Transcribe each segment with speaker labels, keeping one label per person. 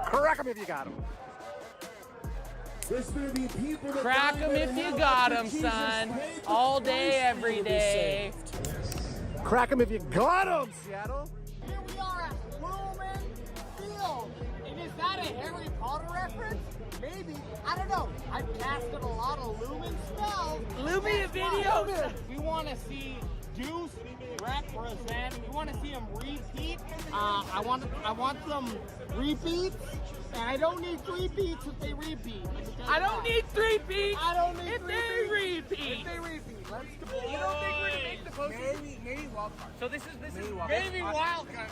Speaker 1: Crack him if you got him.
Speaker 2: Crack him if you got him, son. All day, every day.
Speaker 1: Crack him if you got him, Seattle.
Speaker 3: Here we are at Lumen Field. And is that a Harry Potter reference? Maybe. I don't know. I've casted a lot of Lumen spells.
Speaker 2: Lumen videos.
Speaker 3: We want to see Deuce represent. We want to see him repeat. I want some repeats. And I don't need 3 beats if they repeat.
Speaker 2: I don't need 3 beats.
Speaker 3: I don't need
Speaker 2: if
Speaker 3: 3
Speaker 2: they
Speaker 3: beats.
Speaker 2: repeat.
Speaker 3: If they repeat. Let's go.
Speaker 2: You don't think we're gonna make the postseason?
Speaker 3: Maybe wild card.
Speaker 2: So this is
Speaker 3: Maybe wild card.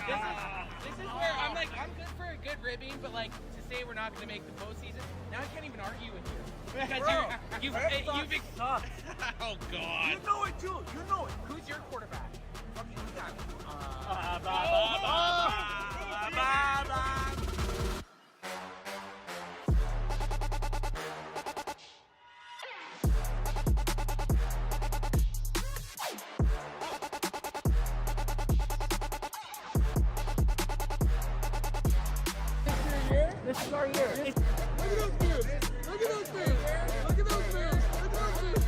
Speaker 2: This is where I'm like, I'm good for a good ribbing, but like to say we're not gonna make the postseason, now I can't even argue with you because you've
Speaker 1: sucks.
Speaker 2: Oh God.
Speaker 1: You know it too. You know it.
Speaker 2: Who's your quarterback?
Speaker 1: This is our year.
Speaker 3: Look at those beers. Look at those beers. Look at those beers. Look at those beers.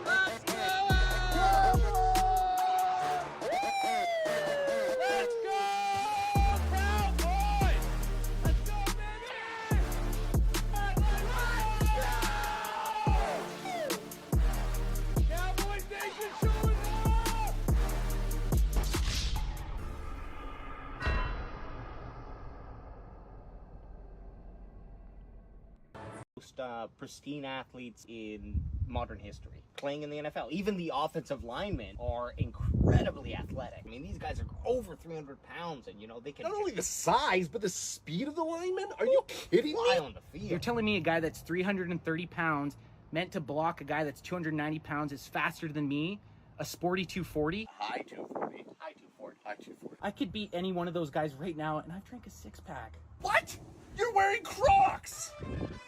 Speaker 3: Let's go!
Speaker 2: Let's go, Cowboys! Let's go, baby! Cowboys Nation showing up!
Speaker 4: Most pristine athletes in modern history playing in the NFL. Even the offensive linemen are incredibly athletic. I mean, these guys are over 300 pounds, and you know they can
Speaker 1: Not only the size, but the speed of the linemen. Are you kidding
Speaker 4: fly
Speaker 1: me?
Speaker 4: on the field.
Speaker 2: You're telling me a guy that's 330 pounds meant to block a guy that's 290 pounds is faster than me? A sporty 240?
Speaker 4: High 240. High 240. High 240.
Speaker 2: I could beat any one of those guys right now, and I've drank a 6-pack.
Speaker 1: What? You're wearing Crocs.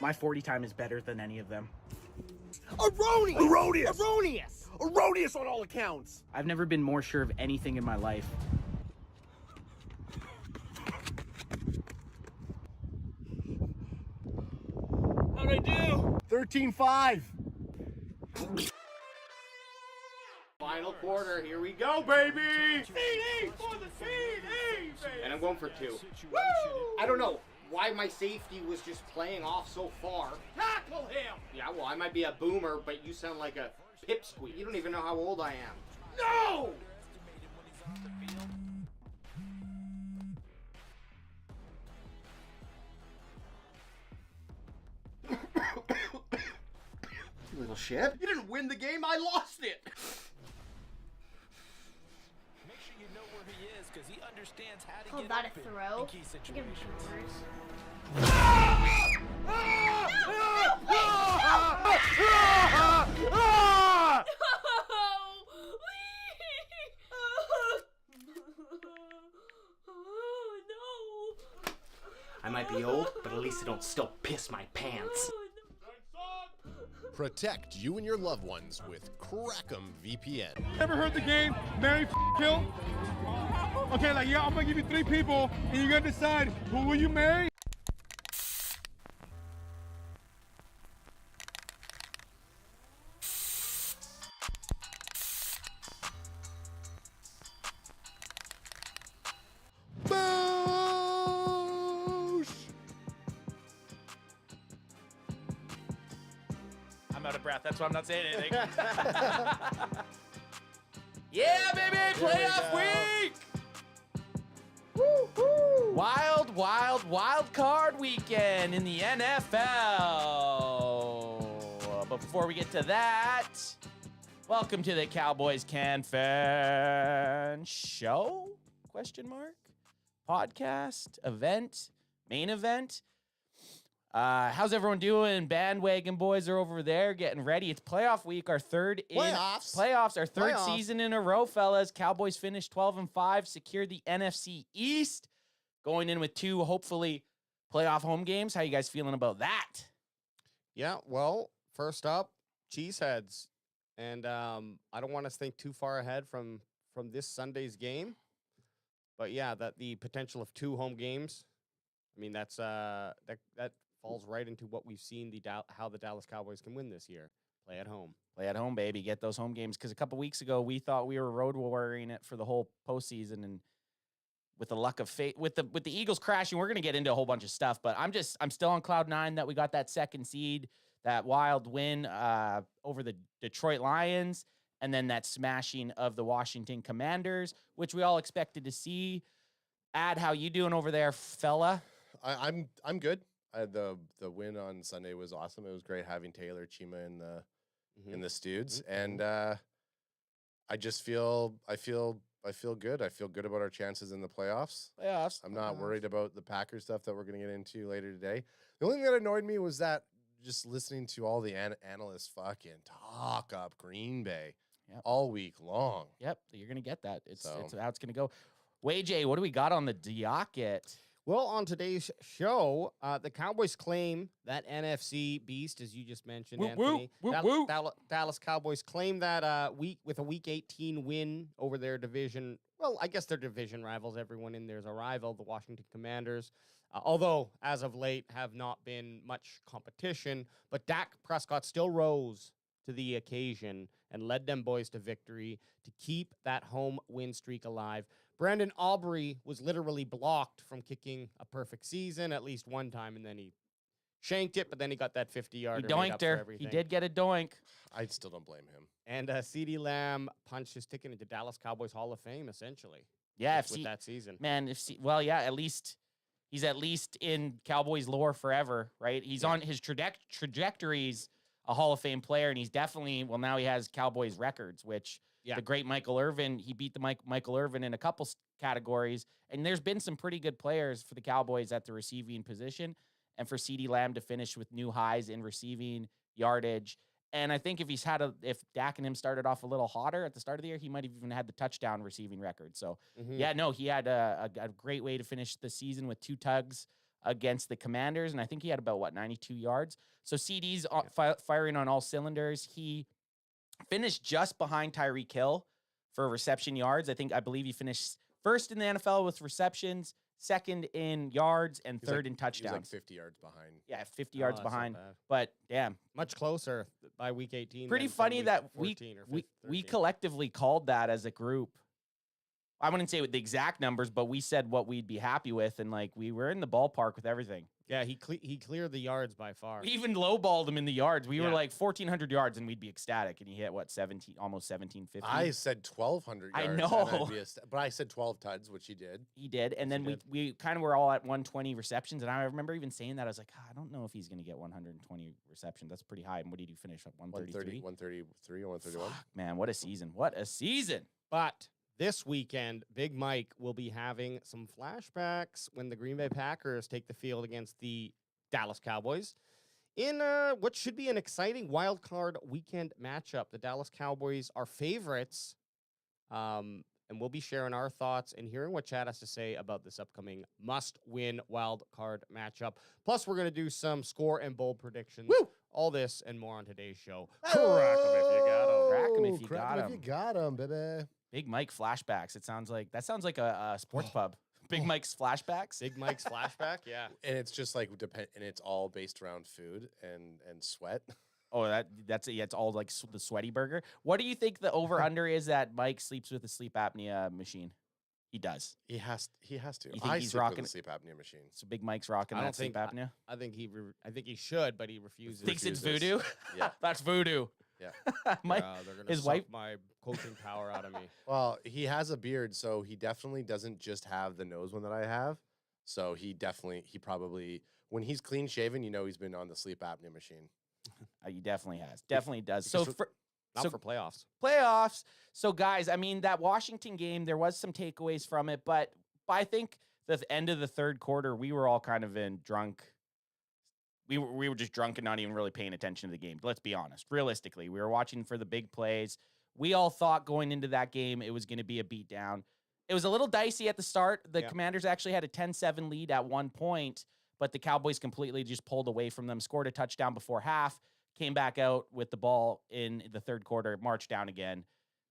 Speaker 2: My 40 time is better than any of them.
Speaker 1: Erroneous. Erroneous. Erroneous. Erroneous on all accounts.
Speaker 2: I've never been more sure of anything in my life. How'd I do?
Speaker 1: 13-5.
Speaker 4: Final quarter. Here we go, baby.
Speaker 1: CD for the CD, baby.
Speaker 4: And I'm going for 2. Woo! I don't know why my safety was just playing off so far.
Speaker 1: Tackle him.
Speaker 4: Yeah, well, I might be a boomer, but you sound like a pipsqueak. You don't even know how old I am.
Speaker 1: No.
Speaker 4: You little shit. You didn't win the game, I lost it.
Speaker 5: Make sure you know where he is because he understands how to
Speaker 6: Call
Speaker 5: get
Speaker 6: that a
Speaker 5: open
Speaker 6: throw?
Speaker 5: in key situations.
Speaker 4: I might be old, but at least I don't still piss my pants.
Speaker 7: Protect you and your loved ones with Crackem VPN.
Speaker 8: Ever heard the game Marry, Kill? Okay, like, yeah, I'm gonna give you 3 people, and you're gonna decide who will you marry?
Speaker 5: I'm out of breath. That's why I'm not saying anything.
Speaker 2: Yeah, baby! Playoff week! Woo-hoo. Wild card weekend in the NFL. But before we get to that, welcome to the Cowboys Can Fan Show? Question mark? Podcast? Event? Main event? How's everyone doing? Bandwagon boys are over there getting ready. It's playoff week, our third
Speaker 7: Playoffs.
Speaker 2: Our third season in a row, fellas. Cowboys finished 12-5, secured the NFC East, going in with 2 hopefully playoff home games. How you guys feeling about that?
Speaker 9: Yeah, well, first up, Cheeseheads. And I don't want us to think too far ahead from this Sunday's game. But yeah, that the potential of 2 home games. I mean, that's that falls right into what we've seen how the Dallas Cowboys can win this year. Play at home.
Speaker 2: Play at home, baby. Get those home games. Because a couple weeks ago, we thought we were road warring it for the whole postseason, and with the luck of fate, with the Eagles crashing, we're gonna get into a whole bunch of stuff. But I'm still on cloud 9 that we got that second seed, that wild win over the Detroit Lions, and then that smashing of the Washington Commanders, which we all expected to see. Ad, how you doing over there, fella?
Speaker 7: I'm good. The win on Sunday was awesome. It was great having Taylor Chima in the Studs, and I just feel good. I feel good about our chances in the playoffs. I'm not worried about the Packers stuff that we're going to get into later today. The only thing that annoyed me was that just listening to all the analysts fucking talk up Green Bay all week long.
Speaker 2: Yep, you're going to get that. It's how it's going to go. Jay, what do we got on the docket?
Speaker 9: Well, on today's show, the Cowboys claim that NFC beast, as you just mentioned, Anthony. Dallas Cowboys claim that with a Week 18 win over their division. Well, I guess they're division rivals. Everyone in there is a rival, the Washington Commanders. Although, as of late, have not been much competition. But Dak Prescott still rose to the occasion and led Dem Boys to victory to keep that home win streak alive. Brandon Aubrey was literally blocked from kicking a perfect season at least one time, and then he shanked it, but then he got that 50-yarder.
Speaker 2: He doinked her. He did get a doink.
Speaker 7: I still don't blame him.
Speaker 9: And CeeDee Lamb punched his ticket into Dallas Cowboys Hall of Fame, essentially.
Speaker 2: Yeah,
Speaker 9: with that season.
Speaker 2: Man, at least he's in Cowboys lore forever, right? He's on his trajectories, a Hall of Fame player, and he's definitely, now he has Cowboys records, which the great Michael Irvin, he beat the Michael Irvin in a couple categories, and there's been some pretty good players for the Cowboys at the receiving position, and for CeeDee Lamb to finish with new highs in receiving yardage. And I think if Dak and him started off a little hotter at the start of the year, he might have even had the touchdown receiving record. So, he had a great way to finish the season with 2 tugs against the Commanders, and I think he had about 92 yards. So CD's firing on all cylinders. He finished just behind Tyreek Hill for reception yards. I believe he finished first in the NFL with receptions, second in yards, and third in touchdowns.
Speaker 7: He was 50 yards behind.
Speaker 2: Yeah, 50 yards behind. But damn,
Speaker 9: much closer by week 18.
Speaker 2: Pretty funny that we collectively called that as a group. I wouldn't say with the exact numbers, but we said what we'd be happy with, and we were in the ballpark with everything.
Speaker 9: Yeah, he cleared the yards by far.
Speaker 2: We even lowballed him in the yards. We were 1,400 yards, and we'd be ecstatic. And he hit almost 1,750.
Speaker 7: I said 1,200 yards.
Speaker 2: I know,
Speaker 7: but I said 12 tuds, which he did.
Speaker 2: He did, and then we kind of were all at 120 receptions. And I remember even saying that I was like, I don't know if he's going to get 120 receptions. That's pretty high. And what did he finish at? 133,
Speaker 7: 133, or 131.
Speaker 2: Man, what a season! What a season!
Speaker 9: But this weekend, Big Mike will be having some flashbacks when the Green Bay Packers take the field against the Dallas Cowboys in what should be an exciting wild card weekend matchup. The Dallas Cowboys are favorites, and we'll be sharing our thoughts and hearing what Chad has to say about this upcoming must-win wild card matchup. Plus, we're going to do some score and bowl predictions. Woo! All this and more on today's show. Crack 'em if you got 'em.
Speaker 2: Crack 'em if you got 'em.
Speaker 7: If you got 'em, baby.
Speaker 2: Big Mike flashbacks. That sounds like a sports pub. Big Mike's flashbacks.
Speaker 9: Big Mike's flashback. Yeah,
Speaker 7: and it's just and it's all based around food and sweat.
Speaker 2: Oh, that's it. Yeah, it's all like the sweaty burger. What do you think the over under is that Mike sleeps with a sleep apnea machine? He does.
Speaker 7: He has to.
Speaker 2: You think he's rocking
Speaker 7: a sleep apnea machine?
Speaker 2: So Big Mike's rocking that sleep apnea.
Speaker 9: I think he should, but he refuses.
Speaker 2: Thinks it's voodoo.
Speaker 7: Yeah,
Speaker 2: that's voodoo.
Speaker 7: Yeah,
Speaker 2: Mike,
Speaker 9: they're gonna
Speaker 2: his
Speaker 9: suck
Speaker 2: wife,
Speaker 9: my coaching power out of me.
Speaker 7: Well, he has a beard, so he definitely doesn't just have the nose one that I have. So he probably, when he's clean shaven, he's been on the sleep apnea machine.
Speaker 2: He definitely has. Definitely does. So for
Speaker 9: playoffs.
Speaker 2: Playoffs. So guys, I mean that Washington game, there was some takeaways from it, but I think the end of the third quarter, we were all kind of drunk. We were just drunk and not even really paying attention to the game. Let's be honest. Realistically, we were watching for the big plays. We all thought going into that game it was going to be a beatdown. It was a little dicey at the start. The Commanders actually had a 10-7 lead at one point, but the Cowboys completely just pulled away from them, scored a touchdown before half, came back out with the ball in the third quarter, marched down again.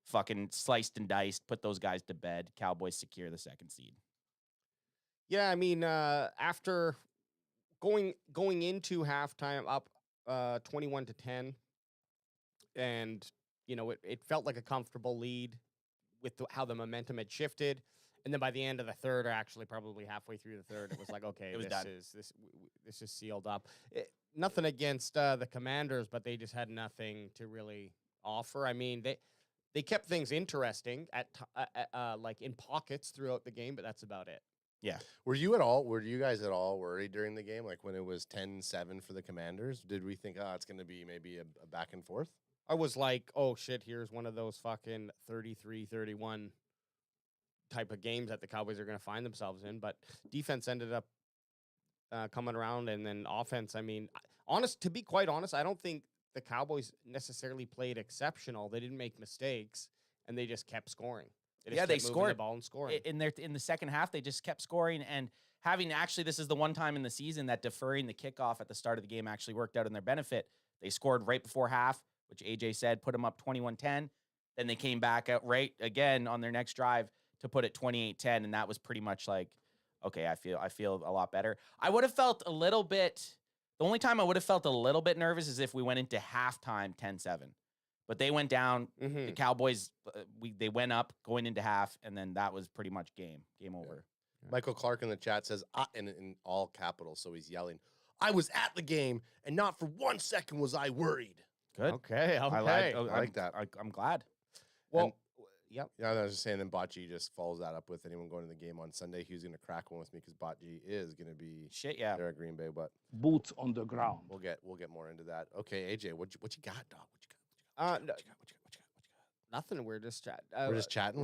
Speaker 2: fucking sliced and diced, put those guys to bed. Cowboys secure the 2nd seed.
Speaker 9: Yeah, I mean, after going into halftime up 21-10, and it felt like a comfortable lead with how the momentum had shifted. And then by the end of the third, or actually probably halfway through the third, it was like, okay,
Speaker 2: It was done.
Speaker 9: This is sealed up. Nothing against the Commanders, but they just had nothing to really offer. I mean, they kept things interesting like in pockets throughout the game, but that's about it.
Speaker 2: Yeah.
Speaker 7: Were you guys at all worried during the game? Like when it was 10-7 for the Commanders, did we think, it's going to be maybe a back and forth?
Speaker 9: I was like, oh shit, here's one of those fucking 33-31 type of games that the Cowboys are going to find themselves in. But defense ended up coming around, and then offense, I mean, to be quite honest, I don't think the Cowboys necessarily played exceptional. They didn't make mistakes, and they just kept scoring.
Speaker 2: They scored
Speaker 9: the ball and scoring.
Speaker 2: In the second half. They just kept scoring, and this is the one time in the season that deferring the kickoff at the start of the game actually worked out in their benefit. They scored right before half, which AJ said put them up 21-10. Then they came back out right again on their next drive to put it 28-10, and that was pretty much like, okay, I feel a lot better. I would have felt a little bit. The only time I would have felt a little bit nervous is if we went into halftime 10-7. But they went down.
Speaker 9: Mm-hmm.
Speaker 2: The Cowboys, they went up going into half, and then that was pretty much game over.
Speaker 7: Yeah. Michael Clark in the chat says, in all capitals, so he's yelling, I was at the game, and not for 1 second was I worried.
Speaker 2: Good.
Speaker 9: Okay.
Speaker 7: I like that.
Speaker 2: I'm glad.
Speaker 9: Well, yep.
Speaker 7: Yeah, I was just saying, then Bocce just follows that up with anyone going to the game on Sunday. He was going to crack one with me because Bocce is going to be there at Green Bay, but
Speaker 1: Boots on the ground.
Speaker 7: We'll get more into that. Okay, AJ, what you got, dog? What you got?
Speaker 9: What you got? Nothing. We're just chatting.
Speaker 7: We're just chatting.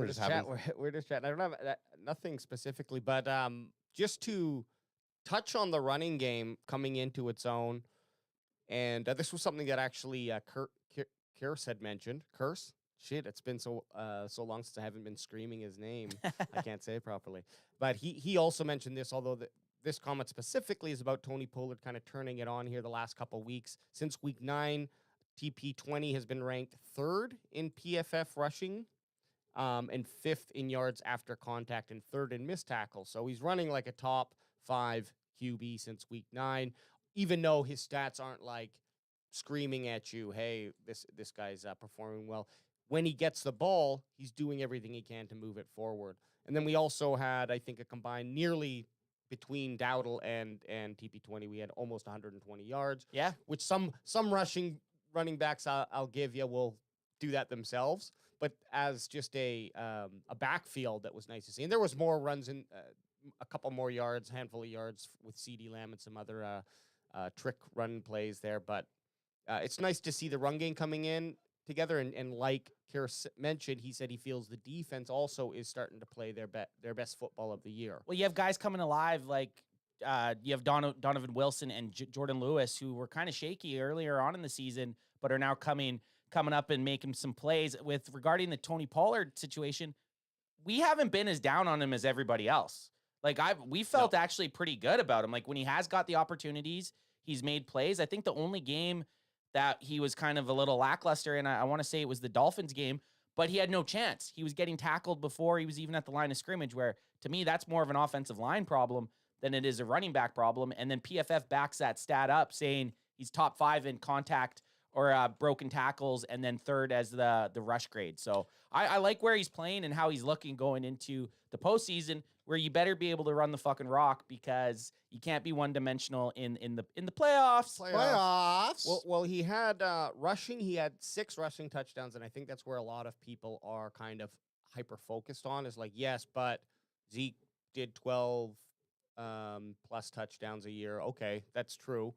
Speaker 7: We're just
Speaker 9: chatting. I don't have nothing specifically, but just to touch on the running game coming into its own, and this was something that actually Curse had mentioned. Curse. Shit, it's been so long since I haven't been screaming his name. I can't say it properly. But he also mentioned this, although this comment specifically is about Tony Pollard kind of turning it on here the last couple weeks. Since week 9, TP20 has been ranked 3rd in PFF rushing, and 5th in yards after contact, and 3rd in missed tackles. So he's running like a top 5 QB since week 9, even though his stats aren't like screaming at you, hey, this guy's performing well. When he gets the ball, he's doing everything he can to move it forward. And then we also had, I think, a combined nearly between Dowdle and TP20, we had almost 120 yards.
Speaker 2: Yeah.
Speaker 9: Which some running backs I'll give you will do that themselves. But as just a backfield, that was nice to see. And there was more runs in a couple more yards, handful of yards with CD Lamb and some other trick run plays there. But it's nice to see the run game coming in together. And like Kira mentioned, he said he feels the defense also is starting to play their best football of the year.
Speaker 2: Well, you have guys coming alive like you have Donovan Wilson and Jordan Lewis, who were kind of shaky earlier on in the season, but are now coming up and making some plays. With regarding the Tony Pollard situation, we haven't been as down on him as everybody else. Like we felt actually pretty good about him. Like when he has got the opportunities, he's made plays. I think the only game that he was kind of a little lackluster in, I want to say it was the Dolphins game, but he had no chance. He was getting tackled before he was even at the line of scrimmage, where to me, that's more of an offensive line problem than it is a running back problem. And then PFF backs that stat up, saying he's top 5 in contact or broken tackles, and then 3rd as the rush grade. So I like where he's playing and how he's looking going into the postseason, where you better be able to run the fucking rock, because you can't be one-dimensional in the playoffs.
Speaker 9: Well, he had rushing. He had 6 rushing touchdowns, and I think that's where a lot of people are kind of hyper-focused on, is like, yes, but Zeke did 12 plus touchdowns a year. Okay, that's true.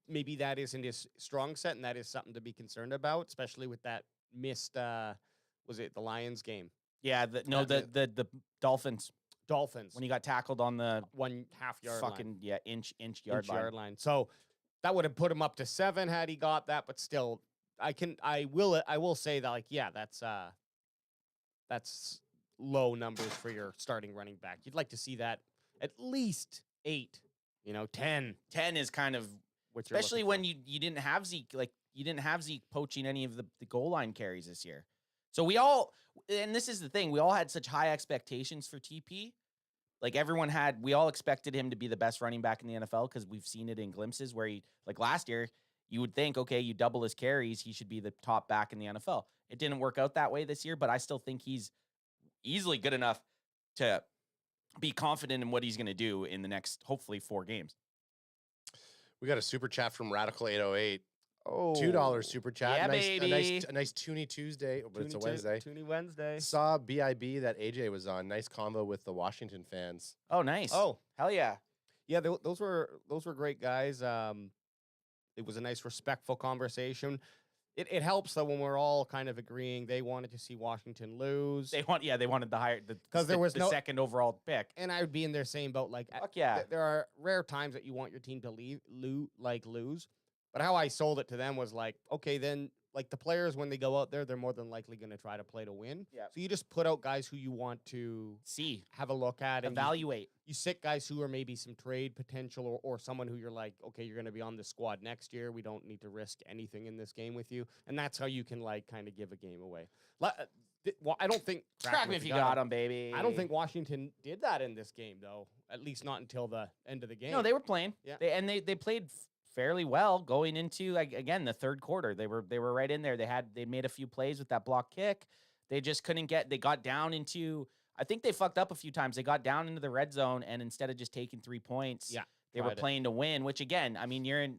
Speaker 9: Maybe that isn't his strong set, and that is something to be concerned about, especially with that missed, was it the Lions game?
Speaker 2: Yeah, the Dolphins.
Speaker 9: Dolphins.
Speaker 2: When he got tackled on the
Speaker 9: 1/2 yard
Speaker 2: fucking
Speaker 9: line.
Speaker 2: inch yard line.
Speaker 9: So that would have put him up to 7 had he got that, but still, I will say that, like, yeah, that's low numbers for your starting running back. You'd like to see that at least 8, 10.
Speaker 2: 10 is kind of, especially when you didn't have Zeke. Like you didn't have Zeke poaching any of the goal line carries this year. So we all, and this is the thing, we all had such high expectations for TP. Like we all expected him to be the best running back in the NFL because we've seen it in glimpses where like last year, you would think, okay, you double his carries, he should be the top back in the NFL. It didn't work out that way this year, but I still think he's easily good enough to be confident in what he's going to do in the next, hopefully, 4 games.
Speaker 7: We got a super chat from Radical 808.
Speaker 9: Oh,
Speaker 7: $2 super chat.
Speaker 2: Yeah,
Speaker 7: a nice Toonie Tuesday, but it's a Wednesday.
Speaker 9: Toonie Wednesday.
Speaker 7: Saw BIB that AJ was on. Nice convo with the Washington fans.
Speaker 2: Oh, nice.
Speaker 9: Oh,
Speaker 2: hell yeah.
Speaker 9: Yeah, those were great guys. It was a nice, respectful conversation. It helps though when we're all kind of agreeing they wanted to see Washington lose.
Speaker 2: They wanted
Speaker 9: because there was
Speaker 2: the
Speaker 9: no
Speaker 2: second overall pick.
Speaker 9: And I would be in their same boat. Like,
Speaker 2: Fuck yeah.
Speaker 9: There are rare times that you want your team to lose. But how I sold it to them was like, okay, then like the players when they go out there, they're more than likely going to try to play to win.
Speaker 2: Yeah.
Speaker 9: So you just put out guys who you want to
Speaker 2: see,
Speaker 9: have a look at, and
Speaker 2: evaluate.
Speaker 9: You sit guys who are maybe some trade potential or someone who you're like, okay, you're going to be on the squad next year. We don't need to risk anything in this game with you. And that's how you can like kind of give a game away. Well, I don't think
Speaker 2: Crack me if you got him, baby.
Speaker 9: I don't think Washington did that in this game though. At least not until the end of the game.
Speaker 2: No, they were playing.
Speaker 9: Yeah.
Speaker 2: They played fairly well going into again the third quarter. They were right in there. They made a few plays with that block kick. They just couldn't they got down into, I think they fucked up a few times. They got down into the red zone, and instead of just taking 3 points, they were playing to win, which again, I mean, you're in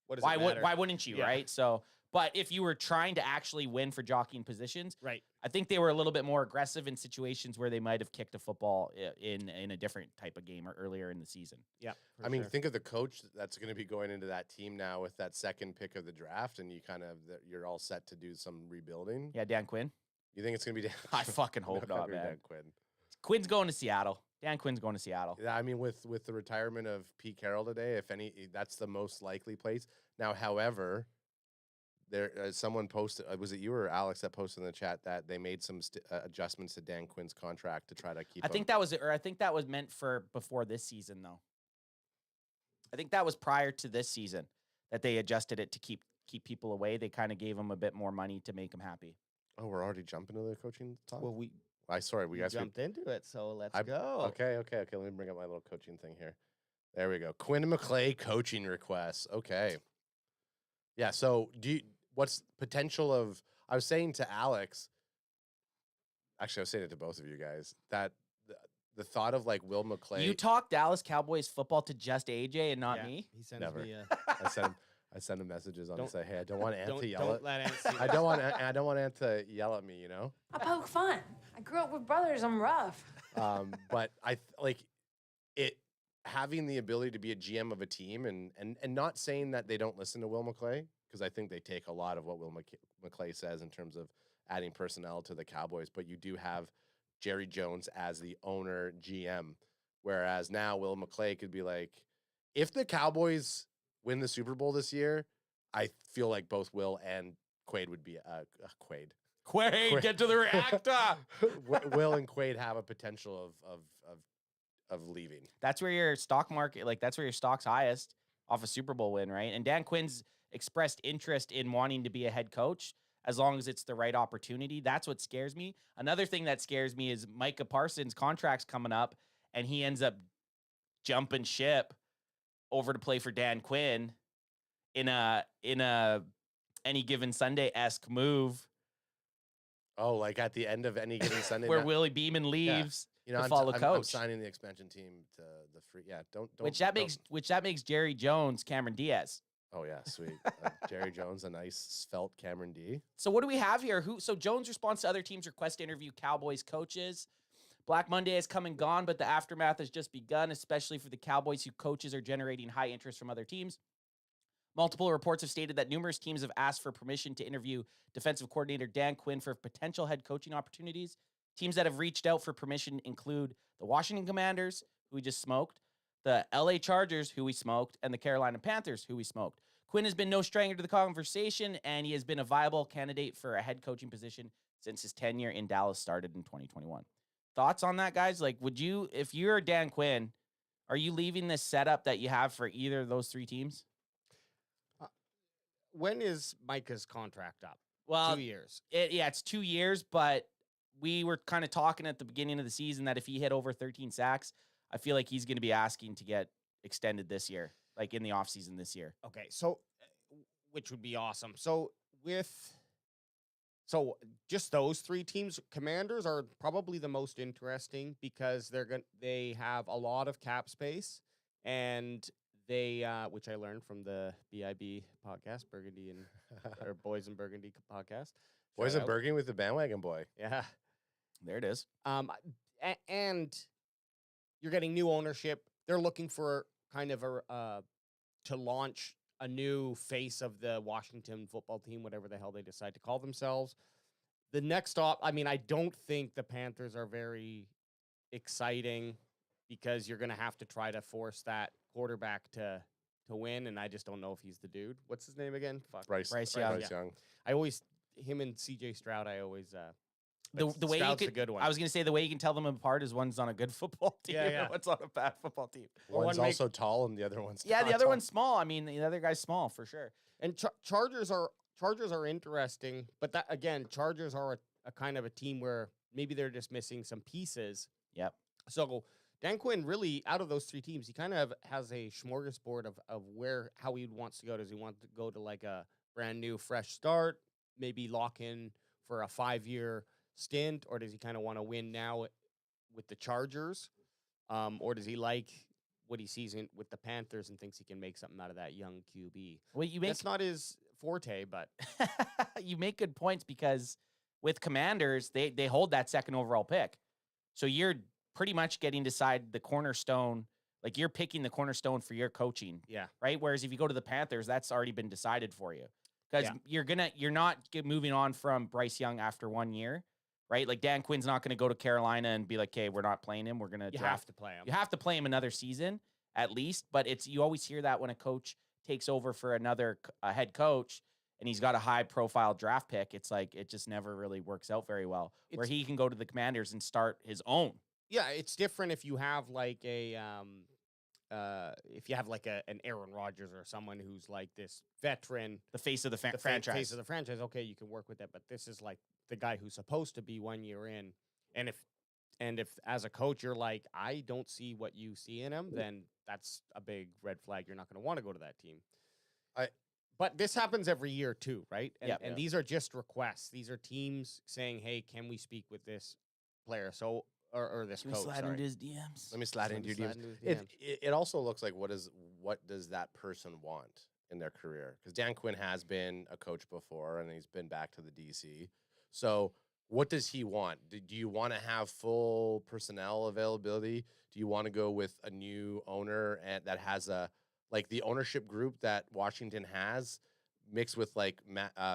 Speaker 2: why wouldn't you, right? So, but if you were trying to actually win for jockeying positions,
Speaker 9: right,
Speaker 2: I think they were a little bit more aggressive in situations where they might have kicked a football in a different type of game or earlier in the season.
Speaker 9: Yeah.
Speaker 7: I mean, think of the coach that's going to be going into that team now with that second pick of the draft, and you're all set to do some rebuilding.
Speaker 2: Yeah, Dan Quinn.
Speaker 7: You think it's going to be Dan?
Speaker 2: I fucking hope not, man.
Speaker 7: Dan Quinn.
Speaker 2: Quinn's going to Seattle. Dan Quinn's going to Seattle.
Speaker 7: Yeah, I mean, with the retirement of Pete Carroll today, if any, that's the most likely place. Now, however, there someone posted, was it you or Alex that posted in the chat that they made some adjustments to Dan Quinn's contract to try to keep.
Speaker 2: I think that was meant for before this season, though. I think that was prior to this season that they adjusted it to keep people away. They kind of gave him a bit more money to make him happy.
Speaker 7: Oh, we're already jumping to the coaching talk?
Speaker 9: Well, we
Speaker 7: guys
Speaker 9: jumped into it, so let's go.
Speaker 7: Okay. Let me bring up my little coaching thing here. There we go. Quinn McClay coaching requests. Okay. Yeah. So what's potential of? I was saying to Alex. Actually, I was saying it to both of you guys that the thought of like Will McClay.
Speaker 2: You talk Dallas Cowboys football to just AJ and not me.
Speaker 9: He sends
Speaker 7: Never.
Speaker 9: me.
Speaker 7: I send him messages on and say, hey, I don't want Ant to yell
Speaker 9: don't
Speaker 7: at.
Speaker 9: let Ant see
Speaker 7: I don't want Ant to yell at me. You know.
Speaker 6: I poke fun. I grew up with brothers. I'm rough.
Speaker 7: But having the ability to be a GM of a team and not saying that they don't listen to Will McClay, because I think they take a lot of what Will McClay says in terms of adding personnel to the Cowboys, but you do have Jerry Jones as the owner GM, whereas now Will McClay could be like, if the Cowboys win the Super Bowl this year, I feel like both Will and Quaid would be
Speaker 2: Quaid, get to the reactor.
Speaker 7: Will and Quaid have a potential of leaving.
Speaker 2: That's where your stock market, that's where your stock's highest off a Super Bowl win, right? And Dan Quinn's expressed interest in wanting to be a head coach as long as it's the right opportunity. That's what scares me. Another thing that scares me is Micah Parsons' contract's coming up, and he ends up jumping ship over to play for Dan Quinn in a Any Given Sunday-esque move.
Speaker 7: Oh, like at the end of Any Given Sunday,
Speaker 2: where Willie Beeman leaves.
Speaker 7: Yeah.
Speaker 2: To follow
Speaker 7: I'm
Speaker 2: coach.
Speaker 7: signing the expansion team to the free. Yeah, don't.
Speaker 2: Which that makes Jerry Jones Cameron Diaz.
Speaker 7: Oh yeah, sweet. Jerry Jones, a nice svelte Cameron D.
Speaker 2: So what do we have here? So Jones responds to other teams' request to interview Cowboys coaches. Black Monday has come and gone, but the aftermath has just begun, especially for the Cowboys, whose coaches are generating high interest from other teams. Multiple reports have stated that numerous teams have asked for permission to interview defensive coordinator Dan Quinn for potential head coaching opportunities. Teams that have reached out for permission include the Washington Commanders, who we just smoked, the LA Chargers, who we smoked, and the Carolina Panthers, who we smoked. Quinn has been no stranger to the conversation, and he has been a viable candidate for a head coaching position since his tenure in Dallas started in 2021. Thoughts on that, guys? Like, would you, if you're Dan Quinn, are you leaving this setup that you have for either of those three teams?
Speaker 9: when is Micah's contract up?
Speaker 2: Well,
Speaker 9: 2 years.
Speaker 2: It's 2 years, but we were kind of talking at the beginning of the season that if he hit over 13 sacks, I feel like he's going to be asking to get extended this year, like in the offseason this year.
Speaker 9: Okay, so which would be awesome. So just those 3 teams, Commanders are probably the most interesting because they have a lot of cap space, and they which I learned from the BIB podcast, Burgundy and or Boys and Burgundy podcast.
Speaker 7: Boys
Speaker 9: Shout
Speaker 7: and
Speaker 9: out.
Speaker 7: Burgundy with the bandwagon boy.
Speaker 9: Yeah.
Speaker 2: There it is.
Speaker 9: And you're getting new ownership. They're looking for kind of to launch a new face of the Washington football team, whatever the hell they decide to call themselves. The next stop, I mean, I don't think the Panthers are very exciting because you're going to have to try to force that quarterback to win, and I just don't know if he's the dude. What's his name again? Fuck.
Speaker 7: Bryce
Speaker 2: Young.
Speaker 7: Young.
Speaker 9: I always, him and CJ Stroud, I always...
Speaker 2: The way you
Speaker 9: Stroud's
Speaker 2: could,
Speaker 9: a good one.
Speaker 2: I was going to say the way you can tell them apart is one's on a good football team
Speaker 9: Yeah, yeah.
Speaker 2: and one's on a bad football team.
Speaker 7: One's also tall and the other one's
Speaker 2: Yeah, the
Speaker 7: not
Speaker 2: other
Speaker 7: tall.
Speaker 2: one's small. I mean, the other guy's small for sure.
Speaker 9: And Chargers are interesting, but that again, Chargers are a kind of a team where maybe they're just missing some pieces.
Speaker 2: Yep.
Speaker 9: So Dan Quinn really, out of those 3 teams, he kind of has a smorgasbord of how he wants to go. Does he want to go to like a brand new, fresh start, maybe lock in for a 5-year stint, or does he kind of want to win now with the Chargers, or does he like what he sees with the Panthers and thinks he can make something out of that young QB?
Speaker 2: Well,
Speaker 9: That's not his forte, but
Speaker 2: you make good points because with Commanders, they hold that second overall pick. So you're pretty much getting to decide the cornerstone, like you're picking the cornerstone for your coaching.
Speaker 9: Yeah.
Speaker 2: Right? Whereas if you go to the Panthers, that's already been decided for you. Because
Speaker 9: Yeah.
Speaker 2: you're not moving on from Bryce Young after 1 year, right? Like Dan Quinn's not going to go to Carolina and be like, okay, we're not playing him. We're going to
Speaker 9: you
Speaker 2: draft.
Speaker 9: have to play him.
Speaker 2: You have to play him another season at least, but you always hear that when a coach takes over for another head coach and he's got a high profile draft pick, it's like it just never really works out very well. Where he can go to the Commanders and start his own.
Speaker 9: Yeah, it's different if you have like an Aaron Rodgers or someone who's like this veteran,
Speaker 2: The face of the
Speaker 9: the
Speaker 2: franchise.
Speaker 9: face of the franchise. Okay, you can work with that, but this is like the guy who's supposed to be 1 year in, and if as a coach you're like, I don't see what you see in him, then that's a big red flag. You're not going to want to go to that team. But this happens every year too, right? And these are just requests. These are teams saying, "Hey, can we speak with this player?" So or this
Speaker 2: Can we
Speaker 9: coach.
Speaker 2: slide
Speaker 9: sorry.
Speaker 2: into his DMs?
Speaker 7: Let me slide into your
Speaker 9: Slide
Speaker 7: DMs.
Speaker 9: into his
Speaker 7: It,
Speaker 9: DMs.
Speaker 7: it also looks like what does that person want in their career? Because Dan Quinn has been a coach before and he's been back to the DC. So what does he want? Do you want to have full personnel availability? Do you want to go with a new owner and that has like the ownership group that Washington has mixed with like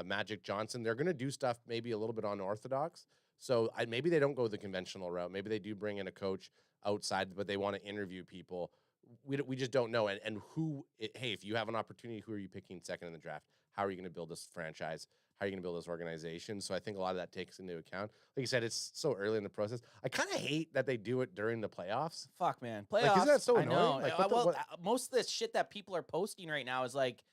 Speaker 7: Magic Johnson? They're going to do stuff maybe a little bit unorthodox. So maybe they don't go the conventional route. Maybe they do bring in a coach outside, but they want to interview people. We just don't know. And hey, if you have an opportunity, who are you picking second in the draft? How are you going to build this franchise? How are you going to build this organization? So I think a lot of that takes into account. Like you said, it's so early in the process. I kind of hate that they do it during the playoffs.
Speaker 2: Fuck, man.
Speaker 7: Like,
Speaker 2: Playoffs.
Speaker 7: isn't that so
Speaker 2: I know.
Speaker 7: annoying? Like,
Speaker 2: most of the shit that people are posting right now is like,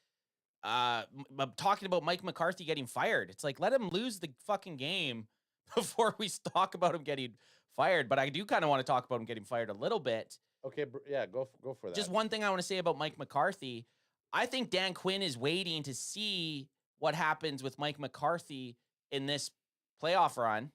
Speaker 2: talking about Mike McCarthy getting fired. It's like, let him lose the fucking game before we talk about him getting fired. But I do kind of want to talk about him getting fired a little bit.
Speaker 7: Okay, yeah, go for that.
Speaker 2: Just one thing I want to say about Mike McCarthy. I think Dan Quinn is waiting to see what happens with Mike McCarthy in this playoff run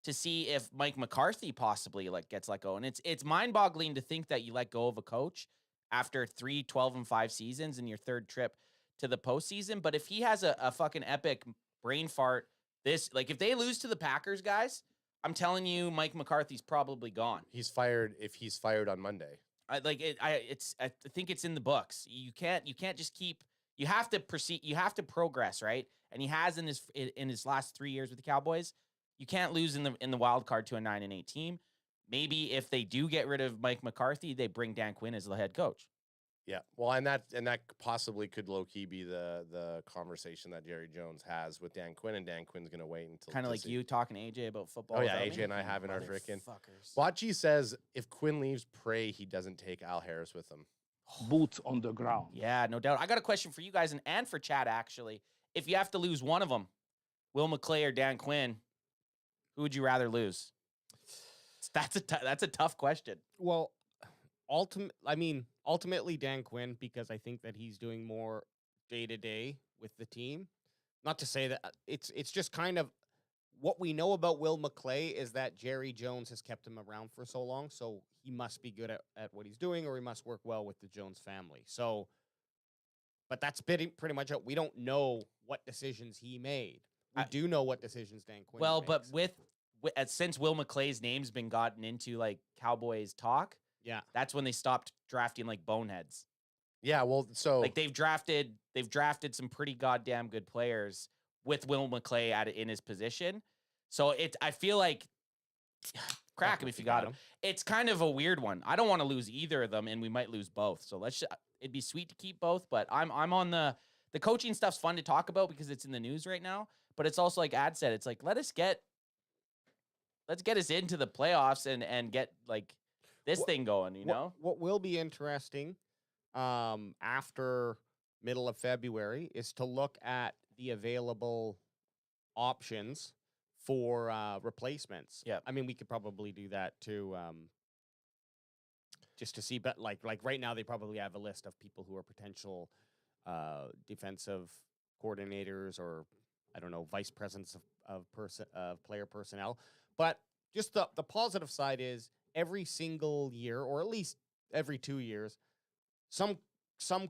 Speaker 2: to see if Mike McCarthy possibly gets let go. And it's mind-boggling to think that you let go of a coach after 3 12-5 seasons in your third trip to the postseason. But if he has a fucking epic brain fart, if they lose to the Packers, guys, I'm telling you, Mike McCarthy's probably gone.
Speaker 7: He's fired if he's fired on Monday.
Speaker 2: I think it's in the books. You can't just keep. You have to proceed. You have to progress, right? And he has in his last 3 years with the Cowboys. You can't lose in the wild card to a 9-8 team. Maybe if they do get rid of Mike McCarthy, they bring Dan Quinn as the head coach.
Speaker 7: Yeah, well, and that possibly could low key be the conversation that Jerry Jones has with Dan Quinn, and Dan Quinn's gonna wait until
Speaker 2: kind of like you talking to AJ about football.
Speaker 7: Oh yeah,
Speaker 2: without
Speaker 7: AJ
Speaker 2: me.
Speaker 7: and I having our freaking.
Speaker 2: Fuckers.
Speaker 7: Bocce says if Quinn leaves, pray he doesn't take Al Harris with him.
Speaker 10: boots on the ground.
Speaker 2: Yeah, no doubt. I got a question for you guys and for Chad, actually. If you have to lose one of them, Will McClay or Dan Quinn, who would you rather lose? That's a tough question.
Speaker 9: Well, ultimately Dan Quinn, because I think that he's doing more day-to-day with the team. Not to say that it's just kind of what we know about Will McClay is that Jerry Jones has kept him around for so long, so he must be good at what he's doing, or he must work well with the Jones family. So, but that's pretty much it. We don't know what decisions he made. We do know what decisions Dan Quinn makes.
Speaker 2: But since Will McClay's name's been gotten into like Cowboys talk,
Speaker 9: yeah,
Speaker 2: that's when they stopped drafting like boneheads.
Speaker 7: Yeah, well, so
Speaker 2: like they've drafted some pretty goddamn good players with Will McClay in his position. So I feel like crack him if you got him. It's kind of a weird one. I don't want to lose either of them, and we might lose both. So it'd be sweet to keep both, but I'm on the coaching stuff's fun to talk about because it's in the news right now. But it's also like Ad said, it's like let's get us into the playoffs and get like this thing going. You know
Speaker 9: what will be interesting after middle of February is to look at the available options for replacements.
Speaker 2: Yeah,
Speaker 9: I mean we could probably do that too, just to see. But like right now, they probably have a list of people who are potential defensive coordinators or I don't know vice presidents of player personnel. But just the positive side is every single year, or at least every 2 years, some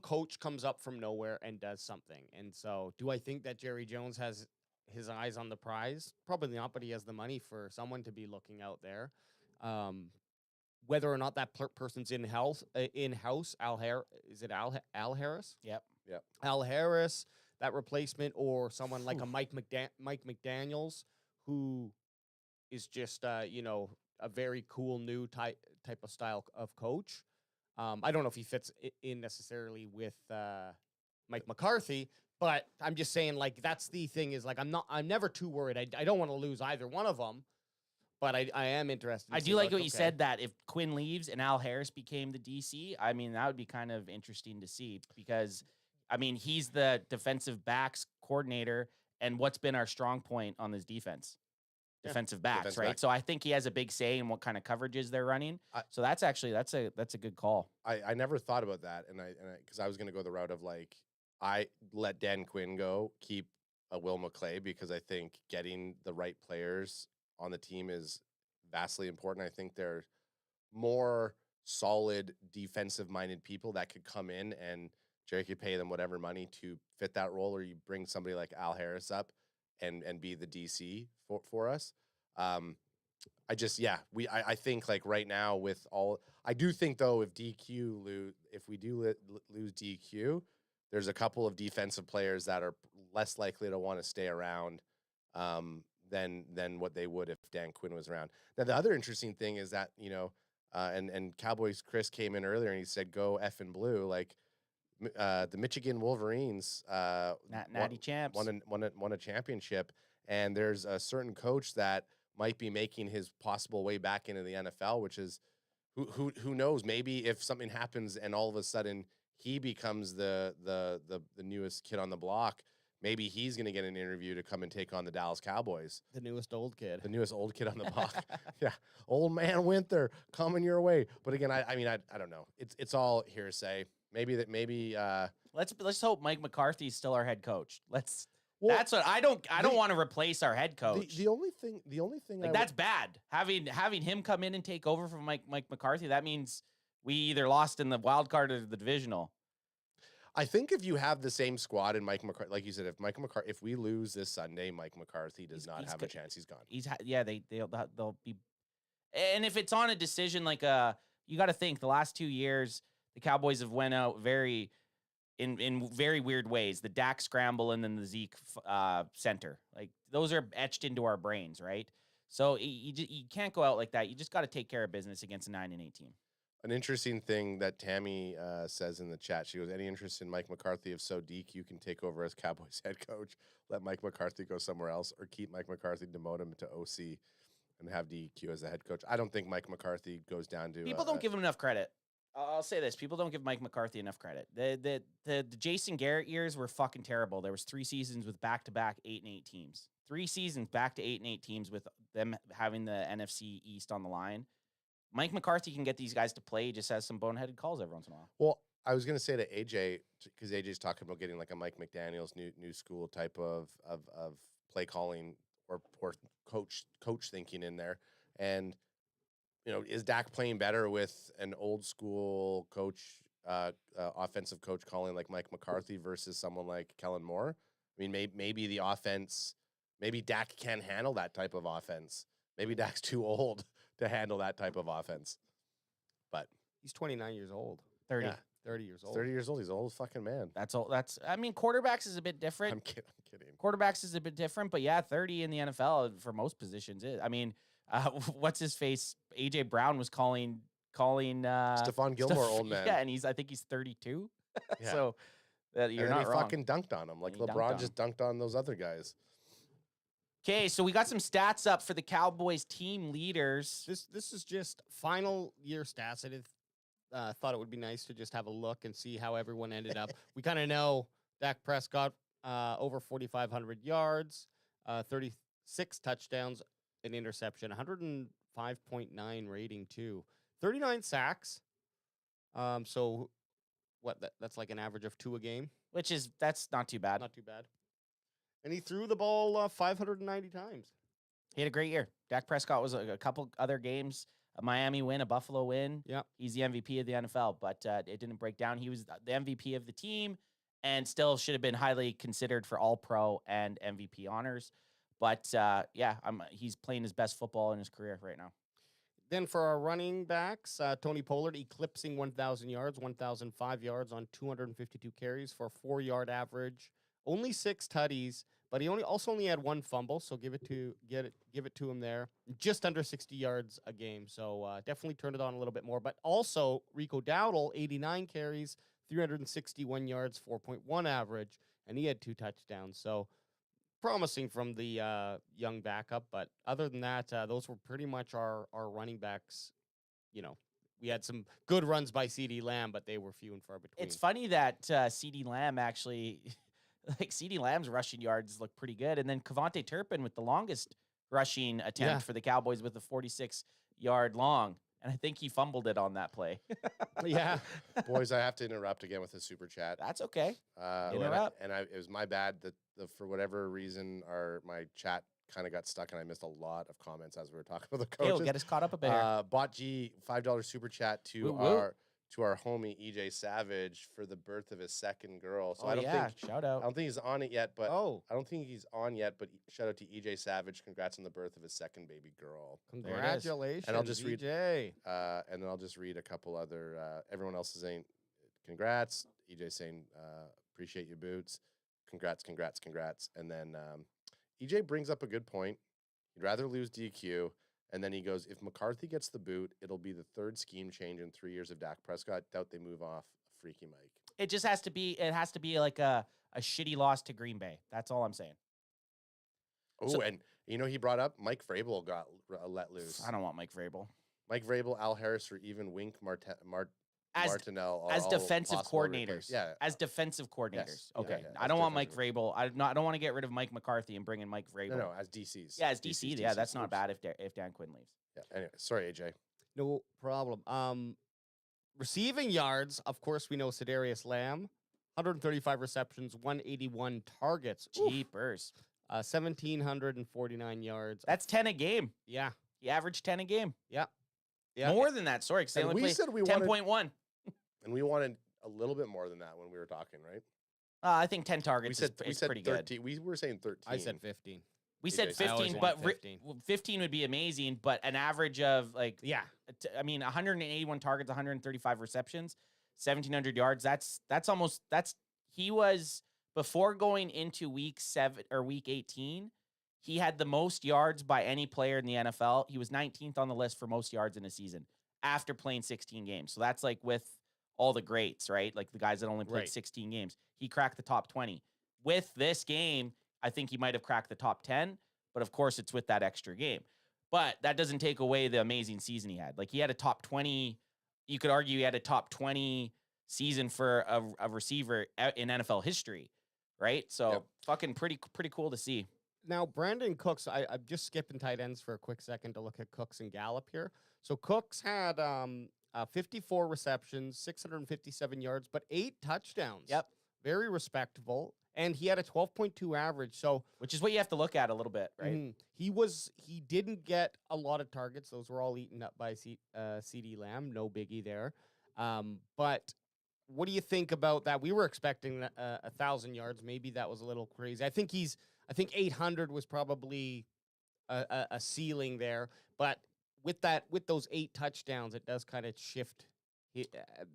Speaker 9: coach comes up from nowhere and does something. And so, do I think that Jerry Jones has his eyes on the prize? Probably not, but he has the money for someone to be looking out there. Whether or not that person's in-house, Al Harris?
Speaker 2: Yep.
Speaker 9: Al Harris, that replacement, or someone like a Mike McDaniels, who is just a very cool new type of style of coach. I don't know if he fits in necessarily with Mike McCarthy, but I'm just saying, like, that's the thing is, like, I'm never too worried. I don't want to lose either one of them, but I am interested.
Speaker 2: I do like what you said, that if Quinn leaves and Al Harris became the DC, I mean, that would be kind of interesting to see because, I mean, he's the defensive backs coordinator, and what's been our strong point on this defense? Defensive backs, right? So I think he has a big say in what kind of coverages they're running. So that's a good call.
Speaker 7: I never thought about that, and because I was going to go the route of like I let Dan Quinn go, keep a Will McClay, because I think getting the right players on the team is vastly important. I think they're more solid defensive-minded people that could come in, and Jerry could pay them whatever money to fit that role, or you bring somebody like Al Harris up and be the DC for us. I think like right now with all, I do think though if we do lose DQ, there's a couple of defensive players that are less likely to want to stay around than what they would if Dan Quinn was around. Now the other interesting thing is that and Cowboys Chris came in earlier and he said go effing blue, like the Michigan Wolverines
Speaker 2: natty champs
Speaker 7: won a championship, and there's a certain coach that might be making his possible way back into the NFL, which is who knows, maybe if something happens and all of a sudden he becomes the newest kid on the block, maybe he's going to get an interview to come and take on the Dallas Cowboys.
Speaker 9: The newest old kid
Speaker 7: on the block. Yeah, old man Winther coming your way. But again, I don't know. It's all hearsay.
Speaker 2: Let's hope Mike McCarthy is still our head coach. That's what I don't want to replace our head coach.
Speaker 7: The only thing
Speaker 2: that's bad. Having him come in and take over from Mike McCarthy, that means we either lost in the wild card or the divisional.
Speaker 7: I think if you have the same squad and Mike McCarthy, like you said, if we lose this Sunday, Mike McCarthy does not have a chance. He's gone.
Speaker 2: They'll be, and if it's on a decision like you got to think the last 2 years the Cowboys have went out in very weird ways. The Dak scramble and then the Zeke center, like those are etched into our brains, right? So you can't go out like that. You just got to take care of business against a 9-8 team.
Speaker 7: An interesting thing that Tammy says in the chat, she goes, any interest in Mike McCarthy? If so, Deke, you can take over as Cowboys head coach, let Mike McCarthy go somewhere else, or keep Mike McCarthy, demote him to OC, and have DQ as the head coach. I don't think Mike McCarthy goes down to...
Speaker 2: People don't give him enough credit. I'll say this: people don't give Mike McCarthy enough credit. The Jason Garrett years were fucking terrible. There was 3 seasons with back-to-back 8-8 teams. 3 seasons back to 8-8 teams with them having the NFC East on the line. Mike McCarthy can get these guys to play. He just has some boneheaded calls every once in a while.
Speaker 7: Well, I was going to say to AJ, because AJ's talking about getting like a Mike McDaniel's new school type of play calling or coach thinking in there. And, is Dak playing better with an old school coach, offensive coach calling like Mike McCarthy versus someone like Kellen Moore? I mean, maybe the offense, maybe Dak can't handle that type of offense. Maybe Dak's too old to handle that type of offense. But
Speaker 9: he's 29 years old.
Speaker 2: 30.
Speaker 7: Yeah.
Speaker 9: 30 years old.
Speaker 7: 30 years old. He's an old fucking man.
Speaker 2: That's all. Quarterbacks is a bit different.
Speaker 7: I'm kidding.
Speaker 2: Quarterbacks is a bit different, but yeah, 30 in the NFL for most positions is. I mean, what's his face? AJ Brown was calling
Speaker 7: Stephon Gilmore, old man.
Speaker 2: Yeah, and I think he's 32.
Speaker 7: Yeah.
Speaker 2: So you're not
Speaker 7: he
Speaker 2: wrong.
Speaker 7: fucking dunked on him like
Speaker 2: He dunked
Speaker 7: LeBron
Speaker 2: on
Speaker 7: just dunked on those other guys.
Speaker 2: Okay, so we got some stats up for the Cowboys team leaders.
Speaker 9: This is just final year stats. I thought it would be nice to just have a look and see how everyone ended up. We kind of know Dak Prescott over 4,500 yards, 36 touchdowns, an interception, 105.9 rating too, 39 sacks. So what? That's like an average of 2 a game,
Speaker 2: That's not too bad.
Speaker 9: Not too bad. And he threw the ball 590 times.
Speaker 2: He had a great year. Dak Prescott was a couple other games. A Miami win, a Buffalo win.
Speaker 9: Yeah.
Speaker 2: He's the MVP of the NFL, but it didn't break down. He was the MVP of the team and still should have been highly considered for All-Pro and MVP honors. But, he's playing his best football in his career right now.
Speaker 9: Then for our running backs, Tony Pollard eclipsing 1,000 yards, 1,005 yards on 252 carries for a 4-yard average. Only 6 tutties, but he only had 1 fumble, so give it to him there. Just under 60 yards a game, so definitely turned it on a little bit more. But also Rico Dowdle, 89 carries, 361 yards, 4.1 average, and he had 2 touchdowns. So promising from the young backup, but other than that, those were pretty much our running backs. We had some good runs by CeeDee Lamb, but they were few and far between.
Speaker 2: It's funny that CeeDee Lamb actually... Like CeeDee Lamb's rushing yards look pretty good. And then Kevontae Turpin with the longest rushing attempt for the Cowboys with a 46-yard long. And I think he fumbled it on that play.
Speaker 9: Yeah.
Speaker 7: Boys, I have to interrupt again with a super chat.
Speaker 2: That's okay.
Speaker 7: Interrupt. It was my bad that for whatever reason my chat kind of got stuck and I missed a lot of comments as we were talking about the coaches.
Speaker 2: We'll get us caught up a bit here.
Speaker 7: Bot G, $5 super chat to our homie EJ Savage for the birth of his second girl. So I don't think
Speaker 2: shout out.
Speaker 7: I don't think he's on it yet, but I don't think he's on yet. But shout out to EJ Savage. Congrats on the birth of his second baby girl.
Speaker 9: Congratulations,
Speaker 7: and I'll just read
Speaker 9: EJ.
Speaker 7: And then I'll just read a couple other. Everyone else is saying congrats. EJ saying appreciate you, Boots. Congrats. And then EJ brings up a good point. He'd rather lose DQ. And then he goes, if McCarthy gets the boot, it'll be the 3rd scheme change in 3 years of Dak Prescott. Doubt they move off Freaky Mike.
Speaker 2: It just has to be like a shitty loss to Green Bay. That's all I'm saying.
Speaker 7: Oh, and he brought up Mike Vrabel got let loose.
Speaker 2: I don't want Mike Vrabel.
Speaker 7: Mike Vrabel, Al Harris, or even Wink Martinell
Speaker 2: as defensive coordinators.
Speaker 7: Yeah,
Speaker 2: as defensive coordinators.
Speaker 7: Yes.
Speaker 2: Okay,
Speaker 7: Yeah,
Speaker 2: I don't want Mike Vrabel. I don't want to get rid of Mike McCarthy and bring in Mike Vrabel.
Speaker 7: No, as DCs.
Speaker 2: Yeah, as DC. Yeah, that's not bad if Dan Quinn leaves.
Speaker 7: Yeah. Anyway, sorry, AJ.
Speaker 9: No problem. Receiving yards, of course, we know Sedarius Lamb, 135 receptions, 181 targets.
Speaker 2: Jeepers.
Speaker 9: 1,749 yards.
Speaker 2: That's 10 a game.
Speaker 9: Yeah.
Speaker 2: He averaged 10 a game.
Speaker 9: Yeah.
Speaker 2: More than that. Sorry, because they only played 10.1.
Speaker 7: And we wanted a little bit more than that when we were talking, right?
Speaker 2: I think 10 targets is pretty
Speaker 7: 13.
Speaker 2: good.
Speaker 7: We were saying 13.
Speaker 9: I said 15.
Speaker 2: We said 15, but 15 would be amazing. But an average of 181 targets, 135 receptions, 1,700 yards. He was, before going into week 7 or week 18, he had the most yards by any player in the NFL. He was 19th on the list for most yards in a season after playing 16 games. So that's like with all the greats, right? Like the guys that only played 16 games. He cracked the top 20. With this game, I think he might have cracked the top 10, but of course it's with that extra game. But that doesn't take away the amazing season he had. Like he had a top 20 you could argue he had a top 20 season for a receiver in NFL history, right? So fucking pretty cool to see.
Speaker 9: Now, Brandon Cooks, I'm just skipping tight ends for a quick second to look at Cooks and Gallup here. So Cooks had 54 receptions, 657 yards, but 8 touchdowns.
Speaker 2: Yep.
Speaker 9: Very respectable. And he had a 12.2 average. So,
Speaker 2: which is what you have to look at a little bit, right?
Speaker 9: He didn't get a lot of targets. Those were all eaten up by CeeDee Lamb. No biggie there. But what do you think about that? We were expecting 1,000 yards. Maybe that was a little crazy. I think 800 was probably a ceiling there. But with those 8 touchdowns, it does kind of shift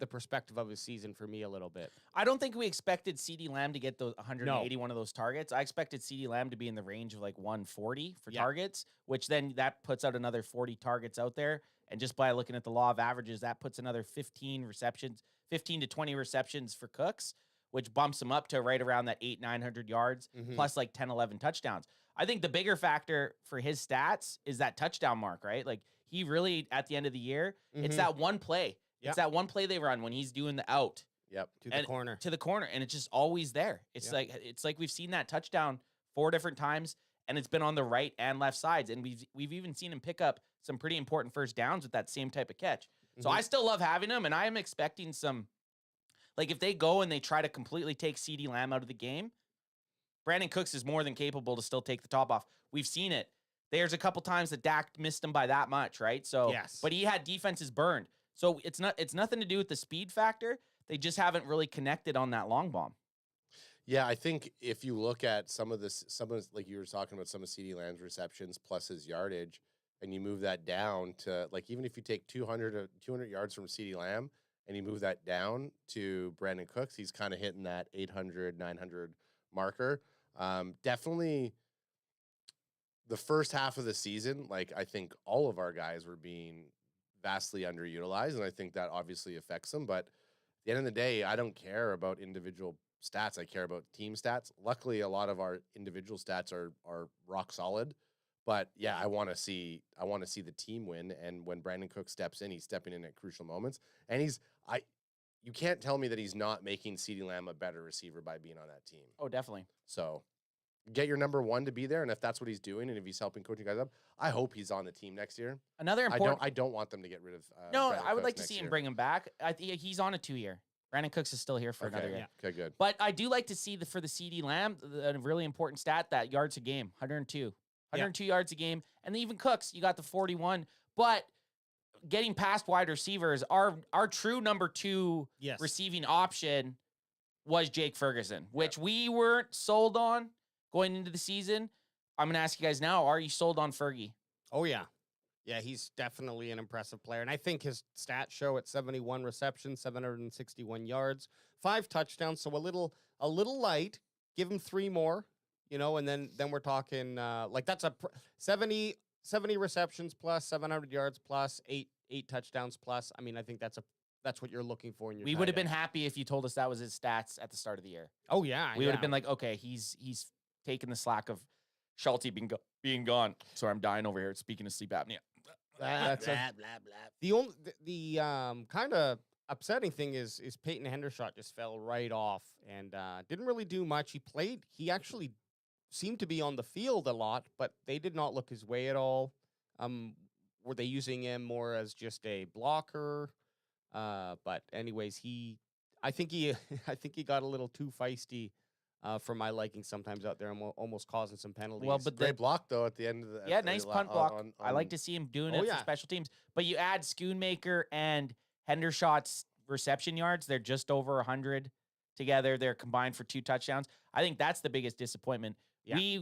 Speaker 9: the perspective of his season for me a little bit.
Speaker 2: I don't think we expected CeeDee Lamb to get those 181 of those targets. I expected CeeDee Lamb to be in the range of like 140 for targets, which then that puts out another 40 targets out there. And just by looking at the law of averages, that puts another 15 to 20 receptions for Cooks, which bumps him up to right around that 900 yards plus like 10, 11 touchdowns. I think the bigger factor for his stats is that touchdown mark, right? Like he really, at the end of the year, it's that one play. It's that one play they run when he's doing the out.
Speaker 9: To the corner.
Speaker 2: And it's just always there. It's like we've seen that touchdown 4 different times, and it's been on the right and left sides. And we've even seen him pick up some pretty important first downs with that same type of catch. So I still love having him, and I am expecting some, like if they go and they try to completely take CeeDee Lamb out of the game, Brandon Cooks is more than capable to still take the top off. We've seen it. There's a couple times that Dak missed him by that much, right? So, but he had defenses burned. So it's nothing to do with the speed factor. They just haven't really connected on that long bomb.
Speaker 7: Yeah, I think if you look at some of like you were talking about, some of CeeDee Lamb's receptions plus his yardage, and you move that down to like, even if you take 200 yards from CeeDee Lamb and you move that down to Brandon Cooks, he's kind of hitting that 800, 900 marker. Definitely the first half of the season, like I think all of our guys were being vastly underutilized, and I think that obviously affects them. But at the end of the day, I don't care about individual stats. I care about team stats. Luckily, a lot of our individual stats are rock solid. But yeah, I want to see the team win. And when Brandon Cook steps in, he's stepping in at crucial moments. And you can't tell me that he's not making CeeDee Lamb a better receiver by being on that team.
Speaker 2: Oh, definitely.
Speaker 7: So get your number one to be there, and if that's what he's doing, and if he's helping coaching guys up, I hope he's on the team next year.
Speaker 2: Another important.
Speaker 7: I don't want them to get rid of.
Speaker 2: No,
Speaker 7: Brandon
Speaker 2: I would
Speaker 7: Cooks
Speaker 2: like to see him bring him back. I think he's on a 2-year. Brandon Cooks is still here for another year.
Speaker 7: Okay, good.
Speaker 2: But I do like to see for the CeeDee Lamb, a really important stat, that yards a game, 102 yards a game, and even Cooks, you got the 41. But getting past wide receivers, our true number 2 receiving option was Jake Ferguson, which we weren't sold on going into the season. I'm going to ask you guys now, are you sold on Fergie?
Speaker 9: Oh, yeah. Yeah, he's definitely an impressive player. And I think his stats show at 71 receptions, 761 yards, 5 touchdowns. So a little light. Give him 3 more, and then we're talking like that's a 70 receptions plus 700 yards plus 8 touchdowns plus. I mean, I think that's what you're looking for in your.
Speaker 2: We would have been happy if you told us that was his stats at the start of the year.
Speaker 9: Oh yeah,
Speaker 2: we would have been like, okay, he's taking the slack of Schulte being gone. Sorry, I'm dying over here. Speaking of sleep apnea.
Speaker 9: That's blah, blah. The kind of upsetting thing is Peyton Hendershot just fell right off and didn't really do much. He actually seemed to be on the field a lot, but they did not look his way at all. Were they using him more as just a blocker? But anyways, I think he got a little too feisty for my liking sometimes out there. I'm almost causing some penalties.
Speaker 2: Well, but
Speaker 7: great block though at the end of the
Speaker 2: nice punt block. I like to see him doing it for special teams. But you add Schoonmaker and Hendershot's reception yards, they're just over 100 together. They're combined for 2 touchdowns. I think that's the biggest disappointment. Yeah.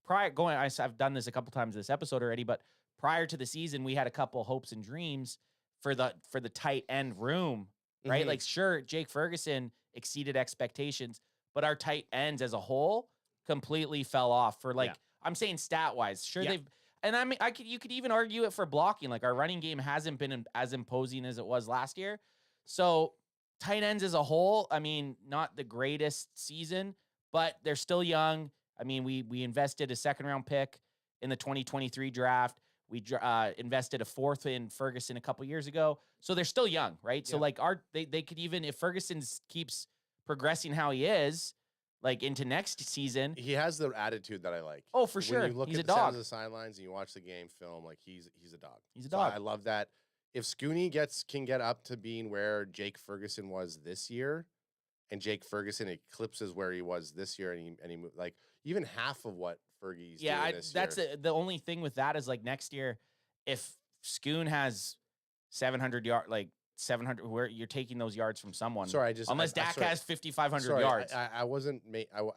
Speaker 2: I've done this a couple times this episode already, but prior to the season, we had a couple hopes and dreams for the tight end room, right?
Speaker 9: Mm-hmm.
Speaker 2: Like, sure, Jake Ferguson exceeded expectations, but our tight ends as a whole completely fell off for I'm saying stat wise. Sure, they've, and I mean, you could even argue it for blocking. Like, our running game hasn't been as imposing as it was last year. So tight ends as a whole, I mean, not the greatest season, but they're still young. I mean, we invested a 2nd-round pick in the 2023 draft. We invested a fourth in Ferguson a couple years ago. So they're still young, right? So
Speaker 9: Yeah.
Speaker 2: like they could even, if Ferguson keeps progressing how he is, like into next season.
Speaker 7: He has the attitude that I like.
Speaker 2: Oh, for sure.
Speaker 7: When you look
Speaker 2: He's
Speaker 7: at
Speaker 2: a
Speaker 7: the sounds
Speaker 2: dog.
Speaker 7: of the sidelines and you watch the game film, like he's a dog.
Speaker 2: He's a
Speaker 7: So
Speaker 2: dog.
Speaker 7: I love that. If Scooney can get up to being where Jake Ferguson was this year, and Jake Ferguson eclipses where he was this year, and he like even half of what Fergie's doing this year.
Speaker 2: That's the only thing with that is like next year, if Scoon has 700 yards, like 700, where you're taking those yards from someone.
Speaker 7: Sorry,
Speaker 2: unless Dak
Speaker 7: sorry.
Speaker 2: has 5,500
Speaker 7: Sorry,
Speaker 2: yards.
Speaker 7: I wasn't.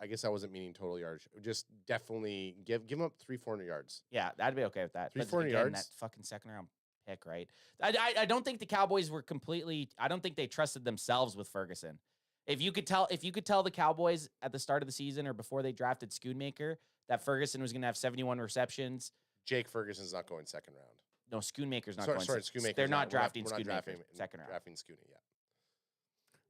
Speaker 7: I guess I wasn't meaning total yards. Just definitely give him up 300-400 yards.
Speaker 2: Yeah, that'd be okay with that.
Speaker 7: 300-400
Speaker 2: again,
Speaker 7: yards.
Speaker 2: That fucking second round pick, right? I don't think the Cowboys were completely. I don't think they trusted themselves with Ferguson. If you could tell the Cowboys at the start of the season or before they drafted Schoonmaker that Ferguson was going to have 71 receptions.
Speaker 7: Jake Ferguson's not going second round.
Speaker 2: No, Schoonmaker's not
Speaker 7: sorry,
Speaker 2: going.
Speaker 7: Sorry, Schoonmaker's
Speaker 2: they're not drafting
Speaker 7: we're not
Speaker 2: Schoonmaker second round.
Speaker 7: Drafting Scooney,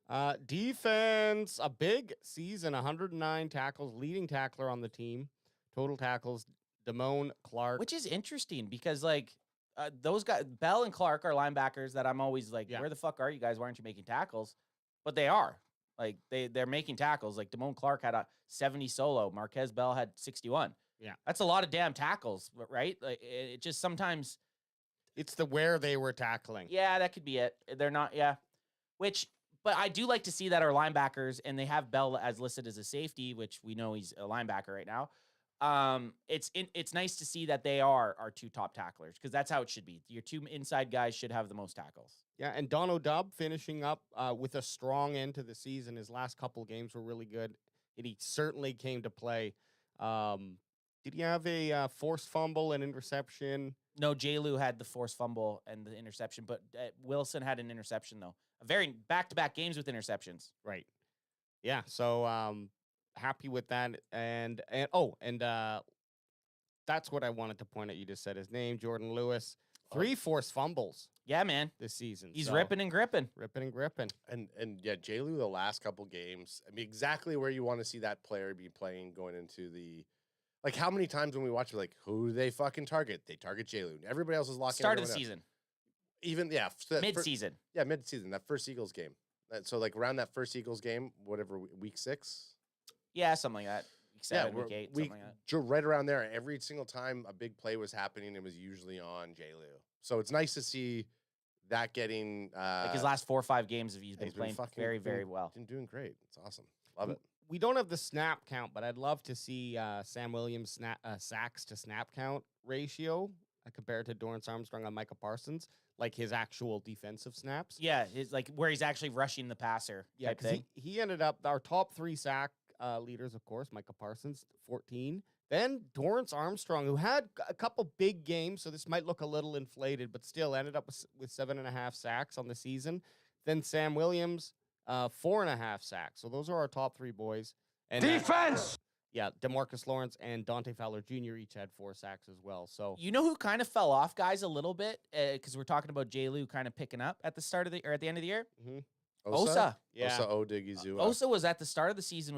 Speaker 7: yeah.
Speaker 9: Defense, a big season, 109 tackles, leading tackler on the team. Total tackles, Damone Clark.
Speaker 2: Which is interesting because like those guys, Bell and Clark are linebackers that I'm always like, where the fuck are you guys? Why aren't you making tackles? But they are. Like they're making tackles. Like Damone Clark had a 70 solo. Marquez Bell had 61.
Speaker 9: Yeah.
Speaker 2: That's a lot of damn tackles, right? Like it just sometimes
Speaker 9: it's the where they were tackling.
Speaker 2: Yeah, that could be it. They're not, but I do like to see that our linebackers, and they have Bell as listed as a safety, which we know he's a linebacker right now. It's nice to see that they are our two top tacklers because that's how it should be. Your two inside guys should have the most tackles.
Speaker 9: Yeah, and Dono Dubb finishing up with a strong end to the season. His last couple games were really good, and he certainly came to play. Did he have a forced fumble and interception?
Speaker 2: No, J-Lou had the forced fumble and the interception, but Wilson had an interception, though. A very back-to-back games with interceptions.
Speaker 9: Right. Yeah, so happy with that. And that's what I wanted to point out. You just said his name, Jordan Lewis. 3 forced fumbles.
Speaker 2: Yeah, man.
Speaker 9: This season.
Speaker 2: He's ripping and gripping.
Speaker 9: Ripping and gripping.
Speaker 7: And yeah, J-Lou, the last couple games, I mean, exactly where you want to see that player be playing going into the... Like, how many times when we watch, like, who do they fucking target? They target J-Lou. Everybody else is locking
Speaker 2: Start of the season.
Speaker 7: Even, yeah. So
Speaker 2: mid-season.
Speaker 7: Mid-season. That first Eagles game. So, like, around that first Eagles game, whatever, week 6?
Speaker 2: Yeah, something like that. Week 7, week 8, something like that.
Speaker 7: Right around there, every single time a big play was happening, it was usually on J-Lou. So, it's nice to see that getting...
Speaker 2: like his last 4 or 5 games, he's been playing very, very well.
Speaker 7: Been doing great. It's awesome. Love it.
Speaker 9: We don't have the snap count, but I'd love to see Sam Williams' sacks to snap count ratio compared to Dorrance Armstrong on Micah Parsons, like his actual defensive snaps.
Speaker 2: Yeah, his like where he's actually rushing the passer.
Speaker 9: Yeah, because he ended up our top 3 sack leaders, of course, Micah Parsons, 14. Then Dorrance Armstrong, who had a couple big games, so this might look a little inflated, but still ended up with 7.5 sacks on the season. Then Sam Williams, 4.5 sacks. So those are our top 3 boys. And
Speaker 1: defense.
Speaker 9: DeMarcus Lawrence and Dante Fowler Jr. each had 4 sacks as well. So
Speaker 2: you know who kind of fell off, guys, a little bit because we're talking about J-Lou kind of picking up at the start of the or at the end of the year.
Speaker 9: Mm-hmm.
Speaker 2: Osa.
Speaker 9: Yeah.
Speaker 7: Osa Odigizua.
Speaker 2: Osa was at the start of the season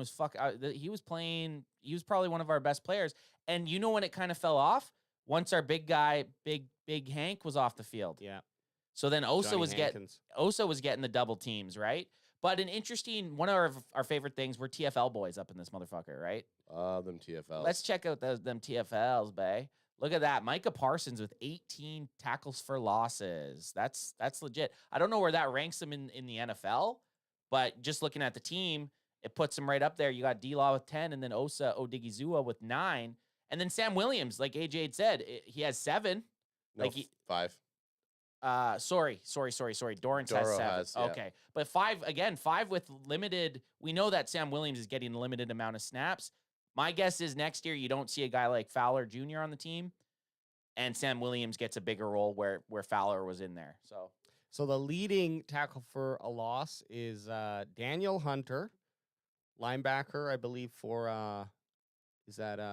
Speaker 2: he was playing. He was probably one of our best players. And you know when it kind of fell off? Once our big guy, big Hank was off the field.
Speaker 9: Yeah.
Speaker 2: So then Osa was
Speaker 9: Hankins.
Speaker 2: getting the double teams, right? But an interesting one of our favorite things, we're TFL boys up in this motherfucker, right?
Speaker 7: Them TFLs.
Speaker 2: Let's check out them TFLs, bae. Look at that. Micah Parsons with 18 tackles for losses. That's legit. I don't know where that ranks him in the NFL, but just looking at the team, it puts him right up there. You got D-Law with 10, and then Osa Odigizua with 9. And then Sam Williams, like AJ had said, he has 7.
Speaker 7: No,
Speaker 2: like
Speaker 7: 5.
Speaker 2: Sorry. Dorrance has 7.
Speaker 7: Yeah.
Speaker 2: Okay. But 5 with limited. We know that Sam Williams is getting a limited amount of snaps. My guess is next year you don't see a guy like Fowler Jr. on the team, and Sam Williams gets a bigger role where Fowler was in there.
Speaker 9: So the leading tackle for a loss is Daniel Hunter, linebacker, I believe, for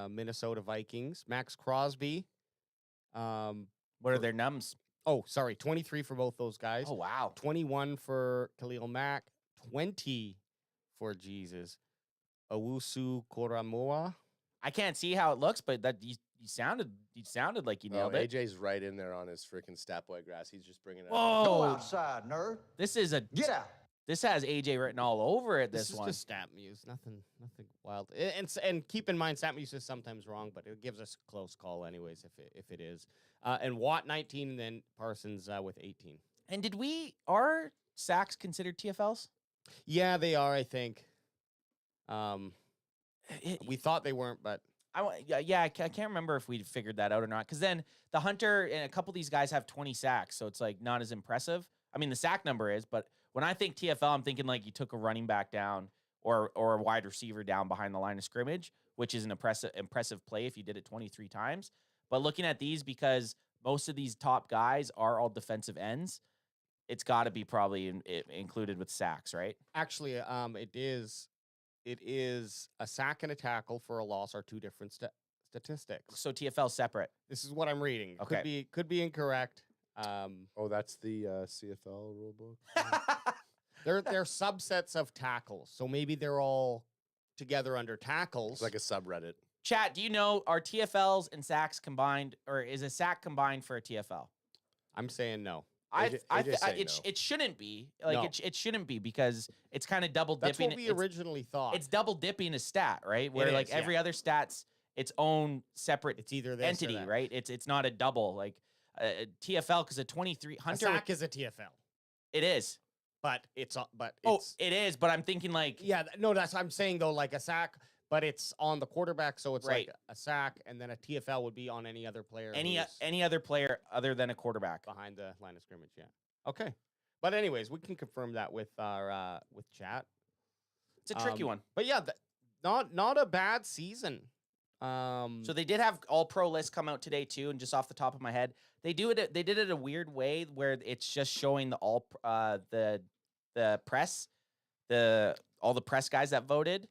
Speaker 9: Minnesota Vikings. Max Crosby.
Speaker 2: What are their nums?
Speaker 9: Oh, sorry, 23 for both those guys.
Speaker 2: Oh, wow.
Speaker 9: 21 for Khalil Mack, 20 for Jesus. Owusu Koramoah.
Speaker 2: I can't see how it looks, but that sounded like you
Speaker 7: No,
Speaker 2: nailed it.
Speaker 7: AJ's right in there on his freaking stat boy grass. He's just bringing it up.
Speaker 2: Whoa!
Speaker 1: outside, nerd.
Speaker 2: This is a
Speaker 1: Get out.
Speaker 2: This has AJ written all over it. This
Speaker 9: is
Speaker 2: one.
Speaker 9: just stat muse, nothing wild. And keep in mind, stat muse is sometimes wrong, but it gives us a close call anyways if it is. And Watt 19, and then Parsons with 18.
Speaker 2: And are sacks considered TFLs?
Speaker 9: Yeah, they are. I think. We thought they weren't, but
Speaker 2: I can't remember if we figured that out or not. Because then the Hunter and a couple of these guys have 20 sacks, so it's like not as impressive. I mean, the sack number is, but when I think TFL, I'm thinking like you took a running back down or a wide receiver down behind the line of scrimmage, which is an impressive play if you did it 23 times. But looking at these, because most of these top guys are all defensive ends, it's got to be probably included with sacks, right?
Speaker 9: actually, it is a sack and a tackle for a loss are two different statistics.
Speaker 2: So TFL separate.
Speaker 9: This is what I'm reading.
Speaker 2: Okay.
Speaker 9: Could be incorrect.
Speaker 7: Oh, that's the CFL rule book.
Speaker 9: They're subsets of tackles, so maybe they're all together under tackles.
Speaker 7: It's like a subreddit.
Speaker 2: Chat, do you know, are TFLs and sacks combined, or is a sack combined for a TFL?
Speaker 9: I'm saying no.
Speaker 2: It shouldn't be. Like,
Speaker 9: No.
Speaker 2: it shouldn't be, because it's kind of double
Speaker 9: That's
Speaker 2: dipping.
Speaker 9: what we originally thought.
Speaker 2: It's double dipping a stat, right? Where
Speaker 9: It
Speaker 2: like
Speaker 9: is,
Speaker 2: every
Speaker 9: yeah.
Speaker 2: other stat's its own separate
Speaker 9: It's either this or
Speaker 2: entity,
Speaker 9: that.
Speaker 2: right? It's not a double like TFL, because a 23
Speaker 9: A
Speaker 2: Hunter.
Speaker 9: sack is a TFL,
Speaker 2: It is.
Speaker 9: but it's
Speaker 2: It is. But I'm thinking like
Speaker 9: yeah. No, that's what I'm saying though. Like a sack, but it's on the quarterback, so it's
Speaker 2: Right.
Speaker 9: like a sack, and then a TFL would be on any other player.
Speaker 2: any
Speaker 9: who's
Speaker 2: other player other than a quarterback.
Speaker 9: behind the line of scrimmage. Yeah. Okay. But anyways, we can confirm that with our with chat.
Speaker 2: It's a tricky one.
Speaker 9: But yeah, not a bad season.
Speaker 2: So they did have all pro lists come out today too, and just off the top of my head, they did it a weird way where it's just showing the press, all the press guys that voted.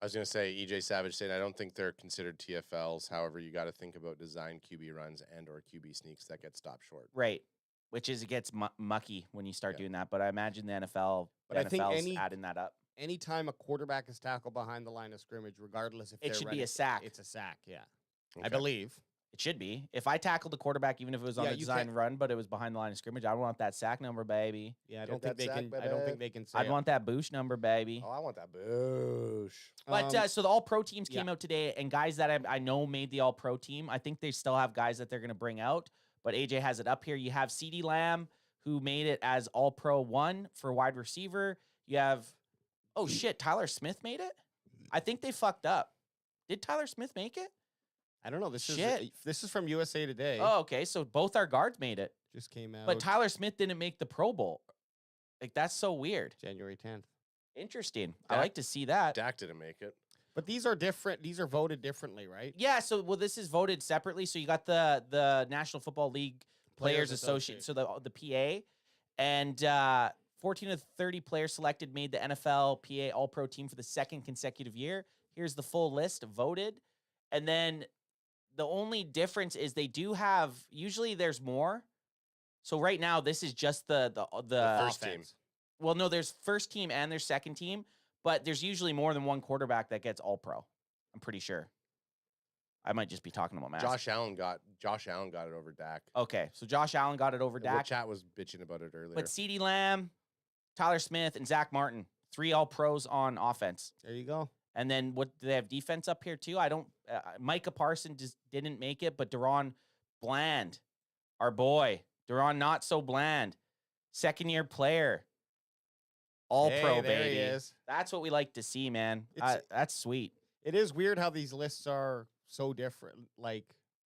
Speaker 7: I was going to say, EJ Savage saying, I don't think they're considered TFLs. However, you got to think about design QB runs and or QB sneaks that get stopped short.
Speaker 2: Right. Which is, it gets mucky when you start doing that. But I imagine the NFL,
Speaker 9: But I think
Speaker 2: NFL's adding that up.
Speaker 9: anytime a quarterback is tackled behind the line of scrimmage, regardless if
Speaker 2: It
Speaker 9: they're
Speaker 2: should be
Speaker 9: ready,
Speaker 2: a sack.
Speaker 9: It's a sack, yeah.
Speaker 7: Okay.
Speaker 9: I believe.
Speaker 2: It should be. If I tackled the quarterback, even if it was on
Speaker 9: Yeah,
Speaker 2: the
Speaker 9: you
Speaker 2: design
Speaker 9: can't-
Speaker 2: run, but it was behind the line of scrimmage, I want that sack number, baby.
Speaker 9: Yeah, I
Speaker 7: Get
Speaker 9: don't think
Speaker 7: that
Speaker 9: they
Speaker 7: sack,
Speaker 9: can. I don't
Speaker 7: baby.
Speaker 9: think they can say.
Speaker 2: I'd
Speaker 9: it.
Speaker 2: want that boosh number, baby.
Speaker 7: Oh, I want that boosh.
Speaker 2: But so the all pro teams came
Speaker 9: yeah.
Speaker 2: out today, and guys that I know made the all pro team. I think they still have guys that they're going to bring out, but AJ has it up here. You have CeeDee Lamb, who made it as all pro 1 for wide receiver. You have, oh shit, Tyler Smith made it? I think they fucked up. Did Tyler Smith make it?
Speaker 9: I don't know. This
Speaker 2: Shit.
Speaker 9: is from USA Today.
Speaker 2: Oh, okay. So both our guards made it,
Speaker 9: Just came out.
Speaker 2: but Tyler Smith didn't make the Pro Bowl. Like, that's so weird.
Speaker 9: January 10th.
Speaker 2: Interesting. I
Speaker 7: Dak-
Speaker 2: like to see that.
Speaker 7: Dak didn't make it.
Speaker 9: But these are different. These are voted differently, right?
Speaker 2: Yeah. So, well, this is voted separately. So you got the National Football League Players Association, so the PA, and 14 of 30 players selected made the NFL PA All Pro team for the second consecutive year. Here's the full list voted, and then the only difference is they do have, usually there's more. So right now this is just the
Speaker 7: first team.
Speaker 2: Well, no, there's first team and there's second team, but there's usually more than one quarterback that gets All Pro. I'm pretty sure. I might just be talking about math.
Speaker 7: Josh Allen got it over Dak.
Speaker 2: Okay, so Josh Allen got it over
Speaker 7: Well,
Speaker 2: Dak.
Speaker 7: chat was bitching about it earlier.
Speaker 2: But CeeDee Lamb, Tyler Smith, and Zach Martin, 3 all pros on offense.
Speaker 9: There you go.
Speaker 2: And then what do they have defense up here too? I don't. Micah Parsons just didn't make it, but Deron Bland, our boy, Deron not so bland, 2nd-year player, all pro,
Speaker 9: Hey, there
Speaker 2: baby.
Speaker 9: he is.
Speaker 2: That's what we like to see, man.
Speaker 9: It's-
Speaker 2: That's sweet.
Speaker 9: It is weird how these lists are so different. Like,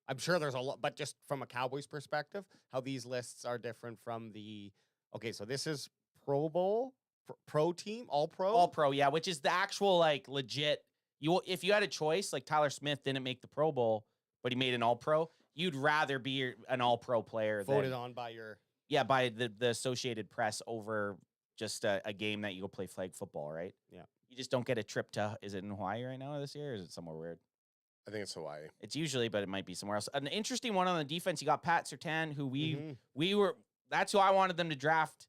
Speaker 9: I'm sure there's a lot, but just from a Cowboys perspective, how these lists are different from the. Okay, so this is Pro Bowl, pro team, all pro.
Speaker 2: All pro, yeah, which is the actual like legit. If you had a choice, like Tyler Smith didn't make the Pro Bowl, but he made an all pro, you'd rather be an all pro player
Speaker 9: voted
Speaker 2: than,
Speaker 9: on by your.
Speaker 2: yeah, by the Associated Press over just a game that you go play flag football, right?
Speaker 9: Yeah.
Speaker 2: You just don't get a trip to, is it in Hawaii right now this year, or is it somewhere weird?
Speaker 7: I think it's Hawaii.
Speaker 2: It's usually, but it might be somewhere else. An interesting one on the defense, you got Pat Surtain, who
Speaker 9: Mhm.
Speaker 2: we were, that's who I wanted them to draft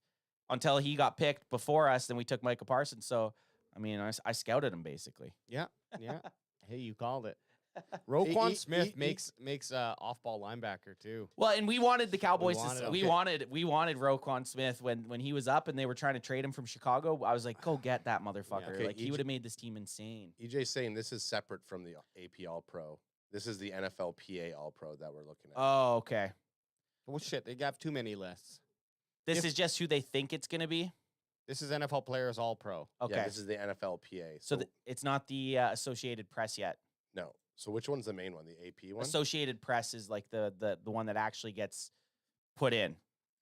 Speaker 2: until he got picked before us, then we took Micah Parsons. So, I mean, I scouted him basically.
Speaker 9: Yeah, yeah. Hey, you called it. Roquan Smith makes off-ball linebacker too.
Speaker 2: Well, and we wanted the Cowboys.
Speaker 9: We
Speaker 2: We wanted Roquan Smith when he was up and they were trying to trade him from Chicago. I was like, go get that motherfucker.
Speaker 7: Okay,
Speaker 2: Like he would have made this team insane.
Speaker 7: EJ's saying this is separate from the AP All Pro. This is the NFL PA All Pro that we're looking at.
Speaker 2: Oh, okay.
Speaker 9: Well, shit, they got too many lists.
Speaker 2: This is just who they think it's gonna be.
Speaker 9: This is NFL Players All Pro.
Speaker 2: Okay.
Speaker 7: Yeah, this is the NFL PA.
Speaker 2: So it's not the Associated Press yet.
Speaker 7: No. So which one's the main one? The AP one?
Speaker 2: Associated Press is like the one that actually gets put in.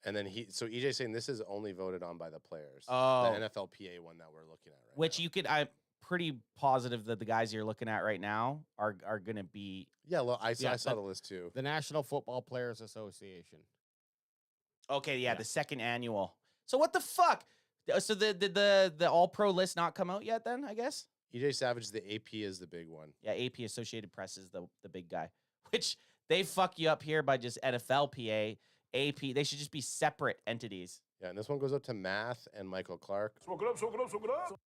Speaker 7: And then so EJ's saying this is only voted on by the players.
Speaker 2: Oh.
Speaker 7: The NFL PA one that we're looking at right
Speaker 2: Which
Speaker 7: now.
Speaker 2: you could, I'm pretty positive that the guys you're looking at right now are going to be.
Speaker 7: Yeah, well, I saw the list too.
Speaker 9: The National Football Players Association.
Speaker 2: Okay, yeah, the second annual. So what the fuck? So the All Pro list not come out yet? Then I guess.
Speaker 7: EJ Savage, the AP is the big one.
Speaker 2: Yeah, AP Associated Press is the big guy. Which they fuck you up here by just NFL PA, AP. They should just be separate entities.
Speaker 7: Yeah, and this one goes up to Math and Michael Clark.
Speaker 1: Smoke it up, smoke it up, smoke it up.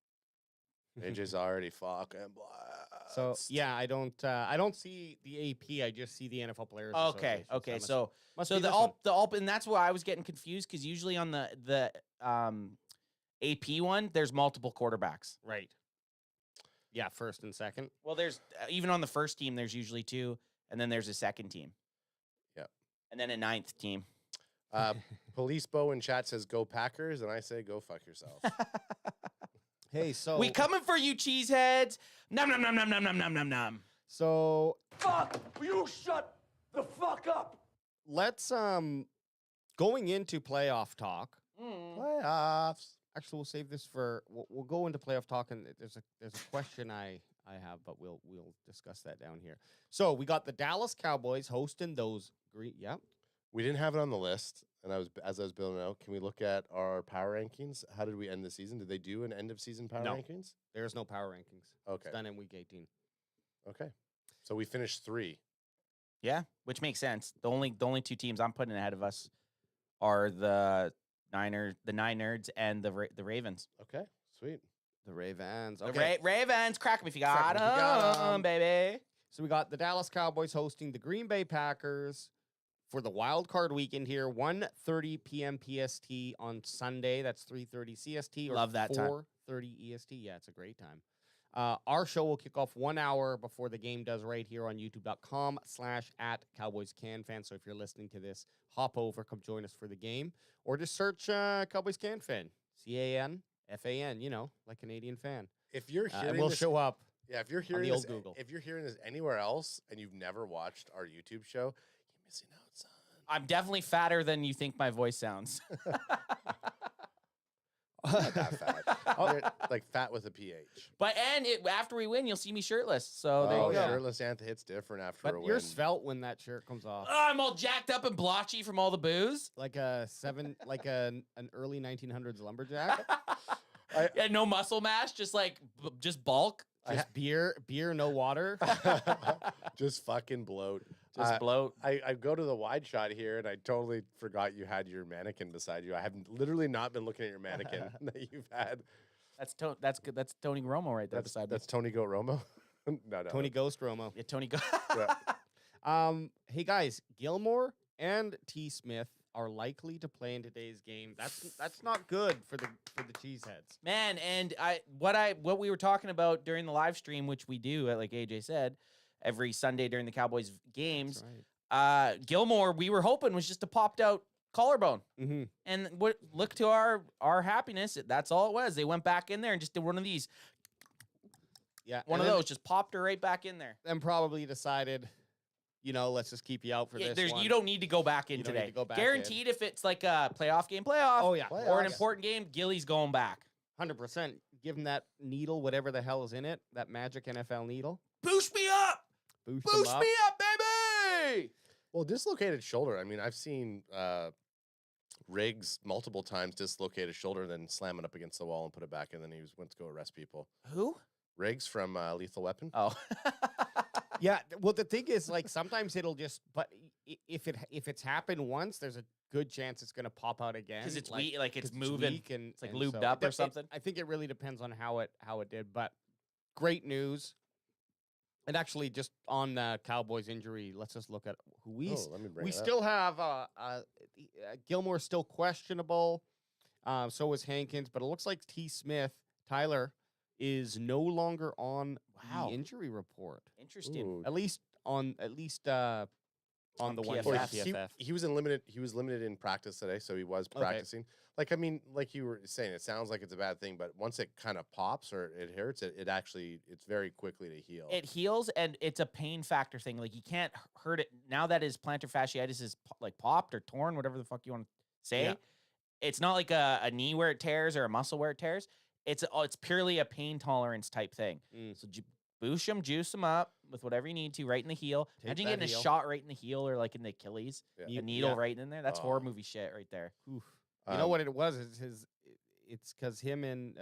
Speaker 7: AJ's already fucking blast.
Speaker 9: So yeah, I don't see the AP. I just see the NFL Players.
Speaker 2: Okay,
Speaker 9: Association.
Speaker 2: okay.
Speaker 9: So
Speaker 2: So the all, and that's why I was getting confused because usually on the AP one, there's multiple quarterbacks.
Speaker 9: right. Yeah, first and second.
Speaker 2: Well, there's even on the first team, there's usually two, and then there's a second team.
Speaker 7: Yeah.
Speaker 2: And then a ninth team.
Speaker 7: Police Bo in chat says go Packers, and I say go fuck yourself.
Speaker 9: Hey, so
Speaker 2: We coming for you, cheeseheads. Nom nom nom nom nom nom nom nom nom.
Speaker 9: So
Speaker 1: Fuck! You shut the fuck up!
Speaker 9: let's going into playoff talk.
Speaker 7: Playoffs.
Speaker 9: Actually, we'll save this for we'll go into playoff talk, and there's a question I have, but we'll discuss that down here. So we got the Dallas Cowboys hosting those green. Yep.
Speaker 7: We didn't have it on the list, and as I was building it out, can we look at our power rankings? How did we end the season? Did they do an end of season power
Speaker 9: No.
Speaker 7: rankings?
Speaker 9: There's no power rankings.
Speaker 7: Okay.
Speaker 9: It's done in week 18.
Speaker 7: Okay. So we finished 3.
Speaker 2: Yeah, which makes sense. The only two teams I'm putting ahead of us are the Nine Nerds, and the Ravens.
Speaker 7: Okay. Sweet.
Speaker 9: The Ravens.
Speaker 2: The
Speaker 9: Okay.
Speaker 2: Ravens, crack them if you
Speaker 9: Crack
Speaker 2: got
Speaker 9: 'em if you got 'em.
Speaker 2: them, baby.
Speaker 9: So we got the Dallas Cowboys hosting the Green Bay Packers for the wild card weekend here, 1:30 p.m. PST on Sunday. That's 3:30 CST or
Speaker 2: Love that time.
Speaker 9: 4:30 EST. Yeah, it's a great time. Our show will kick off 1 hour before the game does right here on youtube.com/@CowboysCanFan. So if you're listening to this, hop over, come join us for the game, or just search Cowboys Can Fan, CANFAN. You know, like Canadian fan.
Speaker 7: If you're hearing
Speaker 9: And we'll
Speaker 7: this,
Speaker 9: show up.
Speaker 7: yeah, if you're hearing
Speaker 9: the old
Speaker 7: this,
Speaker 9: Google.
Speaker 7: if you're hearing this anywhere else and you've never watched our YouTube show, you're missing out, son.
Speaker 2: I'm definitely fatter than you think my voice sounds.
Speaker 7: Not that fat. You're, like fat with a PH.
Speaker 2: But after we win, you'll see me shirtless. So there
Speaker 7: Oh,
Speaker 2: you go.
Speaker 7: shirtless Antha hits different after
Speaker 9: But
Speaker 7: a
Speaker 9: you're
Speaker 7: win.
Speaker 9: svelte when that shirt comes off.
Speaker 2: I'm all jacked up and blotchy from all the booze.
Speaker 9: Like an early 1900s lumberjack.
Speaker 2: Yeah, no muscle mass, just just bulk,
Speaker 9: Just beer, no water.
Speaker 7: Just fucking bloat.
Speaker 2: just bloat.
Speaker 7: I go to the wide shot here, and I totally forgot you had your mannequin beside you. I have literally not been looking at your mannequin that you've had.
Speaker 2: That's good. That's Tony Romo right there beside me.
Speaker 7: That's Tony Goat Romo. No.
Speaker 9: Tony Ghost Romo.
Speaker 2: Yeah, Tony.
Speaker 7: Yeah.
Speaker 9: Hey guys, Gilmore and T. Smith are likely to play in today's game. That's not good for the Cheeseheads.
Speaker 2: Man, and what we were talking about during the live stream, which we do, like AJ said, every Sunday during the Cowboys games.
Speaker 9: That's right.
Speaker 2: Gilmore, we were hoping was just a popped out collarbone,
Speaker 9: Mm-hmm.
Speaker 2: and look to our happiness. That's all it was. They went back in there and just did one of these.
Speaker 9: Yeah,
Speaker 2: One of those just popped her right back in there.
Speaker 9: Then probably decided, let's just keep you out for this one.
Speaker 2: You don't need to go back in
Speaker 9: You don't need
Speaker 2: today.
Speaker 9: to go back
Speaker 2: Guaranteed, if it's like a playoff game,
Speaker 9: Oh yeah,
Speaker 2: or an
Speaker 7: Playoffs.
Speaker 2: important game, Gilly's going back.
Speaker 9: 100%. Give him that needle, whatever the hell is in it, that magic NFL needle.
Speaker 2: Boost me up!
Speaker 9: Boost
Speaker 2: Boost
Speaker 9: him up.
Speaker 2: me up, baby!
Speaker 7: Well, dislocated shoulder. I mean, I've seen Riggs multiple times dislocate his shoulder, then slam it up against the wall and put it back, and then he went to go arrest people.
Speaker 2: Who?
Speaker 7: Riggs from Lethal Weapon.
Speaker 2: Oh.
Speaker 9: Yeah, well, the thing is, like, sometimes it'll just, but if it's happened once, there's a good chance it's gonna pop out again
Speaker 2: Because it's
Speaker 9: like,
Speaker 2: weak, like it's
Speaker 9: 'cause
Speaker 2: moving.
Speaker 9: weak and
Speaker 2: It's like
Speaker 9: and
Speaker 2: lubed
Speaker 9: so
Speaker 2: up or something.
Speaker 9: I think it really depends on how it did, but great news. And actually, just on Cowboys injury, let's just look at who we
Speaker 7: let me bring
Speaker 9: we
Speaker 7: it up.
Speaker 9: still have. Gilmore's still questionable. So is Hankins, but it looks like Tyler is no longer on
Speaker 2: Wow.
Speaker 9: the injury report.
Speaker 2: Interesting.
Speaker 7: Ooh.
Speaker 9: At least on the one
Speaker 2: PFF.
Speaker 7: Or
Speaker 9: PFF.
Speaker 7: he was limited in practice today, so he was
Speaker 9: Okay.
Speaker 7: practicing. Like, I mean, like you were saying, it sounds like it's a bad thing, but once it kind of pops or it hurts, it's very quickly to heal.
Speaker 2: It heals, and it's a pain factor thing. Like, you can't hurt it now that his plantar fasciitis is like popped or torn, whatever the fuck you want to say.
Speaker 9: Yeah.
Speaker 2: It's not like a knee where it tears or a muscle where it tears. It's purely a pain tolerance type thing. So boost him, juice him up with whatever you need to, right in the heel.
Speaker 9: Take
Speaker 2: Imagine
Speaker 9: that
Speaker 2: getting
Speaker 9: heel.
Speaker 2: a shot right in the heel or like in the Achilles,
Speaker 7: Yeah.
Speaker 2: a needle
Speaker 9: Yeah.
Speaker 2: right in there. That's
Speaker 7: Oh.
Speaker 2: horror movie shit right there.
Speaker 9: Oof. You know what it was? It's because him and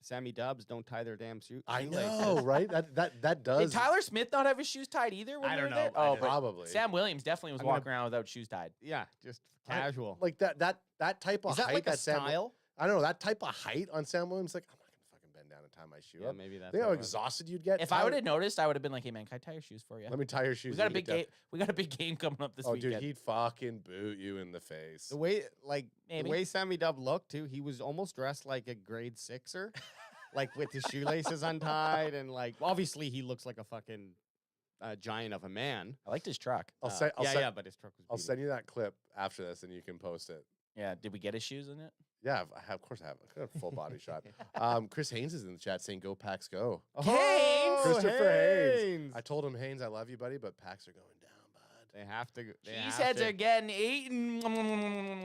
Speaker 9: Sammy Dubbs don't tie their damn shoes.
Speaker 7: I know, right? That does.
Speaker 2: Did Tyler Smith not have his shoes tied either? When
Speaker 9: I
Speaker 2: they
Speaker 9: don't
Speaker 2: were there?
Speaker 9: know. I
Speaker 2: Oh,
Speaker 9: just-
Speaker 2: but
Speaker 7: Probably.
Speaker 2: Sam Williams definitely was
Speaker 9: I'm gonna-
Speaker 2: walking around without shoes tied.
Speaker 9: Yeah, just
Speaker 7: I-
Speaker 9: casual.
Speaker 7: Like that type of
Speaker 9: Is that
Speaker 7: height
Speaker 9: like a
Speaker 7: Sam,
Speaker 9: style?
Speaker 7: I don't know, that type of height on Sam Williams, like, I'm not gonna fucking bend down and tie my shoe
Speaker 9: Yeah,
Speaker 7: up.
Speaker 9: maybe that's
Speaker 7: Think how
Speaker 9: what it was.
Speaker 7: exhausted you'd get.
Speaker 2: If I
Speaker 7: Tyler-
Speaker 2: would have noticed, I would have been like, "Hey man, can I tie your shoes for you?"
Speaker 7: let me tie your shoes.
Speaker 2: We got a
Speaker 7: and
Speaker 2: big
Speaker 7: get down.
Speaker 2: game. We got a big game coming up this
Speaker 7: Oh,
Speaker 2: weekend.
Speaker 7: dude, he'd fucking boot you in the face.
Speaker 9: The way,
Speaker 2: Maybe.
Speaker 9: the way Sammy Dubb looked too, he was almost dressed like a grade sixer, like with his shoelaces untied, and like obviously he looks like a fucking giant of a man.
Speaker 2: I liked his truck.
Speaker 7: I'll say,
Speaker 9: But his truck was.
Speaker 7: I'll
Speaker 9: beautiful.
Speaker 7: send you that clip after this, and you can post it.
Speaker 2: Yeah, did we get his shoes in it?
Speaker 7: Yeah, of course I have. I got a full body shot. Chris Haynes is in the chat saying, "Go Packs, go!"
Speaker 9: Oh,
Speaker 7: Christopher Haynes. I told him, Haynes, I love you, buddy, but Packs are going down, bud.
Speaker 9: They have to.
Speaker 2: Cheeseheads are getting eaten.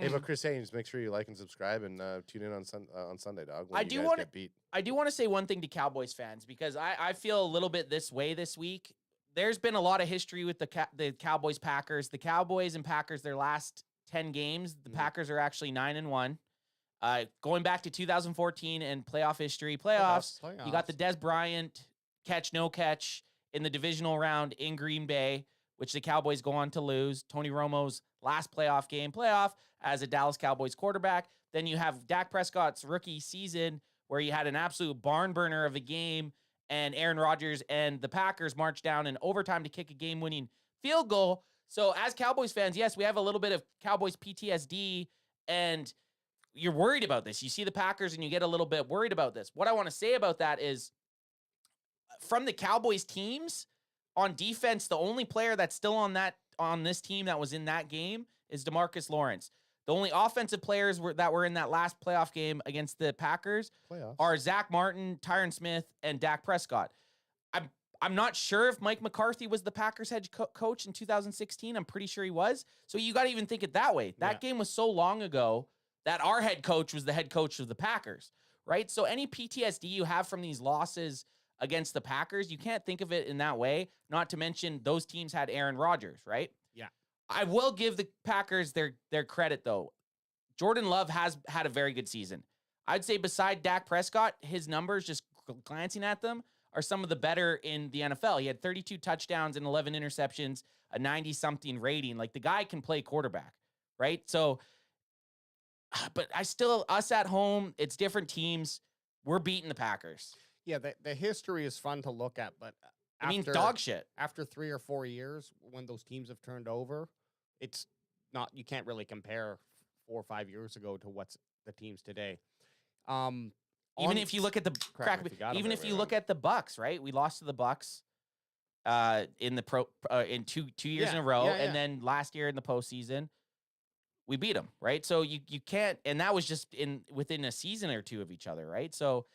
Speaker 7: Hey, but Chris Haynes, make sure you like and subscribe and tune in on Sunday, dog. when
Speaker 2: I
Speaker 7: you
Speaker 2: do
Speaker 7: guys
Speaker 2: wanna-
Speaker 7: get beat.
Speaker 2: I do want to say one thing to Cowboys fans because I feel a little bit this way this week. There's been a lot of history with the Cowboys Packers. The Cowboys and Packers, their last 10 games, the Packers are actually 9-1. Going back to 2014 and playoff history, playoffs. You got the Des Bryant catch, no catch in the divisional round in Green Bay, which the Cowboys go on to lose. Tony Romo's last playoff as a Dallas Cowboys quarterback. Then you have Dak Prescott's rookie season where he had an absolute barn burner of a game, and Aaron Rodgers and the Packers marched down in overtime to kick a game-winning field goal. So as Cowboys fans, yes, we have a little bit of Cowboys PTSD, and you're worried about this. You see the Packers and you get a little bit worried about this. What I want to say about that is from the Cowboys teams on defense, the only player that's still on this team that was in that game is DeMarcus Lawrence. The only offensive players that were in that last playoff game against the Packers are Zach Martin, Tyron Smith, and Dak Prescott. I'm not sure if Mike McCarthy was the Packers head coach in 2016. I'm pretty sure he was. So you got to even think it that way. That game was so long ago that our head coach was the head coach of the Packers, right? So any PTSD you have from these losses against the Packers, you can't think of it in that way. Not to mention those teams had Aaron Rodgers, right?
Speaker 9: Yeah.
Speaker 2: I will give the Packers their credit, though. Jordan Love has had a very good season. I'd say beside Dak Prescott, his numbers, just glancing at them, are some of the better in the NFL. He had 32 touchdowns and 11 interceptions, a 90-something rating. Like, the guy can play quarterback, right? So, but us at home, it's different teams. We're beating the Packers.
Speaker 9: Yeah, the history is fun to look at, but
Speaker 2: I mean, dog shit.
Speaker 9: After 3 or 4 years, when those teams have turned over, it's not. You can't really compare 4 or 5 years ago to what's the teams today.
Speaker 2: Even if you look at the even if you look at the Bucks, right? We lost to the Bucks in the in two years in a row, and then last year in the postseason, we beat them, right? So you can't, and that was just within a season or two of each other, right? So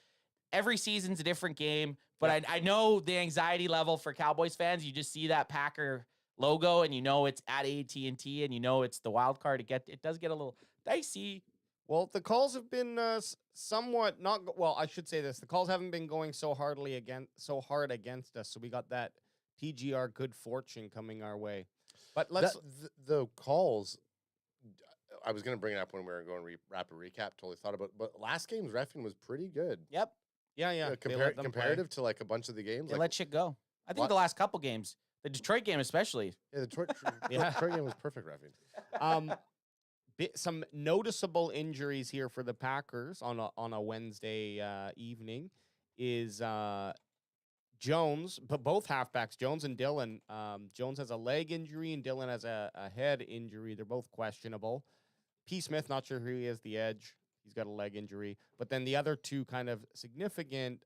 Speaker 2: every season's a different game, but I know the anxiety level for Cowboys fans. You just see that Packer logo, and you know it's at AT&T, and you know it's the wild card. It does get a little dicey.
Speaker 9: Well, the calls have been somewhat not. Well, I should say this: the calls haven't been going so hard against us. So we got that TGR good fortune coming our way. But let's
Speaker 7: the calls. I was going to bring it up when we were going rapid recap. Totally thought about it, but last game's reffing was pretty good.
Speaker 2: Yep.
Speaker 9: Yeah.
Speaker 7: Comparative to like a bunch of the games,
Speaker 2: They let shit go. I think the last couple games, the Detroit game especially.
Speaker 7: Yeah, the Detroit game was perfect reffing.
Speaker 9: Some noticeable injuries here for the Packers on a Wednesday evening is Jones, but both halfbacks, Jones and Dillon. Jones has a leg injury and Dillon has a head injury. They're both questionable. P. Smith, not sure who he is, the edge. He's got a leg injury. But then the other two kind of significant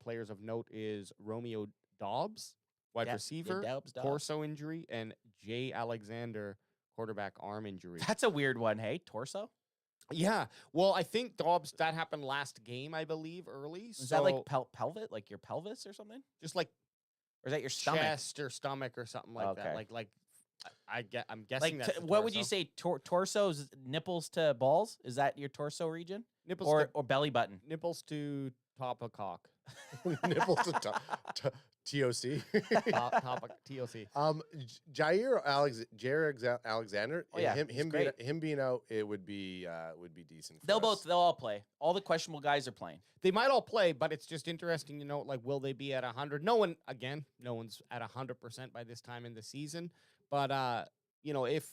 Speaker 9: players of note is Romeo Dobbs, wide receiver,
Speaker 2: Dobbs.
Speaker 9: torso injury, and Jay Alexander, quarterback arm injury.
Speaker 2: That's a weird one, hey? Torso?
Speaker 9: Yeah. Well, I think Dobbs, that happened last game, I believe, early.
Speaker 2: Is that like pelvis, like your pelvis or something?
Speaker 9: Just like
Speaker 2: or is that your stomach?
Speaker 9: chest or stomach or something like that. Like I'm guessing
Speaker 2: Like
Speaker 9: that's
Speaker 2: what would you say? Torso's nipples to balls? Is that your torso region?
Speaker 9: Nipples
Speaker 2: or belly button?
Speaker 9: nipples to top of cock.
Speaker 7: Nipples to TOC.
Speaker 9: top of TOC.
Speaker 7: Jair Alexander.
Speaker 2: Oh, yeah,
Speaker 7: him being out, it would be decent. For
Speaker 2: They'll
Speaker 7: us.
Speaker 2: all play. All the questionable guys are playing.
Speaker 9: They might all play, but it's just interesting to note, like, will they be at 100? No one's at 100% by this time in the season. But if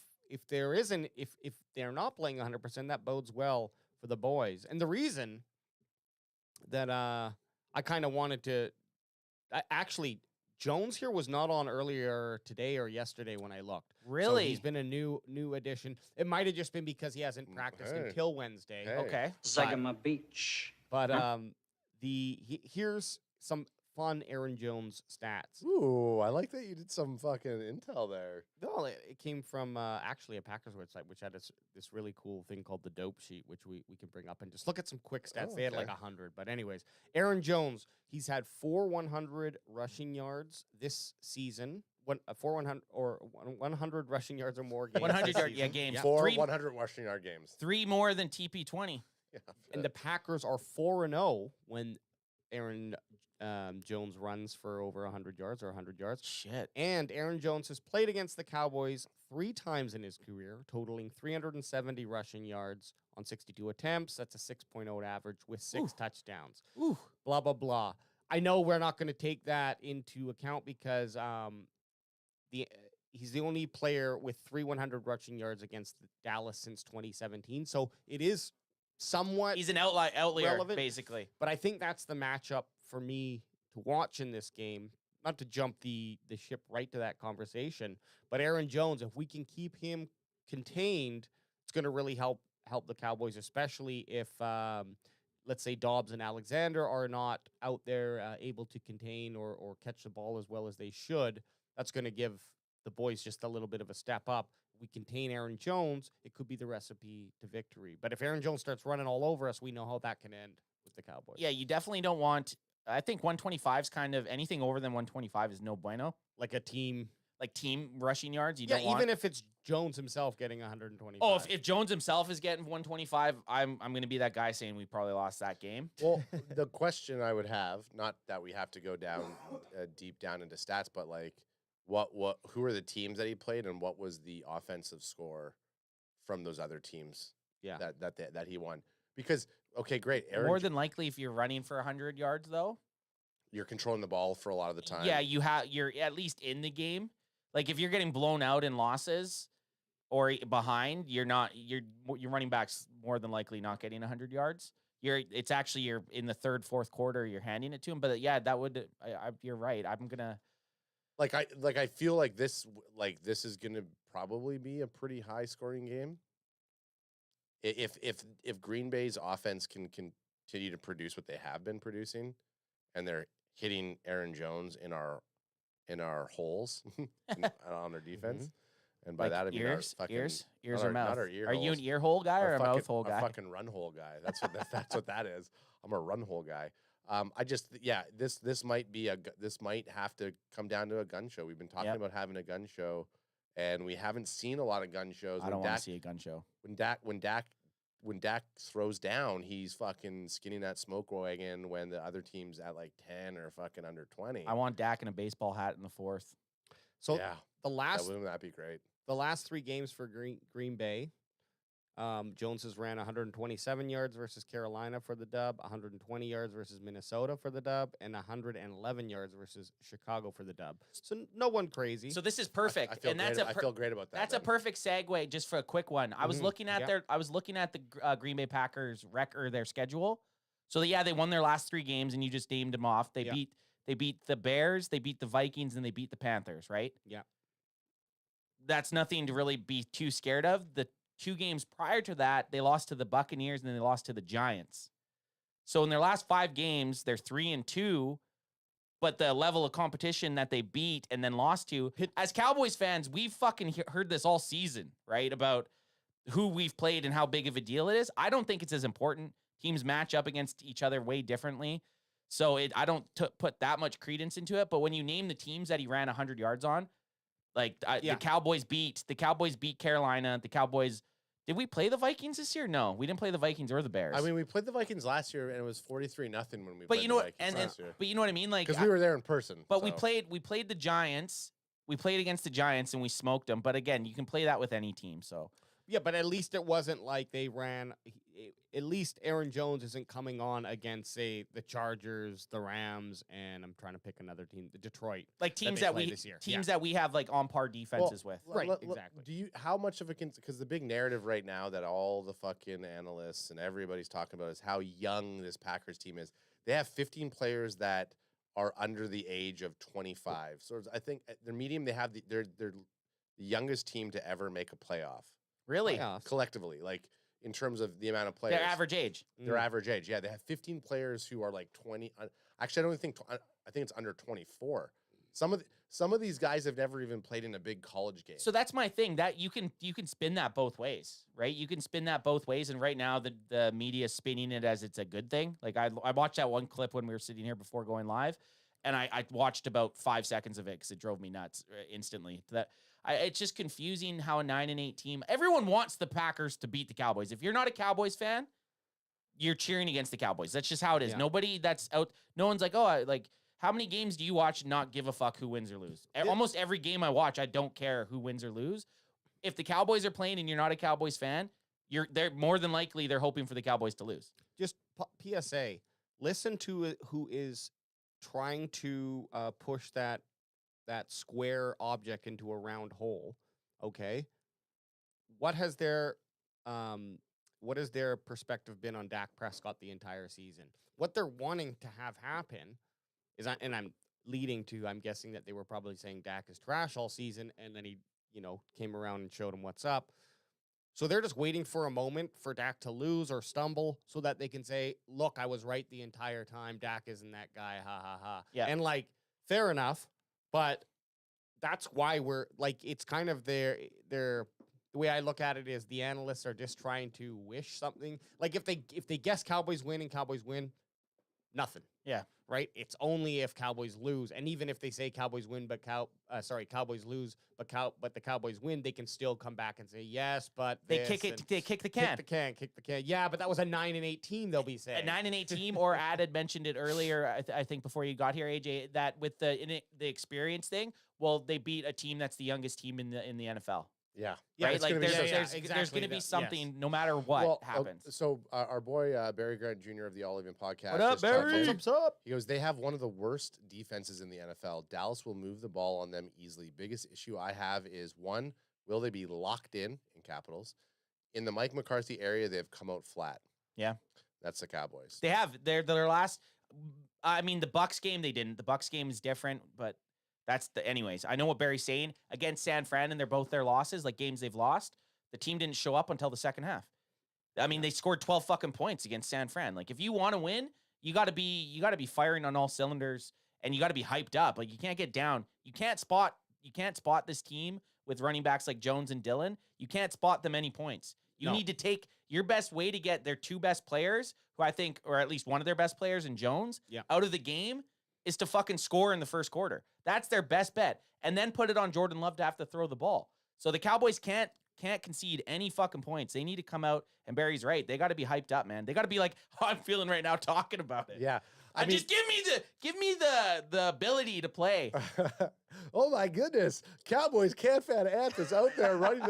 Speaker 9: there isn't, if they're not playing 100%, that bodes well for the boys. And the reason that I kind of wanted to actually, Jones here was not on earlier today or yesterday when I looked.
Speaker 2: Really?
Speaker 9: So he's been a new addition. It might have just been because he hasn't practiced until Wednesday.
Speaker 7: Hey.
Speaker 2: Okay.
Speaker 10: Sagama Beach.
Speaker 9: But here's some fun Aaron Jones stats.
Speaker 7: Ooh, I like that you did some fucking intel there.
Speaker 9: No, it came from actually a Packers website, which had this really cool thing called the dope sheet, which we can bring up and just look at some quick stats.
Speaker 7: Oh,
Speaker 9: They had like 100. But anyways, Aaron Jones, he's had 100 rushing yards this season. 100 rushing yards or more games.
Speaker 2: 100 yard games.
Speaker 9: Yeah.
Speaker 7: 100 rushing yard games.
Speaker 2: 3 more than TP20.
Speaker 7: Yeah.
Speaker 9: And the Packers are 4-0 when Aaron Jones runs for over 100 yards or 100 yards.
Speaker 2: Shit.
Speaker 9: And Aaron Jones has played against the Cowboys 3 times in his career, totaling 370 rushing yards on 62 attempts. That's a 6.0 average with 6 touchdowns.
Speaker 2: Ooh.
Speaker 9: Blah, blah, blah. I know we're not going to take that into account because he's the only player with 100 rushing yards against Dallas since 2017. So it is somewhat
Speaker 2: He's an outlier
Speaker 9: relevant,
Speaker 2: basically.
Speaker 9: But I think that's the matchup for me to watch in this game. Not to jump the ship right to that conversation, but Aaron Jones, if we can keep him contained, it's going to really help the Cowboys, especially if let's say Dobbs and Alexander are not out there able to contain or catch the ball as well as they should. That's going to give the boys just a little bit of a step up. We contain Aaron Jones, it could be the recipe to victory. But if Aaron Jones starts running all over us, we know how that can end with the Cowboys.
Speaker 2: Yeah, you definitely don't want. I think 125 is kind of anything over than 125 is no bueno.
Speaker 9: Like a team.
Speaker 2: Like team rushing yards, you
Speaker 9: Yeah,
Speaker 2: don't want.
Speaker 9: even if it's Jones himself getting 125.
Speaker 2: Oh, if Jones himself is getting 125, I'm going to be that guy saying we probably lost that game.
Speaker 7: Well, the question I would have, not that we have to go down deep down into stats, but like who are the teams that he played and what was the offensive score from those other teams?
Speaker 9: Yeah.
Speaker 7: That he won. Because okay, great.
Speaker 2: More than likely, if you're running for 100 yards, though,
Speaker 7: you're controlling the ball for a lot of the time.
Speaker 2: yeah, you're at least in the game. Like if you're getting blown out in losses or behind, you're running backs more than likely not getting 100 yards. You're in the third, fourth quarter, you're handing it to him. But yeah, that would you're right. I'm gonna
Speaker 7: I feel like this is gonna probably be a pretty high scoring game. If Green Bay's offense can continue to produce what they have been producing, and they're hitting Aaron Jones in our holes on our defense, and by
Speaker 2: like
Speaker 7: that I mean
Speaker 2: ears
Speaker 7: not
Speaker 2: or
Speaker 7: our-
Speaker 2: mouth.
Speaker 7: not our ear
Speaker 2: Are you an
Speaker 7: holes.
Speaker 2: ear hole guy or a mouth hole guy?
Speaker 7: A fucking run hole guy. That's what that is. I'm a run hole guy. This might have to come down to a gun show. We've been talking about having a gun show, and we haven't seen a lot of gun shows.
Speaker 2: I don't want to see a gun show.
Speaker 7: When Dak throws down, he's fucking skinning that smoke wagon when the other team's at like 10 or fucking under 20.
Speaker 2: I want Dak in a baseball hat in the fourth.
Speaker 9: So
Speaker 7: yeah, wouldn't that be great?
Speaker 9: The last 3 games for Green Bay, Jones has ran 127 yards versus Carolina for the dub, 120 yards versus Minnesota for the dub, and 111 yards versus Chicago for the dub. So no one crazy.
Speaker 2: So this is perfect.
Speaker 7: I feel great about that.
Speaker 2: That's a perfect segue. Just for a quick one, I was looking at the Green Bay Packers their schedule. So yeah, they won their last 3 games, and you just named them off. They beat the Bears, they beat the Vikings, and they beat the Panthers, right?
Speaker 9: Yeah.
Speaker 2: That's nothing to really be too scared of. The 2 games prior to that, they lost to the Buccaneers and then they lost to the Giants. So in their last 5 games, they're 3-2. But the level of competition that they beat and then lost to, as Cowboys fans, we've fucking heard this all season, right? About who we've played and how big of a deal it is. I don't think it's as important. Teams match up against each other way differently. So I don't put that much credence into it. But when you name the teams that he ran 100 yards on, like the Cowboys beat Carolina. The Cowboys, did we play the Vikings this year? No, we didn't play the Vikings or the Bears.
Speaker 7: I mean, we played the Vikings last year, and it was 43-0 when we.
Speaker 2: But
Speaker 7: played
Speaker 2: you know
Speaker 7: the
Speaker 2: what?
Speaker 7: Vikings last year.
Speaker 2: But you know what I mean, like
Speaker 7: because we were there in person.
Speaker 2: But we played the Giants. We played against the Giants and we smoked them. But again, you can play that with any team. So
Speaker 9: yeah, but at least it wasn't like they ran. At least Aaron Jones isn't coming on against, say, the Chargers, the Rams, and I'm trying to pick another team, the Detroit,
Speaker 2: like teams that we have like on par defenses with.
Speaker 9: Right, exactly.
Speaker 7: How much of a because the big narrative right now that all the fucking analysts and everybody's talking about is how young this Packers team is. They have 15 players that are under the age of 25. So I think their medium they have they're the youngest team to ever make a playoff.
Speaker 2: Really?
Speaker 7: Collectively, like in terms of the amount of players.
Speaker 2: Their average age.
Speaker 7: Their average age. Yeah, they have 15 players who are like 20. Actually, I don't think I think it's under 24. Some of these guys have never even played in a big college game.
Speaker 2: So that's my thing. That you can spin that both ways, right? You can spin that both ways, and right now the media is spinning it as it's a good thing. Like I watched that one clip when we were sitting here before going live, and I watched about 5 seconds of it because it drove me nuts instantly. It's just confusing how a 9-8 team. Everyone wants the Packers to beat the Cowboys. If you're not a Cowboys fan, you're cheering against the Cowboys. That's just how it is.
Speaker 9: Yeah.
Speaker 2: Nobody that's out. No one's like, how many games do you watch and not give a fuck who wins or lose? Almost every game I watch, I don't care who wins or lose. If the Cowboys are playing and you're not a Cowboys fan, they're more than likely they're hoping for the Cowboys to lose.
Speaker 9: Just PSA, listen to who is trying to push that square object into a round hole. Okay, what has their perspective been on Dak Prescott the entire season? What they're wanting to have happen is, and I'm leading to, I'm guessing that they were probably saying Dak is trash all season, and then he, came around and showed him what's up. So they're just waiting for a moment for Dak to lose or stumble so that they can say, look, I was right the entire time. Dak isn't that guy. Ha, ha, ha.
Speaker 2: Yeah.
Speaker 9: And, fair enough. But that's why we're, it's kind of the way I look at it is the analysts are just trying to wish something. Like, if they guess Cowboys win and Cowboys win, nothing.
Speaker 2: Yeah.
Speaker 9: Right? It's only if Cowboys lose. And even if they say Cowboys win, but Cowboys lose, but the Cowboys win, they can still come back and say, yes, but
Speaker 2: they kick the can.
Speaker 9: Kick the can. Yeah, but that was a 9-8 team, they'll be saying.
Speaker 2: A 9-8 team, or Ad mentioned it earlier, I think before you got here, AJ, that with the experience thing, well, they beat a team that's the youngest team in the NFL.
Speaker 7: Yeah.
Speaker 2: Right?
Speaker 7: It's
Speaker 2: Like
Speaker 7: gonna be
Speaker 2: there's going to be something no matter what happens.
Speaker 7: So our boy Barry Grant Jr. of the All Even podcast.
Speaker 2: What up, Barry?
Speaker 9: What's up?
Speaker 7: He goes, they have one of the worst defenses in the NFL. Dallas will move the ball on them easily. Biggest issue I have is, one, will they be locked in capitals? In the Mike McCarthy area, they've come out flat.
Speaker 2: Yeah.
Speaker 7: That's the Cowboys.
Speaker 2: They have. Their last, I mean, the Bucs game, they didn't. The Bucs game is different, but anyways, I know what Barry's saying. Against San Fran, and they're both their losses, like games they've lost, the team didn't show up until the second half. I mean, they scored 12 fucking points against San Fran. Like, if you want to win, you got to be firing on all cylinders, and you got to be hyped up. Like, you can't get down. You can't spot this team with running backs like Jones and Dillon. You can't spot them any points. You need to take your best way to get their 2 best players, who I think, or at least one of their best players in Jones, out of the game, is to fucking score in the first quarter. That's their best bet. And then put it on Jordan Love to have to throw the ball. So the Cowboys can't concede any fucking points. They need to come out, and Barry's right. They got to be hyped up, man. They got to be like, how I'm feeling right now talking about it.
Speaker 7: Yeah.
Speaker 2: I mean, just give me the ability to play.
Speaker 7: Oh my goodness. Cowboys fan Anthony's out there running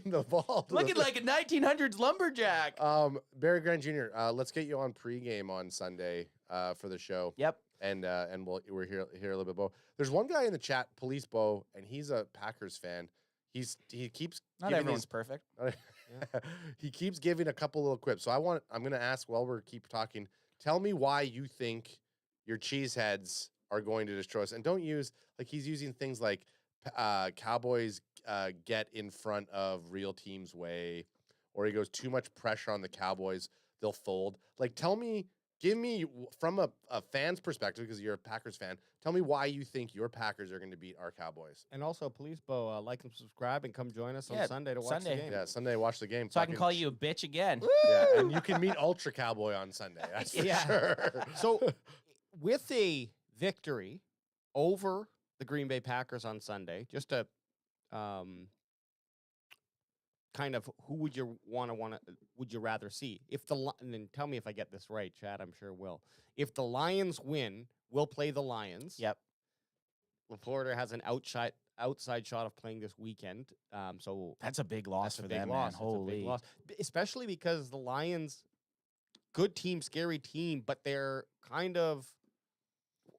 Speaker 7: the ball.
Speaker 2: Looking like a 1900s lumberjack.
Speaker 7: Barry Grant Jr., let's get you on pregame on Sunday for the show.
Speaker 2: Yep.
Speaker 7: And we're here a little bit, Bo. There's one guy in the chat, Police Bo, and he's a Packers fan. He keeps
Speaker 2: not everyone's perfect.
Speaker 7: he keeps giving a couple little quips. So I'm going to ask while we keep talking. Tell me why you think your cheeseheads are going to destroy us, and don't use he's using things like Cowboys get in front of real teams way, or he goes too much pressure on the Cowboys, they'll fold. Give me from a fan's perspective, because you're a Packers fan, tell me why you think your Packers are going to beat our Cowboys.
Speaker 9: And also, please, Bo, like and subscribe and come join us on Sunday to watch the game.
Speaker 7: Yeah, Sunday watch the game.
Speaker 2: So I can call you a bitch again.
Speaker 7: Yeah, and you can meet Ultra Cowboy on Sunday. That's for sure.
Speaker 9: So with a victory over the Green Bay Packers on Sunday, just to kind of who would you would you rather see? And then tell me if I get this right, Chad, I'm sure will. If the Lions win, we'll play the Lions.
Speaker 2: Yep.
Speaker 9: LaPorta has an outside shot of playing this weekend. So
Speaker 2: that's a big loss for them, man. Holy.
Speaker 9: A big loss. Especially because the Lions, good team, scary team, but they're kind of,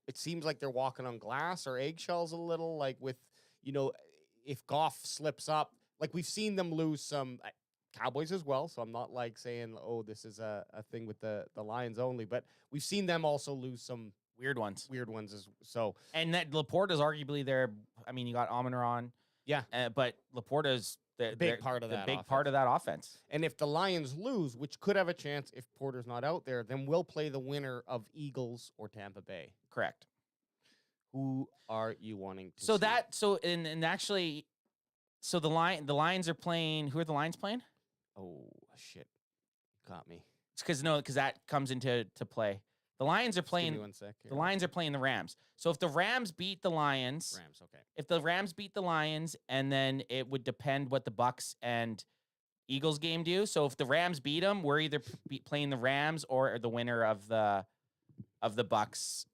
Speaker 9: it seems like they're walking on glass or eggshells a little, like with, if Goff slips up, like we've seen them lose some Cowboys as well. So I'm not like saying, oh, this is a thing with the Lions only, but we've seen them also lose some
Speaker 2: weird ones.
Speaker 9: And
Speaker 2: that Laporta's arguably there. I mean, you got Amon-Ra.
Speaker 9: Yeah.
Speaker 2: But Laporta's the
Speaker 9: big part of that
Speaker 2: offense.
Speaker 9: And if the Lions lose, which could have a chance if Porter's not out there, then we'll play the winner of Eagles or Tampa Bay.
Speaker 2: Correct.
Speaker 9: Who are you wanting to see?
Speaker 2: So the Lions are playing. Who are the Lions playing?
Speaker 9: Oh shit, you caught me.
Speaker 2: It's because that comes into play. The Lions are playing.
Speaker 9: Give me 1 sec here.
Speaker 2: The Lions are playing the Rams. So if the Rams beat the Lions,
Speaker 9: okay.
Speaker 2: If the Rams beat the Lions, and then it would depend what the Bucks and Eagles game do. So if the Rams beat them, we're either playing the Rams or the winner of the Bucks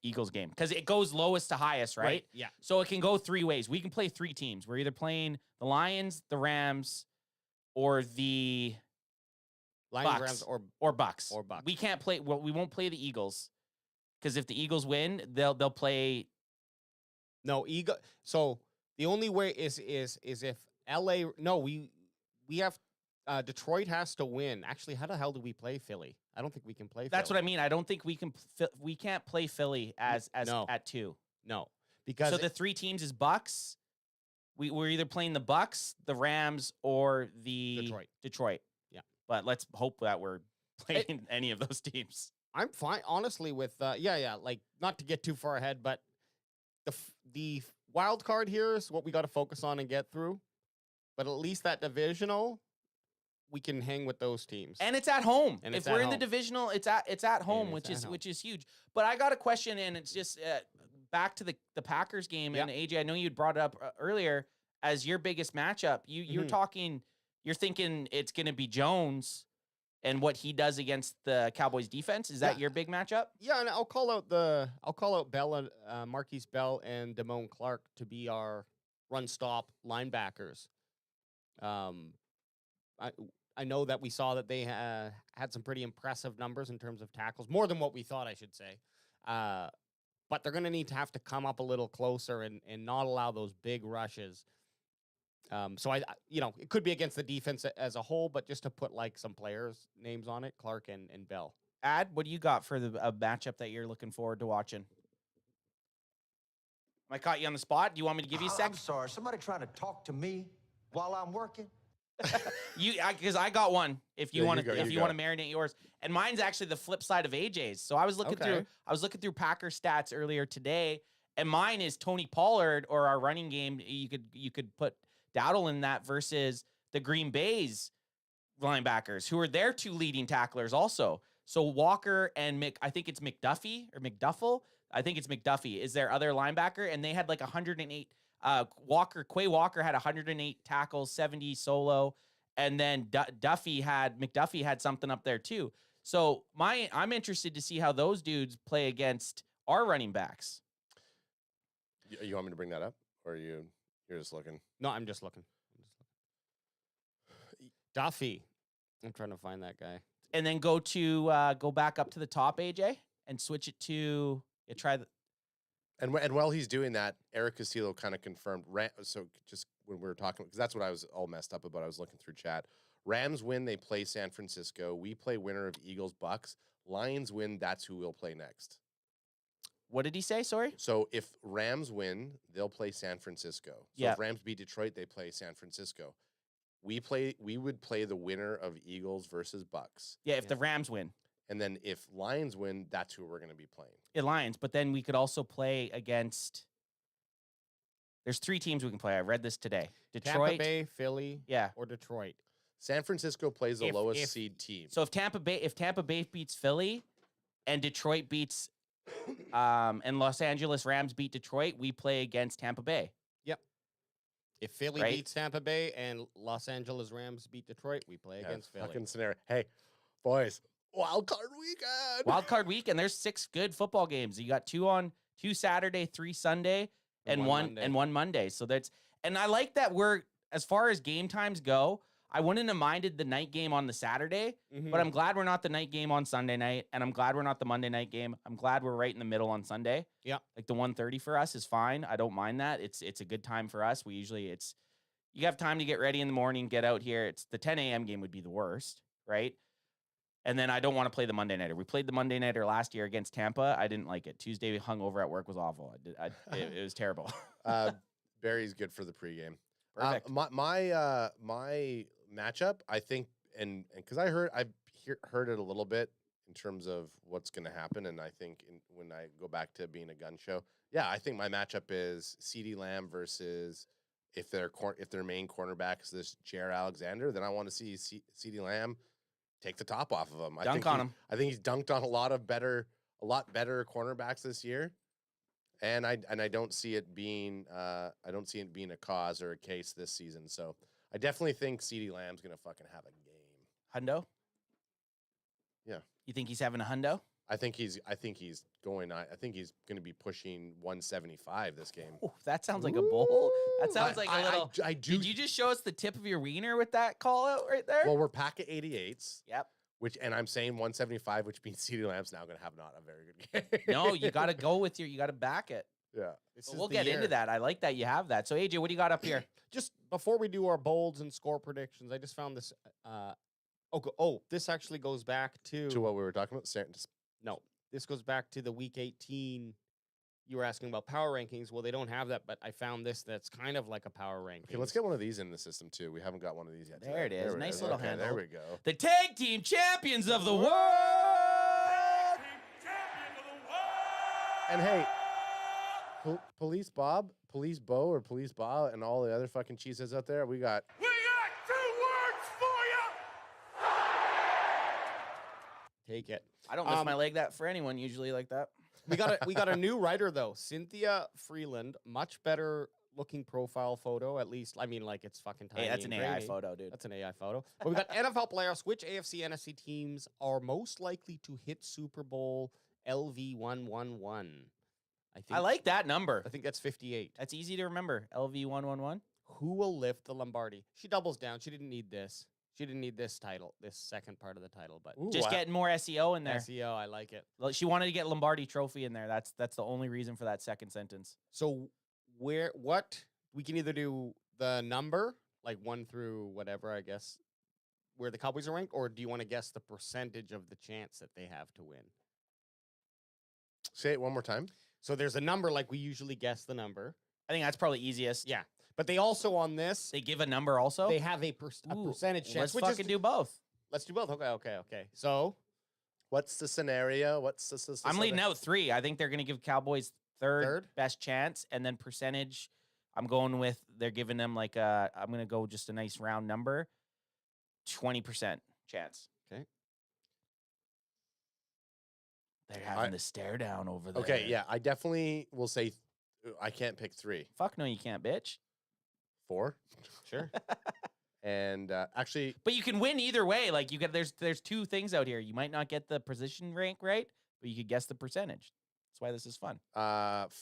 Speaker 2: Eagles game, because it goes lowest to highest, right?
Speaker 9: Yeah.
Speaker 2: So it can go three ways. We can play three teams. We're either playing the Lions, the Rams, or the
Speaker 9: Lions,
Speaker 2: Bucks,
Speaker 9: Rams,
Speaker 2: or Bucks.
Speaker 9: Or Bucks.
Speaker 2: We can't play. Well, we won't play the Eagles, because if the Eagles win, they'll play.
Speaker 9: No, Eagle. So the only way is if LA. No, we have. Detroit has to win. Actually, how the hell do we play Philly? I don't think we can play.
Speaker 2: That's
Speaker 9: Philly.
Speaker 2: what I mean. I don't think we can. We can't play Philly as at 2.
Speaker 9: No, because
Speaker 2: so the three teams is Bucks. We're either playing the Bucks, the Rams, or the Detroit.
Speaker 9: Yeah,
Speaker 2: but let's hope that we're playing any of those teams.
Speaker 9: I'm fine, honestly, with like not to get too far ahead, but the wild card here is what we got to focus on and get through. But at least that divisional, we can hang with those teams,
Speaker 2: and it's at home.
Speaker 9: And
Speaker 2: if we're in the divisional, it's at home, which is huge. But I got a question, and it's just back to the Packers game. And AJ, I know you'd brought it up earlier as your biggest matchup. You're talking, you're thinking it's going to be Jones and what he does against the Cowboys defense. Is that your big matchup?
Speaker 9: Yeah, and I'll call out Bell, Marquise Bell, and Damone Clark to be our run stop linebackers. I know that we saw that they had some pretty impressive numbers in terms of tackles, more than what we thought, I should say. But they're going to need to have to come up a little closer and not allow those big rushes. So it could be against the defense as a whole, but just to put like some players' names on it, Clark and Bell.
Speaker 2: Ad, what do you got for the matchup that you're looking forward to watching? I caught you on the spot. Do you want me to give you a sec?
Speaker 10: I'm sorry. Somebody trying to talk to me while I'm working?
Speaker 2: Because I got one. If you want to marinate yours, and mine's actually the flip side of AJ's. So I was looking through Packer stats earlier today, and mine is Tony Pollard or our running game. You could put Dowdle in that versus the Green Bay's linebackers, who are their two leading tacklers also. So Walker and I think it's McDuffie or McDuffel. I think it's McDuffie is their other linebacker, and they had like 108. Quay Walker had 108 tackles, 70 solo, and then McDuffie had something up there too. So I'm interested to see how those dudes play against our running backs.
Speaker 7: You want me to bring that up, or you're just looking?
Speaker 9: No, I'm just looking. Duffy, I'm trying to find that guy,
Speaker 2: and then go back up to the top, AJ, and switch it to try the.
Speaker 7: And while he's doing that, Eric Castillo kind of confirmed. So just when we were talking, because that's what I was all messed up about. I was looking through chat. Rams win, they play San Francisco. We play winner of Eagles Bucks. Lions win, that's who we'll play next.
Speaker 2: What did he say? Sorry.
Speaker 7: So if Rams win, they'll play San Francisco. So if Rams beat Detroit, they play San Francisco. We would play the winner of Eagles versus Bucks.
Speaker 2: Yeah, if the Rams win.
Speaker 7: And then if Lions win, that's who we're going to be playing.
Speaker 2: Yeah, Lions. But then we could also play against. There's 3 teams we can play. I read this today. Detroit,
Speaker 9: Tampa Bay, Philly, or Detroit.
Speaker 7: San Francisco plays the lowest seed team.
Speaker 2: So if Tampa Bay beats Philly, and Detroit beats, and Los Angeles Rams beat Detroit, we play against Tampa Bay.
Speaker 9: Yep. If Philly beats Tampa Bay and Los Angeles Rams beat Detroit, we play against Philly.
Speaker 7: Fucking scenario. Hey, boys, wild card weekend.
Speaker 2: Wild card weekend. There's 6 good football games. You got 2 Saturday, 3 Sunday, and one Monday. So and I like that we're, as far as game times go, I wouldn't have minded the night game on the Saturday, but I'm glad we're not the night game on Sunday night, and I'm glad we're not the Monday night game. I'm glad we're right in the middle on Sunday.
Speaker 9: Yeah.
Speaker 2: Like the 1:30 for us is fine. I don't mind that. It's a good time for us. You have time to get ready in the morning, get out here. It's the 10 a.m. game would be the worst, right? And then I don't want to play the Monday nighter. We played the Monday nighter last year against Tampa. I didn't like it. Tuesday hungover at work was awful. It was terrible.
Speaker 7: Barry's good for the pregame.
Speaker 2: Perfect.
Speaker 7: My matchup, I think, and because I've heard it a little bit in terms of what's going to happen, and I think when I go back to being a gun show, I think my matchup is CeeDee Lamb versus if their main cornerback is this Jair Alexander, then I want to see CeeDee Lamb take the top off of him.
Speaker 2: Dunk on him.
Speaker 7: I think he's dunked on a lot better cornerbacks this year. And I don't see it being a cause or a case this season. So I definitely think CeeDee Lamb's gonna fucking have a game.
Speaker 2: Hundo?
Speaker 7: Yeah.
Speaker 2: You think he's having a hundo?
Speaker 7: I think he's gonna be pushing 175 this game.
Speaker 2: Ooh, that sounds like a bowl. That sounds like a little.
Speaker 7: I do.
Speaker 2: Did you just show us the tip of your wiener with that call out right there?
Speaker 7: Well, we're pack of 88s.
Speaker 2: Yep.
Speaker 7: And I'm saying 175, which means CeeDee Lamb's now going to have not a very good game.
Speaker 2: No, you got to go with you got to back it.
Speaker 7: Yeah.
Speaker 2: We'll get into that. I like that you have that. So, AJ, what do you got up here?
Speaker 9: Just before we do our bolds and score predictions, I just found this. This actually goes back to
Speaker 7: what we were talking about.
Speaker 9: No, this goes back to the Week 18. You were asking about power rankings. Well, they don't have that, but I found this that's kind of like a power ranking.
Speaker 7: Okay, let's get one of these in the system, too. We haven't got one of these yet.
Speaker 2: There it is. Nice little handle.
Speaker 7: There we go.
Speaker 2: The tag team champions of the world.
Speaker 7: And hey, Police Bob, Police Bo, or Police Bob, and all the other fucking cheeseheads out there, we got
Speaker 1: 2 words for you.
Speaker 9: Take it.
Speaker 2: I don't lift my leg that for anyone usually like that.
Speaker 9: We got a new writer though, Cynthia Freeland. Much better looking profile photo, at least. I mean, like it's fucking tiny.
Speaker 2: Hey, that's an AI
Speaker 9: grainy.
Speaker 2: photo, dude.
Speaker 9: That's an AI photo. But we got NFL players. Which AFC NFC teams are most likely to hit Super Bowl LV111?
Speaker 2: I like that number.
Speaker 9: I think that's 58.
Speaker 2: That's easy to remember. LV111.
Speaker 9: Who will lift the Lombardi? She doubles down. She didn't need this. She didn't need this title, this second part of the title, but
Speaker 2: just getting more SEO in there.
Speaker 9: SEO, I like it.
Speaker 2: She wanted to get Lombardi Trophy in there. That's the only reason for that second sentence.
Speaker 9: So what we can either do the number, like 1 through whatever, I guess, where the Cowboys are ranked, or do you want to guess the percentage of the chance that they have to win?
Speaker 7: Say it one more time.
Speaker 9: So there's a number, like we usually guess the number.
Speaker 2: I think that's probably easiest.
Speaker 9: Yeah. But they also on this,
Speaker 2: they give a number also.
Speaker 9: They have a percentage chance.
Speaker 2: Let's fucking do both.
Speaker 9: Let's do both. Okay. So,
Speaker 7: what's the scenario? What's the
Speaker 2: I'm leading out 3. I think they're going to give Cowboys third best chance, and then percentage. I'm going with they're giving them like I'm going to go just a nice round number, 20% chance.
Speaker 9: Okay.
Speaker 2: They're having the stare down over there.
Speaker 7: Okay, yeah, I definitely will say I can't pick 3.
Speaker 2: Fuck no, you can't, bitch.
Speaker 7: 4.
Speaker 9: Sure.
Speaker 7: And actually,
Speaker 2: but you can win either way. Like you get there's 2 things out here. You might not get the position rank right, but you could guess the percentage. That's why this is fun.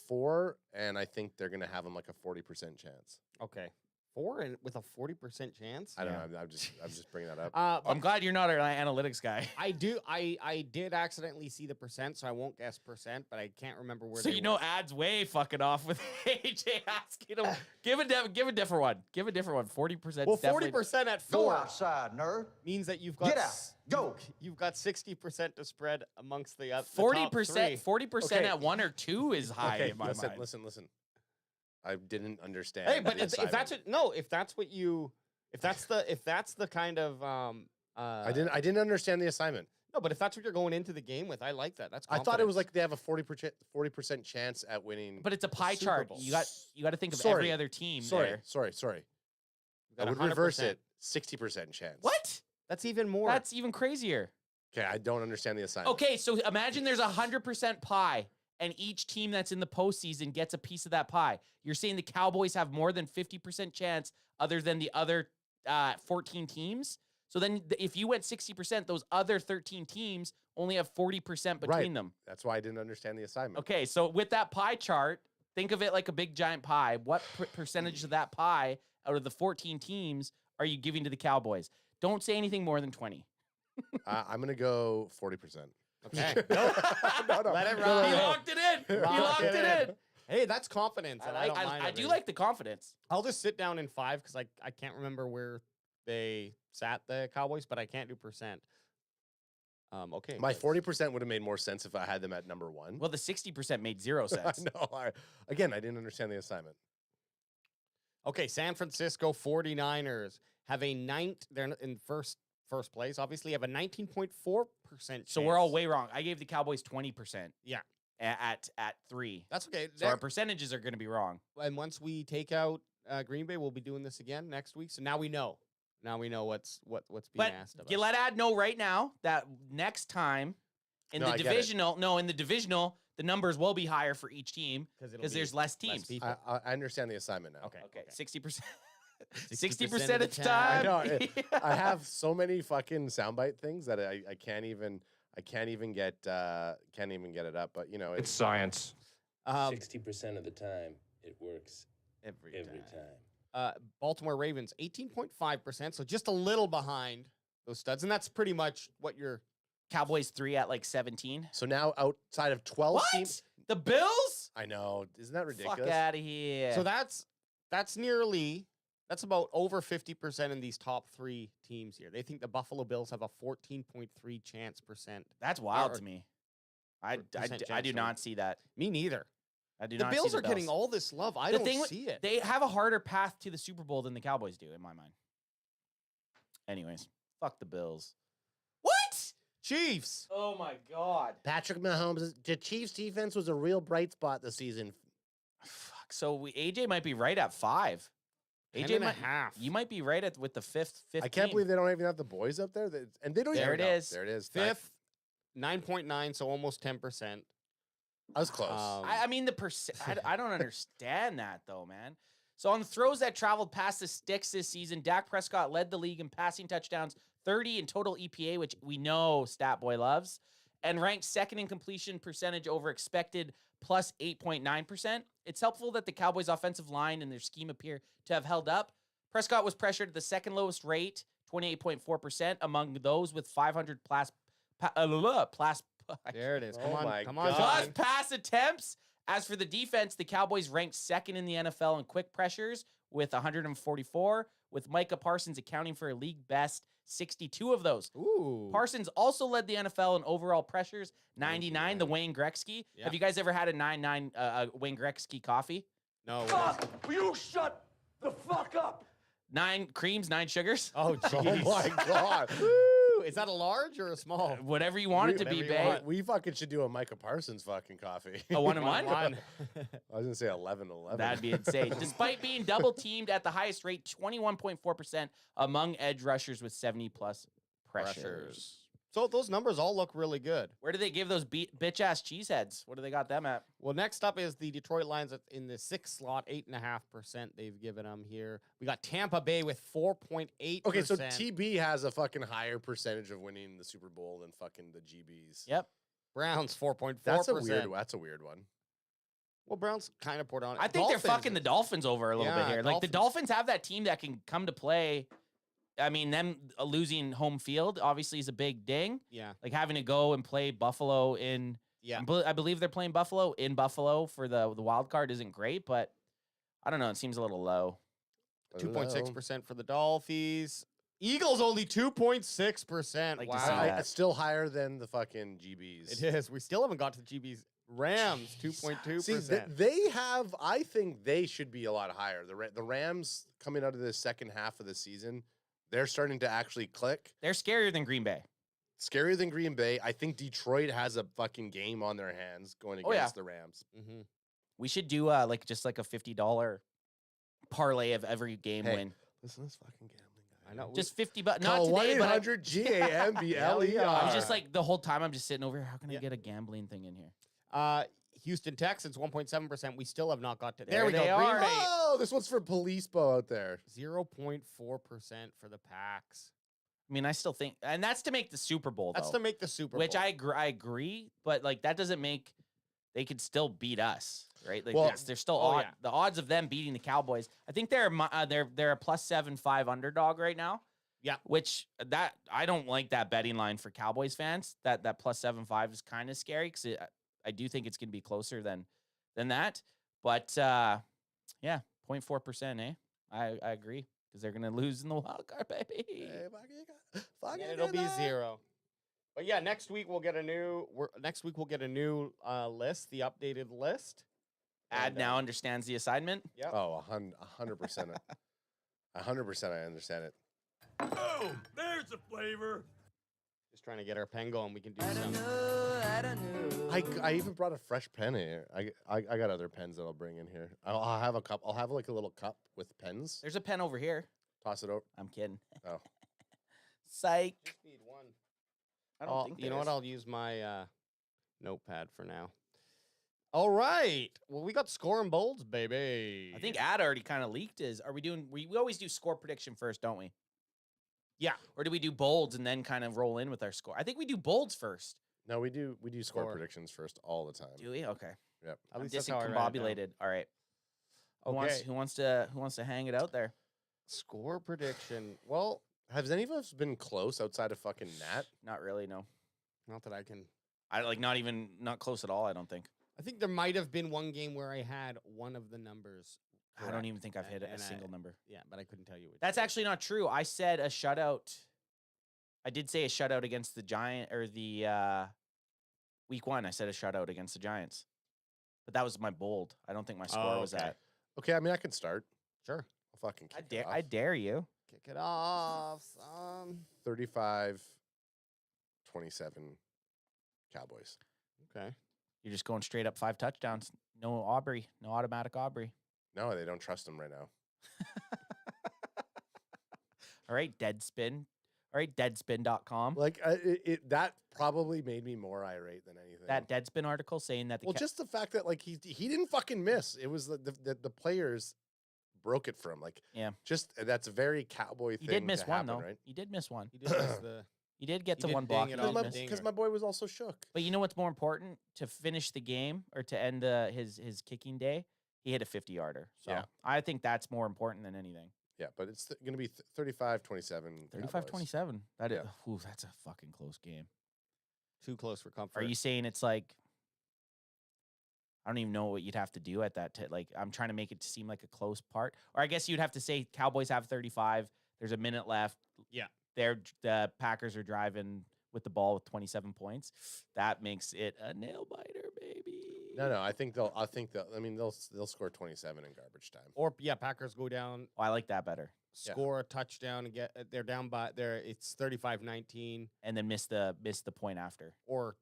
Speaker 7: 4, and I think they're gonna have them like a 40% chance.
Speaker 9: Okay. 4 and with a 40% chance.
Speaker 7: I don't know. I'm just bringing that up.
Speaker 2: I'm glad you're not an analytics guy.
Speaker 9: I did accidentally see the percent, so I won't guess percent, but I can't remember where.
Speaker 2: So you know, ads way fucking off with AJ asking him. Give a different one. Give a different one. 40%.
Speaker 9: Well, 40% at 4
Speaker 10: Go outside, nerd.
Speaker 9: means that you've got
Speaker 10: Get out. Go.
Speaker 9: You've got 60% to spread amongst the
Speaker 2: 40%. 40%
Speaker 7: Okay.
Speaker 2: at 1 or 2 is high in my mind.
Speaker 7: Listen. I didn't understand.
Speaker 9: Hey, but
Speaker 7: the
Speaker 9: if
Speaker 7: assignment.
Speaker 9: if that's the kind of
Speaker 7: I didn't understand the assignment.
Speaker 9: no, but if that's what you're going into the game with, I like that. That's
Speaker 7: I thought it was
Speaker 9: confidence.
Speaker 7: like they have a 40% chance at winning.
Speaker 2: But it's a pie
Speaker 7: Super
Speaker 2: chart.
Speaker 7: Bowl.
Speaker 2: You got to think of
Speaker 7: Sorry.
Speaker 2: every other team there.
Speaker 7: Sorry.
Speaker 9: You
Speaker 7: I
Speaker 9: got
Speaker 7: would
Speaker 9: 100%.
Speaker 7: reverse it. 60% chance.
Speaker 2: What?
Speaker 9: That's even more.
Speaker 2: That's even crazier.
Speaker 7: Okay, I don't understand the assignment.
Speaker 2: Okay, so imagine there's 100% pie, and each team that's in the postseason gets a piece of that pie. You're saying the Cowboys have more than 50% chance other than the other 14 teams? So then if you went 60%, those other 13 teams only have 40% between them.
Speaker 7: That's why I didn't understand the assignment.
Speaker 2: Okay, so with that pie chart, think of it like a big giant pie. What percentage of that pie out of the 14 teams are you giving to the Cowboys? Don't say anything more than 20.
Speaker 7: I'm going to go 40%.
Speaker 9: okay.
Speaker 7: No.
Speaker 9: Let it
Speaker 2: He
Speaker 9: ride.
Speaker 2: locked it in. He locked it in.
Speaker 9: Hey, that's confidence. And I don't mind
Speaker 2: I
Speaker 9: it,
Speaker 2: do
Speaker 9: man.
Speaker 2: like the confidence.
Speaker 9: I'll just sit down in 5 because I can't remember where they sat the Cowboys, but I can't do percent. Okay.
Speaker 7: My 40% would have made more sense if I had them at number 1.
Speaker 2: Well, the 60% made zero sense.
Speaker 7: No, again, I didn't understand the assignment.
Speaker 9: Okay, San Francisco 49ers have a they're in first place, obviously have a 19.4% chance.
Speaker 2: So we're all way wrong. I gave the Cowboys 20%.
Speaker 9: Yeah.
Speaker 2: At 3.
Speaker 9: That's okay.
Speaker 2: So our percentages are going to be wrong.
Speaker 9: And once we take out Green Bay, we'll be doing this again next week. So now we know. Now we know what's being
Speaker 2: But
Speaker 9: asked of
Speaker 2: you
Speaker 9: us.
Speaker 2: let Ad know right now that next time in
Speaker 7: No,
Speaker 2: the
Speaker 7: I get it.
Speaker 2: divisional, the numbers will be higher for each team
Speaker 9: it'll
Speaker 2: because
Speaker 9: be
Speaker 2: there's less teams.
Speaker 9: people.
Speaker 7: I understand the assignment now.
Speaker 9: Okay.
Speaker 2: Okay, 60%.
Speaker 9: 60%
Speaker 2: 60%
Speaker 9: of
Speaker 2: at
Speaker 9: the
Speaker 2: the
Speaker 7: I
Speaker 2: time.
Speaker 7: know. I have so many fucking soundbite things that I can't even get it up. But you know,
Speaker 8: It's science.
Speaker 5: 60% of the time, it works
Speaker 9: every
Speaker 5: every
Speaker 9: time.
Speaker 5: time.
Speaker 9: Baltimore Ravens 18.5%, so just a little behind those studs, and that's pretty much what you're.
Speaker 2: Cowboys 3 at like 17.
Speaker 7: so now outside of 12
Speaker 2: What?
Speaker 7: teams,
Speaker 2: The Bills?
Speaker 7: I know, isn't that ridiculous?
Speaker 2: Fuck out of here.
Speaker 9: So that's about over 50% in these top 3 teams here. They think the Buffalo Bills have a 14.3 chance percent.
Speaker 2: That's wild
Speaker 9: or-
Speaker 2: to me. I
Speaker 9: percent
Speaker 2: do
Speaker 9: chance,
Speaker 2: not see that.
Speaker 9: Me neither.
Speaker 2: I do
Speaker 9: The
Speaker 2: not
Speaker 9: Bills
Speaker 2: see
Speaker 9: are getting all this love. I
Speaker 2: The
Speaker 9: don't
Speaker 2: thing with-
Speaker 9: see it.
Speaker 2: They have a harder path to the Super Bowl than the Cowboys do, in my mind. Anyways, fuck the Bills. What?
Speaker 9: Chiefs.
Speaker 2: Oh my God.
Speaker 7: Patrick Mahomes, the Chiefs' defense was a real bright spot this season.
Speaker 2: Fuck. So AJ might be right at 5.
Speaker 9: 10
Speaker 2: AJ
Speaker 9: and a
Speaker 2: might,
Speaker 9: half.
Speaker 2: You might be right at with the fifth.
Speaker 7: I can't believe they don't even have the boys up there, and they don't.
Speaker 2: There
Speaker 7: even
Speaker 2: it
Speaker 7: know.
Speaker 2: is.
Speaker 7: There it is.
Speaker 9: 5th, 9.9, so almost 10%.
Speaker 7: I was close.
Speaker 2: I mean, the percent. I don't understand that though, man. So on the throws that traveled past the sticks this season, Dak Prescott led the league in passing touchdowns, 30 in total EPA, which we know Stat Boy loves, and ranked second in completion percentage over expected, plus 8.9%. It's helpful that the Cowboys' offensive line and their scheme appear to have held up. Prescott was pressured at the second lowest rate, 28.4%, among those with 500 plus.
Speaker 9: There it is. Come
Speaker 7: Oh
Speaker 9: on.
Speaker 7: my
Speaker 9: Come on.
Speaker 7: God.
Speaker 2: Plus
Speaker 9: John.
Speaker 2: pass attempts. As for the defense, the Cowboys ranked second in the NFL in quick pressures with 144, with Micah Parsons accounting for a league best 62 of those.
Speaker 9: Ooh.
Speaker 2: Parsons also led the NFL in overall pressures, 99, the Wayne Gretzky.
Speaker 9: Yeah.
Speaker 2: Have you guys ever had a 99 Wayne Gretzky coffee?
Speaker 9: No.
Speaker 1: Will you shut the fuck up?
Speaker 2: 9 creams, 9 sugars.
Speaker 9: Oh,
Speaker 7: Oh
Speaker 9: jeez.
Speaker 7: my god.
Speaker 9: Woo. Is that a large or a small?
Speaker 2: Whatever you want it to be,
Speaker 9: Whatever you
Speaker 2: babe.
Speaker 9: want.
Speaker 7: We fucking should do a Micah Parsons fucking coffee.
Speaker 2: A 1-1?
Speaker 9: One.
Speaker 7: I was gonna say 11-11.
Speaker 2: That'd be insane. Despite being double teamed at the highest rate, 21.4% among edge rushers with 70 plus pressures.
Speaker 9: So those numbers all look really good.
Speaker 2: Where do they give those bitch ass cheeseheads? What do they got them at?
Speaker 9: Well, next up is the Detroit Lions in the 6th slot, 8.5%. They've given them here. We got Tampa Bay with 4.8%.
Speaker 7: Okay, so TB has a fucking higher percentage of winning the Super Bowl than fucking the GBs.
Speaker 2: Yep.
Speaker 9: Browns 4.4%.
Speaker 7: That's a weird one.
Speaker 9: Well, Browns kind of poured on it.
Speaker 2: I think they're fucking the Dolphins over a little bit
Speaker 9: Yeah,
Speaker 2: here. Like the Dolphins have that team that can come to play. I mean, them losing home field obviously is a big ding.
Speaker 9: Yeah.
Speaker 2: Like having to go and play Buffalo in.
Speaker 9: Yeah.
Speaker 2: I believe they're playing Buffalo in Buffalo for the wild card isn't great, but I don't know. It seems a little low.
Speaker 9: 2.6% for the Dolphins. Eagles only 2.6%.
Speaker 2: Like
Speaker 9: wow.
Speaker 2: to see that.
Speaker 7: It's still higher than the fucking GBs.
Speaker 9: It is. We still haven't got to the GBs. Rams 2.2%.
Speaker 7: See, they have. I think they should be a lot higher. The Rams coming out of the second half of the season, they're starting to actually click.
Speaker 2: They're scarier than Green Bay.
Speaker 7: Scarier than Green Bay. I think Detroit has a fucking game on their hands going against the Rams.
Speaker 9: Mm-hmm.
Speaker 2: We should do just like a $50 parlay of every game win.
Speaker 7: Listen to this fucking gambling guy.
Speaker 9: I know.
Speaker 2: Just $50. Not
Speaker 7: Call
Speaker 2: today, but
Speaker 7: 1-800 GAMBLER.
Speaker 2: I'm just like the whole time I'm just sitting over here. How can I get a gambling thing in here?
Speaker 9: Houston Texans 1.7%. We still have not got to.
Speaker 2: There we go.
Speaker 9: Green
Speaker 2: Are.
Speaker 9: Bay,
Speaker 7: Oh, this one's for Police Bo out there.
Speaker 9: 0.4% for the Packs.
Speaker 2: I mean, I still think, and that's to make the Super Bowl.
Speaker 9: That's
Speaker 2: though,
Speaker 9: to make the Super Bowl.
Speaker 2: which I agree, but like that doesn't make they could still beat us, right? Like
Speaker 7: Well,
Speaker 2: they're still the odds of them beating the Cowboys. I think they're a +7.5 underdog right now.
Speaker 9: Yeah,
Speaker 2: which that I don't like that betting line for Cowboys fans. That +7.5 is kind of scary because I do think it's going to be closer than that. But yeah, 0.4%. I agree. Because they're gonna lose in the wild card, baby.
Speaker 9: And it'll be 0. But yeah, next week we'll get a new. List, the updated list.
Speaker 2: Ad now understands the assignment.
Speaker 9: Yeah.
Speaker 7: Oh, 100%. 100%. I understand it.
Speaker 1: Boom! There's the flavor.
Speaker 9: Just trying to get our pen going. We can do some.
Speaker 7: I even brought a fresh pen in here. I got other pens that I'll bring in here. I'll have a cup. I'll have like a little cup with pens.
Speaker 2: There's a pen over here.
Speaker 7: Toss it over.
Speaker 2: I'm kidding.
Speaker 7: Oh.
Speaker 2: Psych.
Speaker 9: Just need one.
Speaker 2: I don't think
Speaker 9: you know what? I'll use my notepad for now. All right. Well, we got score and bolds, baby.
Speaker 2: I think Ad already kind of leaked his. Are we doing? We always do score prediction first, don't we?
Speaker 9: Yeah.
Speaker 2: Or do we do bolds and then kind of roll in with our score? I think we do bolds first.
Speaker 7: No, we do score predictions first all the time.
Speaker 2: Do we? Okay.
Speaker 7: Yep.
Speaker 9: At
Speaker 2: I'm
Speaker 9: least that's how I write it down.
Speaker 2: discombobulated. All right.
Speaker 9: Okay.
Speaker 2: Who wants to hang it out there?
Speaker 9: Score prediction. Well,
Speaker 7: Has any of us been close outside of fucking Nat?
Speaker 2: Not really. No.
Speaker 9: not that I can.
Speaker 2: Not close at all. I don't think.
Speaker 9: I think there might have been one game where I had one of the numbers.
Speaker 2: I don't even think I've hit a
Speaker 9: and
Speaker 2: single number.
Speaker 9: Yeah, but I couldn't tell you which.
Speaker 2: That's actually not true. I said a shutout. I did say a shutout against the Giant or the week 1. I said a shutout against the Giants, but that was my bold. I don't think my score was that.
Speaker 7: Okay, I mean I can start.
Speaker 9: Sure.
Speaker 7: I'll fucking kick it off.
Speaker 2: I dare you.
Speaker 9: Kick it off, son.
Speaker 7: 35-27 Cowboys.
Speaker 9: Okay.
Speaker 2: You're just going straight up 5 touchdowns. No Aubrey. No automatic Aubrey.
Speaker 7: No, they don't trust him right now.
Speaker 2: All right, Deadspin. All right, Deadspin.com.
Speaker 7: Like that probably made me more irate than anything.
Speaker 2: That Deadspin article saying that
Speaker 7: just the fact that like he didn't fucking miss. It was the players broke it for him. Like just that's a very Cowboy thing.
Speaker 2: He did miss
Speaker 7: to
Speaker 2: one
Speaker 7: happen,
Speaker 2: though.
Speaker 7: Right?
Speaker 2: He did miss one.
Speaker 9: He did miss the.
Speaker 2: You did get
Speaker 9: He
Speaker 2: to
Speaker 9: did
Speaker 2: one
Speaker 9: ding
Speaker 2: block.
Speaker 9: it
Speaker 2: you
Speaker 9: off
Speaker 2: did
Speaker 9: the
Speaker 2: miss.
Speaker 9: dinger.
Speaker 7: Because my boy was also shook.
Speaker 2: But you know what's more important? To finish the game or to end his kicking day, he hit a 50-yarder. So
Speaker 7: Yeah.
Speaker 2: I think that's more important than anything.
Speaker 7: Yeah, but it's going to be 35-27.
Speaker 2: 35-27. That is,
Speaker 7: Yeah.
Speaker 2: ooh, that's a fucking close game.
Speaker 9: Too close for comfort.
Speaker 2: Are you saying it's like? I don't even know what you'd have to do at that. Like, I'm trying to make it seem like a close part. Or I guess you'd have to say Cowboys have 35. There's a minute left.
Speaker 9: Yeah.
Speaker 2: The Packers are driving with the ball with 27 points. That makes it a nail biter, baby.
Speaker 7: No. I think they'll. I mean, they'll score 27 in garbage time.
Speaker 9: Or Packers go down,
Speaker 2: Oh, I like that better.
Speaker 9: score a touchdown, and they're down by there. It's 35-19,
Speaker 2: And then miss the point after.
Speaker 9: or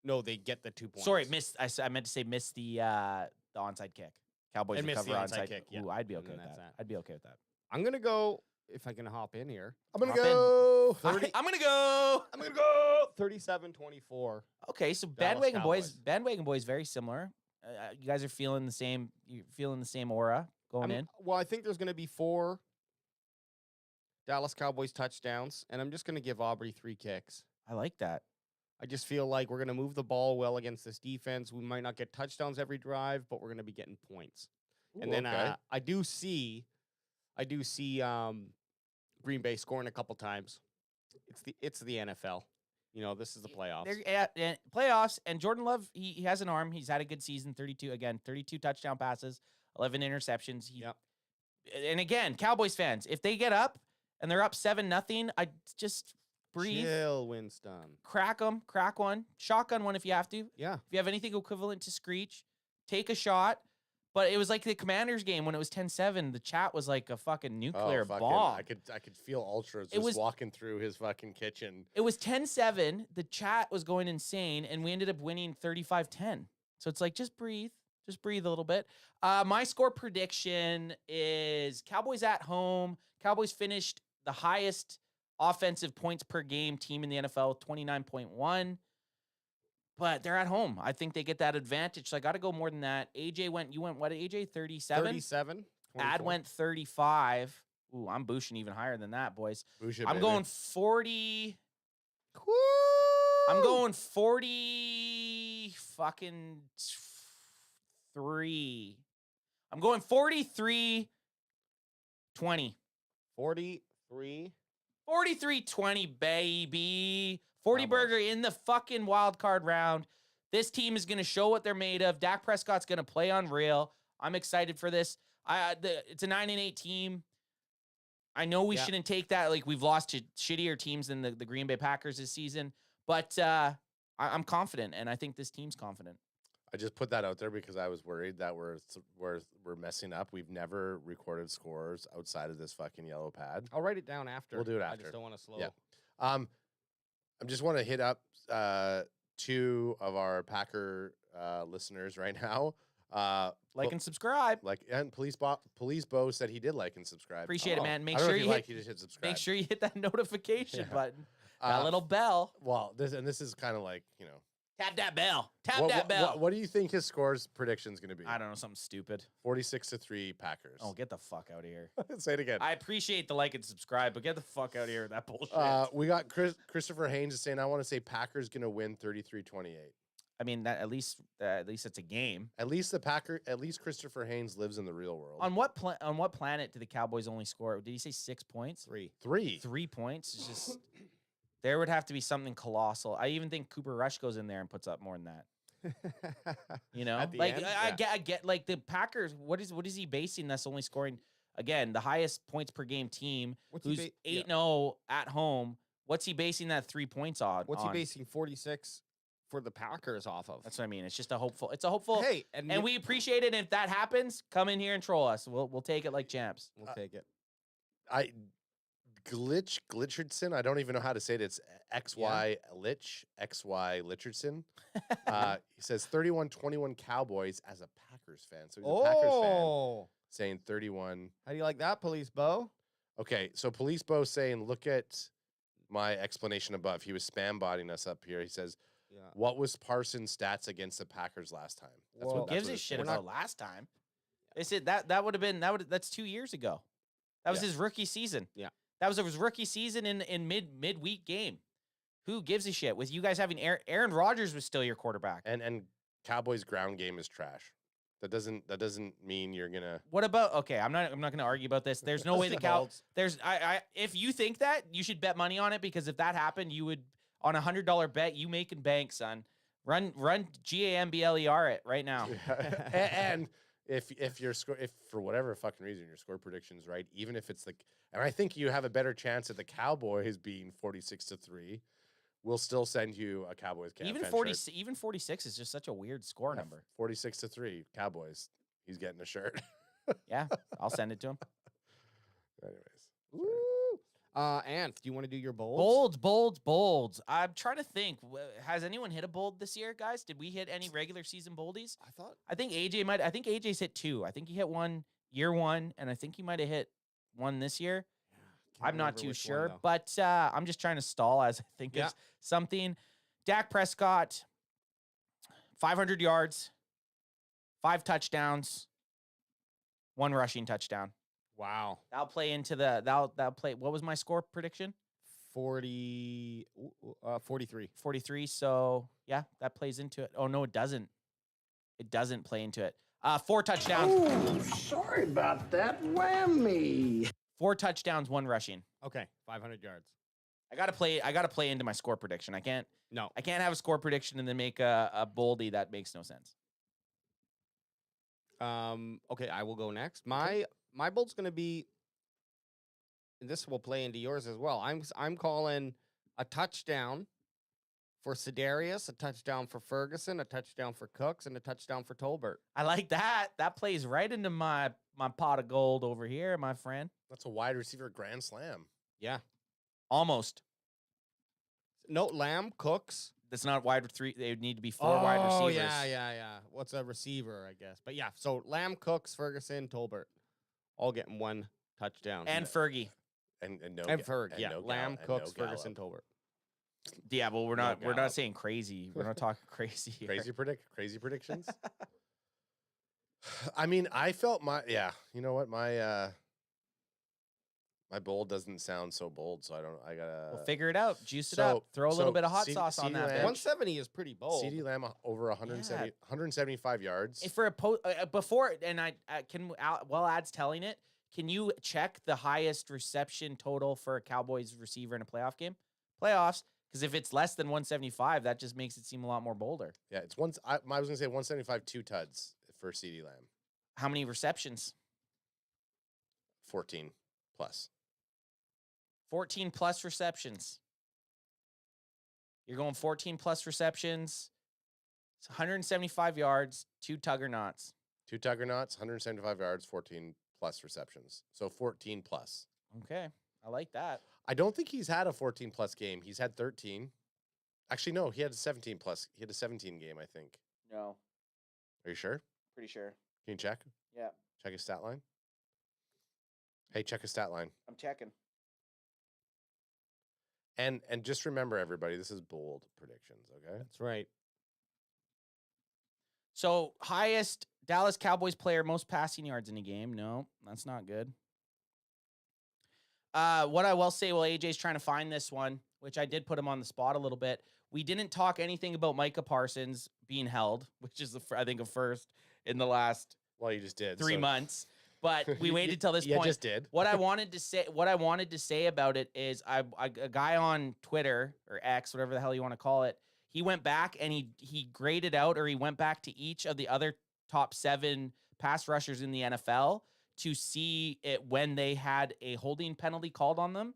Speaker 9: no, they get the 2 points.
Speaker 2: Sorry, missed. I meant to say miss the onside kick. Cowboys
Speaker 9: And miss
Speaker 2: recover
Speaker 9: the onside kick, yeah.
Speaker 2: Ooh, I'd be
Speaker 9: And
Speaker 2: okay
Speaker 9: then
Speaker 2: with that.
Speaker 9: that's that.
Speaker 2: I'd be okay with that.
Speaker 9: I'm gonna go if I can hop in here.
Speaker 7: I'm gonna
Speaker 2: Hop in.
Speaker 7: go.
Speaker 2: I'm gonna go.
Speaker 9: I'm gonna go 37-24.
Speaker 2: Okay, so
Speaker 9: Dallas
Speaker 2: bandwagon boys, very similar. You guys are feeling the same. You're feeling the same aura going in.
Speaker 9: Well, I think there's gonna be 4 Dallas Cowboys touchdowns, and I'm just gonna give Aubrey 3 kicks.
Speaker 2: I like that.
Speaker 9: I just feel like we're going to move the ball well against this defense. We might not get touchdowns every drive, but we're going to be getting points.
Speaker 7: Ooh,
Speaker 9: and then
Speaker 7: okay.
Speaker 9: I do see Green Bay scoring a couple times. It's the NFL. You know, this is the playoffs.
Speaker 2: They're at playoffs, and Jordan Love, he has an arm. He's had a good season. 32 touchdown passes, 11 interceptions. And again, Cowboys fans, if they get up and they're up 7-0, I just breathe.
Speaker 9: Chill, Winston.
Speaker 2: Crack one, shotgun one if you have to.
Speaker 9: Yeah.
Speaker 2: If you have anything equivalent to screech, take a shot. But it was like the Commanders game when it was 10-7. The chat was like a fucking nuclear bomb.
Speaker 7: I could feel Ultras just walking through his fucking kitchen.
Speaker 2: It was 10-7. The chat was going insane, and we ended up winning 35-10. So it's like, just breathe. Just breathe a little bit. My score prediction is Cowboys at home. Cowboys finished the highest offensive points per game team in the NFL, 29.1. But they're at home. I think they get that advantage. So I got to go more than that. You went what, AJ? 37?
Speaker 9: 37.
Speaker 2: Ad went 35. Ooh, I'm boosting even higher than that, boys.
Speaker 7: Boucher,
Speaker 2: I'm
Speaker 7: baby.
Speaker 2: going 40.
Speaker 9: Woo!
Speaker 2: I'm going 40 fucking 3. I'm going 43-20.
Speaker 9: 43.
Speaker 2: 43-20, baby. 40
Speaker 9: Cowboys.
Speaker 2: burger in the fucking wild card round. This team is going to show what they're made of. Dak Prescott's going to play unreal. I'm excited for this. It's a 9-8 team. I know we shouldn't take that. Like, we've lost to shittier teams than the Green Bay Packers this season. But I'm confident, and I think this team's confident.
Speaker 7: I just put that out there because I was worried that we're messing up. We've never recorded scores outside of this fucking yellow pad.
Speaker 9: I'll write it down after.
Speaker 7: We'll do it
Speaker 9: I
Speaker 7: after.
Speaker 9: just don't want to slow.
Speaker 7: Yeah. I just want to hit up 2 of our Packer listeners right now.
Speaker 2: Like and subscribe.
Speaker 7: And Police Bo said he did like and subscribe.
Speaker 2: Appreciate it, man. Make
Speaker 7: I don't
Speaker 2: sure
Speaker 7: know if you just hit subscribe.
Speaker 2: Make sure you hit that notification
Speaker 7: Yeah.
Speaker 2: button. That little bell.
Speaker 7: Well, this is kind of like, you know.
Speaker 2: Tap that bell. Tap that bell.
Speaker 7: What do you think his scores prediction is going to be?
Speaker 2: I don't know, something stupid.
Speaker 7: 46-3 Packers.
Speaker 2: Oh, get the fuck out of here.
Speaker 7: Say it again.
Speaker 2: I appreciate the like and subscribe, but get the fuck out of here with that bullshit.
Speaker 7: We got Christopher Haynes is saying, I want to say Packers going to win 33-28.
Speaker 2: I mean, that at least it's a game.
Speaker 7: At least Christopher Haynes lives in the real world.
Speaker 2: On what planet do the Cowboys only score? Did he say 6 points?
Speaker 9: 3.
Speaker 2: 3 points? It's just there would have to be something colossal. I even think Cooper Rush goes in there and puts up more than that. You know, like
Speaker 9: end,
Speaker 2: I get like the Packers. What is he basing? That's only scoring again the highest points per game team. Who's 8-0 at home? What's he basing that 3 points on?
Speaker 9: What's he basing 46 for the Packers off of?
Speaker 2: That's what I mean. It's just a hopeful. It's a hopeful.
Speaker 9: Hey,
Speaker 2: and we appreciate it. And if that happens, come in here and troll us. We'll take it like champs.
Speaker 9: We'll take it.
Speaker 7: Glitchardson. I don't even know how to say it. It's XY Litchardson. He says 31-21 Cowboys as a Packers fan. So he's a Packers fan. Saying 31.
Speaker 9: How do you like that, Police Bo?
Speaker 7: Okay, so Police Bo saying, look at my explanation above. He was spam botting us up here. He says, what was Parsons' stats against the Packers last time?
Speaker 2: Who gives a shit about last time? They said that would have been that's 2 years ago. That was his rookie season.
Speaker 9: Yeah.
Speaker 2: That was his rookie season in midweek game. Who gives a shit? With you guys having Aaron Rodgers was still your quarterback.
Speaker 7: And Cowboys ground game is trash. That doesn't mean you're gonna.
Speaker 2: What about? Okay, I'm not gonna argue about this. There's no way the Cowboys. If you think that, you should bet money on it, because if that happened, you would on $100 bet you making bank, son. Run GAMBLER it right now.
Speaker 7: And if for whatever fucking reason your score prediction's right, even if it's and I think you have a better chance at the Cowboys being 46-3. We'll still send you a Cowboys fan
Speaker 2: even 40
Speaker 7: shirt.
Speaker 2: Even 46 is just such a weird score number.
Speaker 7: 46-3 Cowboys. He's getting a shirt.
Speaker 2: Yeah, I'll send it to him.
Speaker 7: Anyways.
Speaker 9: Woo! Anth, do you want to do your bolds?
Speaker 2: Bolds. I'm trying to think. Has anyone hit a bold this year, guys? Did we hit any regular season boldies? I think AJ might. I think AJ's hit 2. I think he hit 1 year 1, and I think he might have hit 1 this year. I'm not too sure, but I'm just trying to stall as I think of something. Dak Prescott, 500 yards, 5 touchdowns, 1 rushing touchdown.
Speaker 9: Wow.
Speaker 2: That'll play into that'll play. What was my score prediction?
Speaker 9: 43.
Speaker 2: 43. So, yeah, that plays into it. Oh, no, it doesn't. It doesn't play into it. 4 touchdowns.
Speaker 1: Oh, sorry about that. Whammy.
Speaker 2: 4 touchdowns, 1 rushing.
Speaker 9: Okay, 500 yards.
Speaker 2: I gotta play into my score prediction. I can't have a score prediction and then make a boldy. That makes no sense.
Speaker 9: Okay, I will go next. My bold's gonna be, and this will play into yours as well. I'm calling a touchdown for Sedarius, a touchdown for Ferguson, a touchdown for Cooks, and a touchdown for Tolbert.
Speaker 2: I like that. That plays right into my pot of gold over here, my friend.
Speaker 7: That's a wide receiver grand slam.
Speaker 9: Yeah.
Speaker 2: Almost.
Speaker 9: No, Lamb, Cooks.
Speaker 2: That's not wide 3. They would need to be 4 wide receivers.
Speaker 9: Oh, yeah. What's a receiver, I guess? But yeah, so Lamb, Cooks, Ferguson, Tolbert, all getting 1 touchdown.
Speaker 2: And Fergie.
Speaker 7: And
Speaker 9: Ferg, yeah.
Speaker 7: no
Speaker 9: Lamb, Cooks,
Speaker 7: no
Speaker 9: Ferguson, Tolbert.
Speaker 2: Yeah, well, we're not saying crazy. We're not talking crazy here.
Speaker 7: Crazy predictions. I mean, I felt you know what? My bold doesn't sound so bold, so I gotta
Speaker 2: We'll figure it out. Juice it up. Throw a little bit of hot sauce on that.
Speaker 9: 170 is pretty bold.
Speaker 7: CeeDee Lamb over 175 yards.
Speaker 2: For before, and I while Ad's telling it, can you check the highest reception total for a Cowboys receiver in a playoff game? Playoffs. Because if it's less than 175, that just makes it seem a lot more bolder.
Speaker 7: Yeah, it's I was gonna say 175 2 tuds for CeeDee Lamb.
Speaker 2: How many receptions?
Speaker 7: 14 plus.
Speaker 2: 14 plus receptions. You're going 14 plus receptions. It's 175 yards, 2 Tuggernauts.
Speaker 7: 2 Tuggernauts, 175 yards, 14 plus receptions. So 14 plus.
Speaker 2: Okay, I like that.
Speaker 7: I don't think he's had a 14 plus game. He's had 13. Actually, no, he had a 17 plus. He had a 17 game, I think.
Speaker 2: No.
Speaker 7: Are you sure?
Speaker 2: Pretty sure.
Speaker 7: Can you check?
Speaker 2: Yeah.
Speaker 7: Check his stat line. Hey, check his stat line.
Speaker 2: I'm checking.
Speaker 7: And just remember, everybody, this is bold predictions, okay?
Speaker 9: That's right.
Speaker 2: So, highest Dallas Cowboys player, most passing yards in a game. No, that's not good. What I will say, while AJ's trying to find this one, which I did put him on the spot a little bit, we didn't talk anything about Micah Parsons being held, which is, I think, a first in the last
Speaker 7: you just did
Speaker 2: 3 months. But we waited till this point.
Speaker 7: You just did.
Speaker 2: What I wanted to say about it is, a guy on Twitter or X, whatever the hell you want to call it, he went back and he graded out, or he went back to each of the other top 7 pass rushers in the NFL to see it when they had a holding penalty called on them.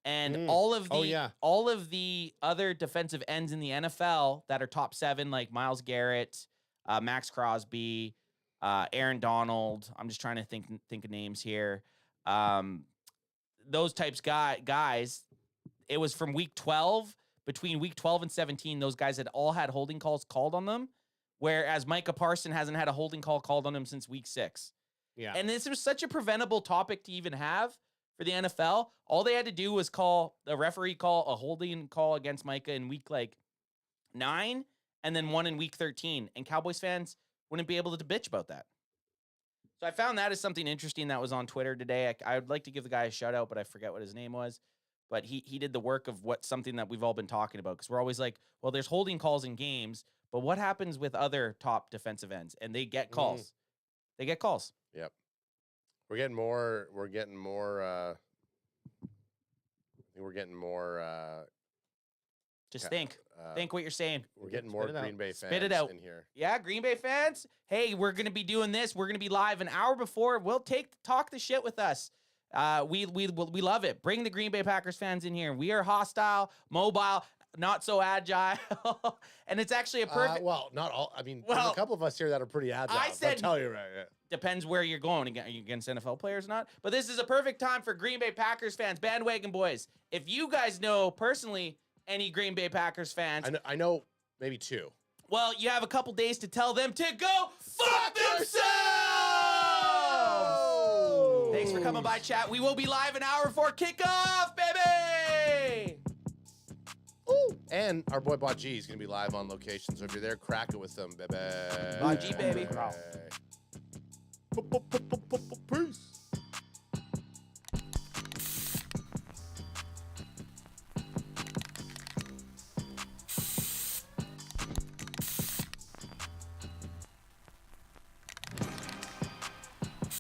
Speaker 2: And all of the other defensive ends in the NFL that are top 7, like Myles Garrett, Max Crosby, Aaron Donald. I'm just trying to think of names here. Those types guys. It was from week 12. Between week 12 and 17, those guys had all had holding calls called on them, whereas Micah Parsons hasn't had a holding call called on him since week 6.
Speaker 9: Yeah.
Speaker 2: And this was such a preventable topic to even have for the NFL. All they had to do was call a holding call against Micah in week 9, and then 1 in week 13. And Cowboys fans wouldn't be able to bitch about that. So I found that as something interesting that was on Twitter today. I would like to give the guy a shout out, but I forget what his name was. But he did the work of something that we've all been talking about, because we're always like, well, there's holding calls in games, but what happens with other top defensive ends? And they get calls. They get calls.
Speaker 7: Yep. We're getting more.
Speaker 2: Just think what you're saying.
Speaker 7: We're getting more Green Bay fans
Speaker 2: Spit it out
Speaker 7: in here.
Speaker 2: Yeah, Green Bay fans. Hey, we're going to be doing this. We're going to be live an hour before. We'll talk the shit with us. We love it. Bring the Green Bay Packers fans in here. We are hostile, mobile, not so agile, and it's actually a perfect.
Speaker 7: Not all. I mean, there's a couple of us here that are pretty agile.
Speaker 2: I said,
Speaker 7: I'll tell you right. Yeah.
Speaker 2: Depends where you're going. Are you against NFL players or not? But this is a perfect time for Green Bay Packers fans, bandwagon boys. If you guys know personally any Green Bay Packers fans,
Speaker 7: I know maybe 2.
Speaker 2: Well, you have a couple days to tell them to go fuck themselves. Thanks for coming by, chat. We will be live an hour before kickoff, baby.
Speaker 7: Ooh. And our boy Bot G is going to be live on location. So if you're there, crack it with them, baby.
Speaker 2: Bot G, baby.